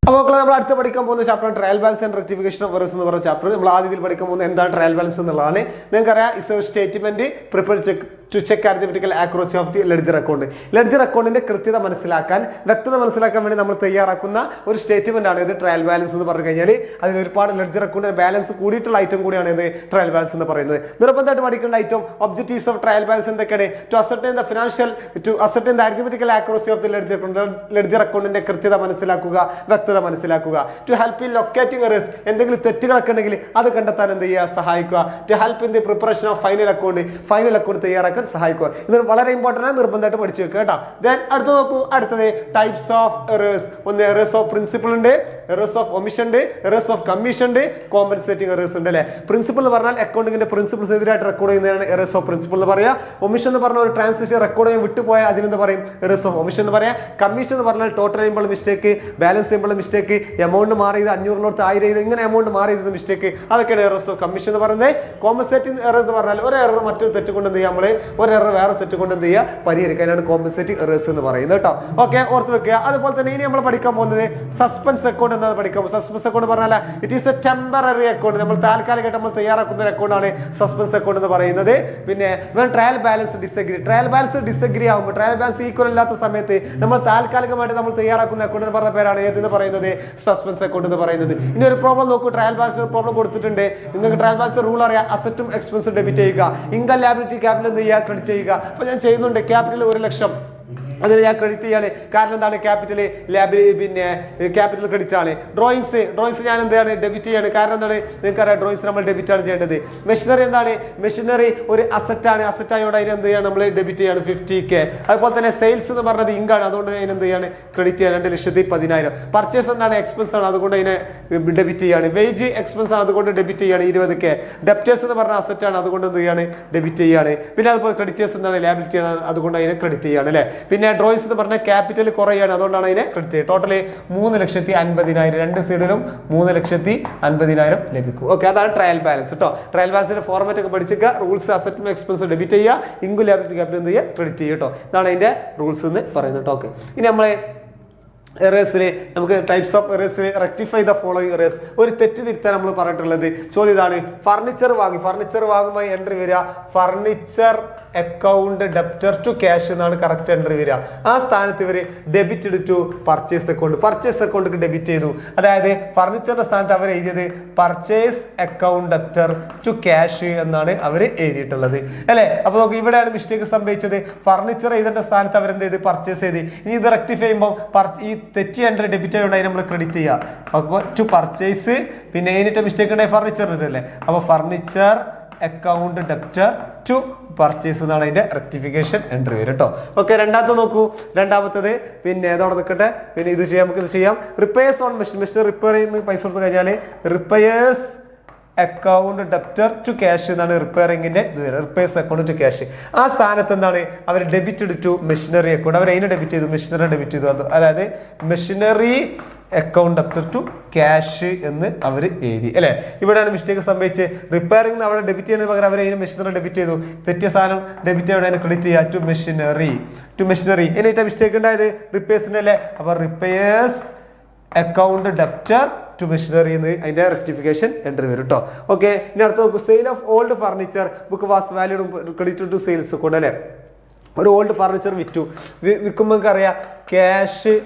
അപ്പോൾ നമ്മൾ അടുത്ത് പഠിക്കാൻ പോകുന്ന chapter trial balance and rectification of errors എന്ന് പറയുന്ന ചാപ്റ്റർ. നമ്മൾ ആദ്യത്തിൽ പഠിക്കാൻ പോകുന്നത് എന്താണ് ട്രയൽ ബാലൻസ് എന്നുള്ളതാണ്. നിങ്ങൾക്കറിയാം, is a statement prepare to check arithmetical accuracy of the ledger account. Ledger അക്കൗണ്ടിന്റെ കൃത്യത മനസ്സിലാക്കാൻ, വ്യക്തത മനസ്സിലാക്കാൻ വേണ്ടി നമ്മൾ തയ്യാറാക്കുന്ന ഒരു സ്റ്റേറ്റ്മെന്റ് ആണ് ഇത് ട്രയൽ ബാലൻസ് എന്ന് പറഞ്ഞു കഴിഞ്ഞാൽ. അതിൽ ഒരുപാട് ലെഡ്ജർ അക്കൗണ്ടിന്റെ ബാലൻസ് കൂടിയിട്ടുള്ള ഐറ്റം കൂടിയാണ് ഇത് ട്രയൽ ബാലൻസ് എന്ന് പറയുന്നത്. നിർബന്ധമായിട്ട് പഠിക്കേണ്ട item objectives of trial balance എന്തൊക്കെയാണ്? To ascertain the arithmetical accuracy of the ledger അക്കൗണ്ടിന്റെ കൃത്യത മനസ്സിലാക്കുക, വ്യക്തത മനസ്സിലാക്കുക. To help in locating errors, എന്തെങ്കിലും തെറ്റുകളൊക്കെ ഉണ്ടെങ്കിൽ അത് കണ്ടെത്താൻ എന്ത് ചെയ്യുക, സഹായിക്കുക. To help in the preparation of final account തയ്യാറാക്കാൻ സഹായിക്കുക. ഇത് വളരെ ഇമ്പോർട്ടൻ്റ് ആണ്, നിർബന്ധമായിട്ട് പഠിച്ചു വെക്കുക കേട്ടോ. ദെൻ അടുത്ത് നോക്കൂ, അടുത്തത് ടൈപ്സ് ഓഫ് എറേഴ്സ്. ഒന്ന് എറേഴ്സ് ഓഫ് പ്രിൻസിപ്പിൾ ഉണ്ട്, എറേഴ്സ് ഓഫ് ഒമിഷൻ ഉണ്ട്, എറേഴ്സ് ഓഫ് കമ്മീഷൻ ഉണ്ട്, കോമ്പൻസേറ്റിംഗ് എറേഴ്സ് ഉണ്ട് അല്ലേ. പ്രിൻസിപ്പിൾ എന്ന് പറഞ്ഞാൽ അക്കൗണ്ടിങ്ങിന്റെ പ്രിൻസിപ്പിൾസ് എതിരായിട്ട് റെക്കോർഡ് ചെയ്യുന്നതാണ് എറേഴ്സ് ഓഫ് പ്രിൻസിപ്പിൾ എന്ന് പറയാം. ഒമിഷൻ എന്ന് പറഞ്ഞാൽ ഒരു ട്രാൻസാക്ഷൻ റെക്കോർഡ് ചെയ്യാൻ വിട്ടുപോയാൽ അതിനെന്ത് പറയും, എറേഴ്സ് ഓഫ് ഒമിഷൻ എന്ന് പറയാം. കമ്മീഷൻ എന്ന് പറഞ്ഞാൽ ടോട്ടൽ ചെയ്യുമ്പോൾ മിസ്റ്റേക്ക്, ബാലൻസ് ചെയ്യുമ്പോൾ മിസ്റ്റേക്ക്, എമൗണ്ട് മാറിയത് 500 1000 ഇങ്ങനെ എമൗണ്ട് മാറിയത് മിസ്റ്റേക്ക്, അതൊക്കെയാണ് എറേഴ്സ് ഓഫ് കമ്മീഷൻ എന്ന് പറയുന്നത്. കോമ്പൻസേറ്റിംഗ് എറേഴ്സ് എന്ന് പറഞ്ഞാൽ ഒരു എറർ മറ്റൊരു തെറ്റ് കൊണ്ട് എന്ത് ചെയ്യുക, നമ്മൾ ഒരു എറർ വേറെ തെറ്റ് കൊണ്ട് എന്ത് ചെയ്യുക, പരിഹരിക്കാനാണ് കോമ്പൻസേറ്റിംഗ് എറേഴ്സ് എന്ന് പറയുന്നത് കേട്ടോ. ഓക്കെ, ഓർത്ത് വെക്കുക. അതുപോലെ തന്നെ ഇനി നമ്മൾ പഠിക്കാൻ പോകുന്നത് സസ്പെൻസ് അക്കൗണ്ട് എന്നാണ് പഠിക്കാൻ. സസ്പെൻസ് അക്കൗണ്ട് പറഞ്ഞാൽ it is A temporary account, നമ്മൾ താൽക്കാലികമായിട്ട് നമ്മൾ തയ്യാറാക്കുന്ന ഒരു അക്കൗണ്ടാണ് സസ്പെൻസ് അക്കൗണ്ട് എന്ന് പറയുന്നത്. പിന്നെ ട്രയൽ ബാലൻസ് ഡിസഗ്രി ആകുമ്പോൾ, ട്രയൽ ബാലൻസ് ഈക്വൽ ഇല്ലാത്ത സമയത്ത് നമ്മൾ താൽക്കാലികമായിട്ട് നമ്മൾ തയ്യാറാക്കുന്ന അക്കൗണ്ട് എന്ന് പറഞ്ഞ പേരാണ് ഏതെന്ന് പറയുന്നത്, സസ്പെൻസ് അക്കൗണ്ട് എന്ന് പറയുന്നത്. ഇനി ഒരു പ്രോബ്ലം നോക്കൂ, ട്രയൽ ബാലൻസ് ഒരു പ്രോബ്ലം കൊടുത്തിട്ടുണ്ട്. നിങ്ങൾക്ക് ട്രയൽ ബാലൻസ് റൂൾ അറിയാം, അസറ്റും എക്സ്പെൻസും ഡെബിറ്റ് ചെയ്യുക, ഇൻകം ലാബിലിറ്റി ക്യാപിറ്റൽ എന്ത് ചെയ്യുക, ക്രെഡിറ്റ് ചെയ്യുക. അപ്പോൾ ഞാൻ ചെയ്യുന്നുണ്ട്, ക്യാപിറ്റൽ 1 ലക്ഷം അതിൽ ഞാൻ ക്രെഡിറ്റ് ചെയ്യാണ്. കാരണം എന്താണ്, ക്യാപിറ്റൽ പിന്നെ ക്യാപിറ്റൽ ക്രെഡിറ്റ് ആണ്. ഡ്രോയിങ്സ് ഞാൻ എന്താണ് ഡെബിറ്റ് ചെയ്യാണ്. കാരണം എന്താണ്, നിങ്ങൾക്കറിയാം ഡ്രോയിങ്സ് നമ്മൾ ഡെബിറ്റ് ആണ് ചെയ്യേണ്ടത്. മെഷീനറി എന്താണ്, മെഷീനറി ഒരു അസറ്റാണ്, അസറ്റായോട് അതിന് എന്ത് ചെയ്യാണ്, നമ്മൾ ഡെബിറ്റ് ചെയ്യാണ് 50K. അതുപോലെ തന്നെ സെയിൽസ് എന്ന് പറഞ്ഞത് ഇൻകാണ്, അതുകൊണ്ട് അതിന് എന്ത് ചെയ്യാണ്, ക്രെഡിറ്റ് ചെയ്യാൻ 2,10,000. പർച്ചേസ് എന്താണ്, എക്സ്പെൻസ് ആണ്, അതുകൊണ്ട് അതിനെ ഡെബിറ്റ് ചെയ്യാണ്. വേജ് എക്സ്പെൻസ് ആണ്, അതുകൊണ്ട് ഡെബിറ്റ് ചെയ്യാണ് 20K. ഡെപ്റ്റേഴ്സ് എന്ന് പറഞ്ഞ അസറ്റാണ്, അതുകൊണ്ട് എന്ത് ചെയ്യാണ്, ഡെബിറ്റ് ചെയ്യാണ്. പിന്നെ അതുപോലെ ക്രെഡിറ്റേഴ്സ് എന്താണ്, ലാബിലിറ്റി ആണ്, അതുകൊണ്ട് അതിനെ ക്രെഡിറ്റ് ചെയ്യാണ് അല്ലേ. പിന്നെ ഡ്രോയിങ്സ് എന്ന് പറഞ്ഞാൽ ക്യാപിറ്റൽ കുറയാണ്, അതുകൊണ്ടാണ് അതിനെ ക്രെഡിറ്റ് ചെയ്യുക. ടോട്ടൽ 3,50,000, രണ്ട് സൈഡിലും 3,50,000 ലഭിക്കും. ഓക്കെ, അതാണ് ട്രയൽ ബാലൻസ് കേട്ടോ. ട്രയൽ ബാലൻസിന്റെ ഫോർമാറ്റ് ഒക്കെ പഠിച്ചിരിക്കുക. റൂൾസ്, അസറ്റും എക്സ്പെൻസ് ഡെബിറ്റ് ചെയ്യുക, ഇൻകം ലാബിലിറ്റി ക്യാപിറ്റൽ എന്ത് ചെയ്യുക, ക്രെഡിറ്റ് ചെയ്യുക കേട്ടോ. ഇതാണ് അതിന്റെ റൂൾസ് എന്ന് പറയുന്നത് കേട്ടോ. ഓക്കെ, ഇനി നമ്മളെ എറേഴ്സിൽ നമുക്ക് ടൈപ്സ് ഓഫ് എറേഴ്സിൽ റെക്ടിഫൈ ദ ഫോളോയിങ് എറേഴ്സ്. ഒരു തെറ്റ് തിരുത്താൻ നമ്മൾ പറഞ്ഞിട്ടുള്ളത് ചോദ്യം ഇതാണ്. ഫർണിച്ചർ വാങ്ങുമ്പോൾ എൻട്രി വരിക furniture account debtor to cash എന്നാണ് കറക്റ്റ് എൻട്രി വരിക. ആ സ്ഥാനത്ത് ഇവർ debit to purchase account debit ചെയ്തു. അതായത് ഫർണിച്ചറിന്റെ സ്ഥാനത്ത് അവർ എഴുതിയത് purchase account debtor to cash എന്നാണ് അവർ എഴുതിയിട്ടുള്ളത് അല്ലെ. അപ്പൊ നോക്ക്, ഇവിടെയാണ് മിസ്റ്റേക്ക് സംഭവിച്ചത്. ഫർണിച്ചർ എഴുതേണ്ട സ്ഥാനത്ത് അവരെന്ത് ചെയ്ത്, പർച്ചേസ് ചെയ്ത്. ഇനി ഇത് റെക്ടിഫൈ ചെയ്യുമ്പോൾ ഈ തെറ്റി എൻട്രി ഡെബിറ്റ് ആയതുകൊണ്ട് അതിന് നമ്മൾ ക്രെഡിറ്റ് ചെയ്യുക. അപ്പോൾ ടു പർച്ചേസ്, പിന്നെ കഴിഞ്ഞിട്ട് മിസ്റ്റേക്ക് ഉണ്ടായി ഫർണിച്ചറിനല്ലേ. അപ്പോൾ furniture account debtor to purchase എന്നാണ് അതിന്റെ റെക്ടിഫിക്കേഷൻ എൻട്രി വരും കേട്ടോ. ഓക്കെ, രണ്ടാമത്തെ നോക്കൂ. രണ്ടാമത്തത് പിന്നെ ഏതോടെ നിൽക്കട്ടെ, പിന്നെ ഇത് ചെയ്യാം, നമുക്ക് ഇത് ചെയ്യാം. റിപ്പയേഴ്സ് ഓൺ മെഷീൻ റിപ്പയർ ചെയ്യുന്ന പൈസ കൊടുത്തു കഴിഞ്ഞാൽ repairs account debtor to cash എന്നാണ് റിപ്പയറിംഗിന്റെ ഇത് വരിക. Repairs account to cash. ആ സ്ഥാനത്ത് എന്താണ് അവർ ഡെബിറ്റ് ടു മെഷീനറി അക്കൗണ്ട്, അവർ അതിനെ ഡെബിറ്റ് ചെയ്തു, മെഷീനറി ഡെബിറ്റ് ചെയ്തു. അതായത് machinery account debtor to cash എന്ന് അവർ എഴുതി അല്ലെ. ഇവിടെയാണ് മിസ്റ്റേക്ക് സംഭവിച്ചത്. റിപ്പയറിംഗ് അവിടെ ഡെബിറ്റ് ചെയ്യുന്നതിന് പകരം അവർ അതിന് മെഷീനറി ഡെബിറ്റ് ചെയ്തു. തെറ്റിയ സാധനം ഡെബിറ്റ് ചെയ്യണം, അതിനെ ക്രെഡിറ്റ് ചെയ്യുക ടു മെഷീനറി. എന്നിട്ട് മിസ്റ്റേക്ക് ഉണ്ടായത് റിപ്പയേഴ്സിന്റെ അല്ലേ. അപ്പൊ repairs account debtor to machinery എന്ന് അതിന്റെ റെക്ടിഫിക്കേഷൻ എൻട്രി വരും കേട്ടോ. ഓക്കെ, ഇനി അടുത്ത് നോക്കൂ. Sale of old furniture book was valued credit to sales account അല്ലെ. ഒരു ഓൾഡ് ഫർണിച്ചർ വിൽക്കുമ്പോൾ നമുക്ക് അറിയാം cash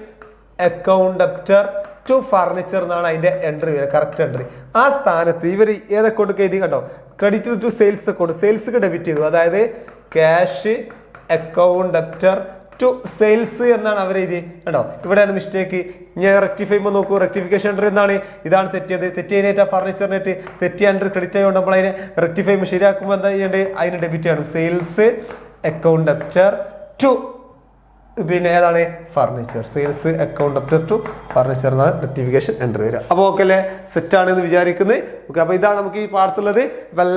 account debtor to furniture എന്നാണ് അതിന്റെ എൻട്രി വരിക, കറക്റ്റ് എൻട്രി. ആ സ്ഥാനത്ത് ഇവർ ഏത് അക്കൗണ്ട് എഴുതി കണ്ടോ, credit to sales account, sales debit ചെയ്തു. അതായത് cash account debtor to sales എന്നാണ് അവർ എഴുതി കേട്ടോ. ഇവിടെയാണ് മിസ്റ്റേക്ക്. ഞാൻ റെക്ടിഫൈ ചെയ്യുമ്പോൾ നോക്കൂ, റെക്ടിഫിക്കേഷൻ എൻട്രി എന്താണ്, ഇതാണ് തെറ്റിയത്. തെറ്റിയതിനായിട്ട് ഫർണിച്ചറിനായിട്ട് തെറ്റിയ എൻട്രി ക്രെഡിറ്റ് ആയതുകൊണ്ട് നമ്മൾ അതിനെ റെക്ടിഫൈ ചെയ്യുമ്പോൾ ശരിയാക്കുമ്പോൾ എന്താ ചെയ്യേണ്ടത്, അതിന് ഡെബിറ്റ് ചെയ്യണം. സെയിൽസ് അക്കൗണ്ട് ഡെപ്റ്റർ ടു പിന്നെ ഏതാണ് furniture, sales account debtor to furniture എന്നാണ് റെക്ടിഫിക്കേഷൻ എൻ്റർ വരിക. അപ്പോൾ ഓക്കെ അല്ലേ, സെറ്റാണ് എന്ന് വിചാരിക്കുന്നത്. ഓക്കെ, അപ്പോൾ ഇതാണ് നമുക്ക് ഈ പാടത്തുള്ളത്.